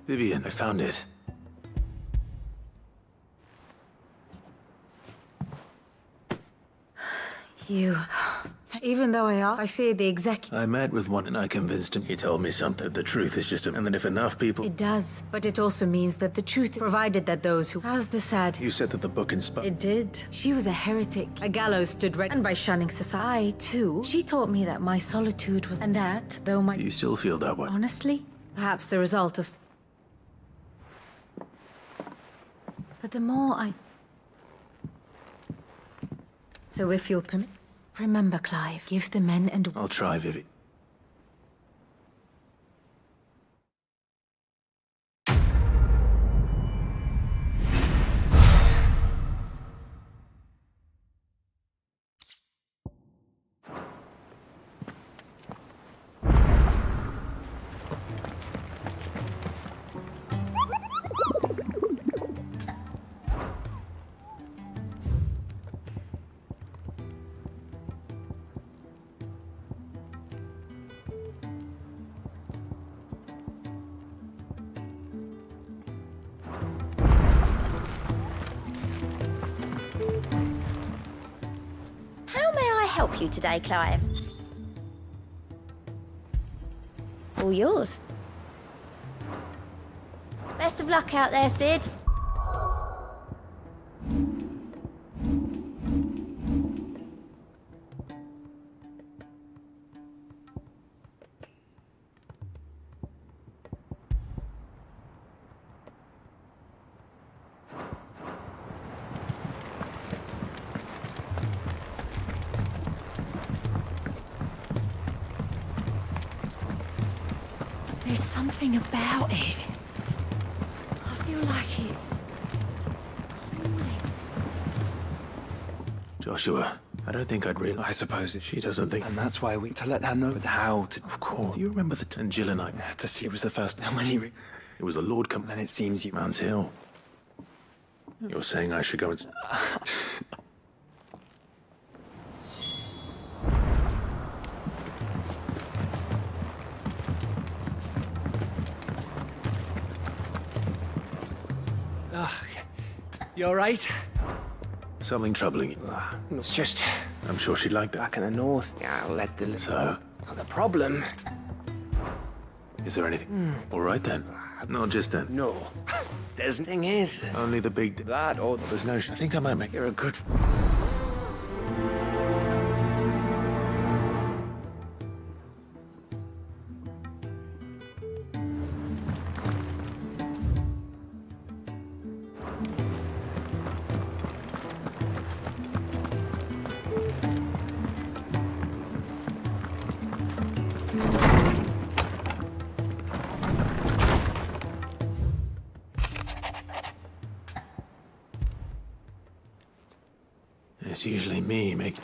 Vivian, I found it. You... Even though I fear the executive... I met with one and I convinced him. He told me something. The truth is just a... And then if enough people... It does, but it also means that the truth, provided that those who... How's the sad? You said that the book inspired... It did. She was a heretic. A gallows stood ready, and by shunning society, too, she taught me that my solitude was... And that, though my... Do you still feel that way? Honestly? Perhaps the result of... But the more I... So if you'll permit... Remember, Clive, give the men and... I'll try, Vivi. How may I help you today, Clive? All yours. Best of luck out there, Sid. There's something about it. I feel like it's... Joshua, I don't think I'd really... I suppose She doesn't think... And that's why to let her know how to... Of course. Do you remember the... And Jill and I... To see, it was the first time when he... It was the Lord come... And it seems you... Man's Hill. You're saying I should go and... You alright? Something troubling you. It's just... I'm sure she'd like that. back in the north. Yeah, I'll let the... So? Oh, the problem... Is there anything? All right then. Not just then. No. There's... Thing is... Only the big... That or... There's no... I think I might make... You're a good... It's usually me making...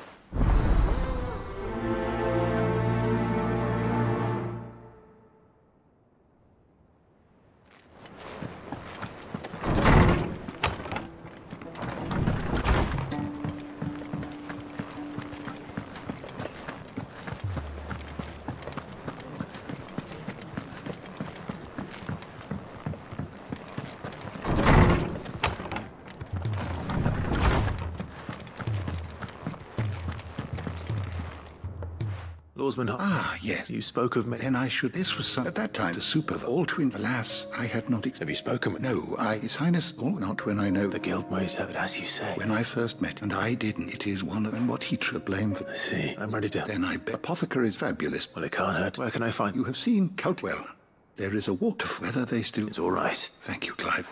Lawsman... Ah, yes. You spoke of me... Then I should... This was some... At that time, the super... All twin... Alas, I had not... Have you spoken with... No, His Highness... Oh, not when I know... The guild ways have it, as you say. When I first met, and I didn't. It is one of... And what he should blame for... I see. I'm ready to... Then I... Apothecary is fabulous. Well, it can't hurt. Where can I find... You have seen Cult... Well, there is a water... Whether they still... It's all right. Thank you, Clive.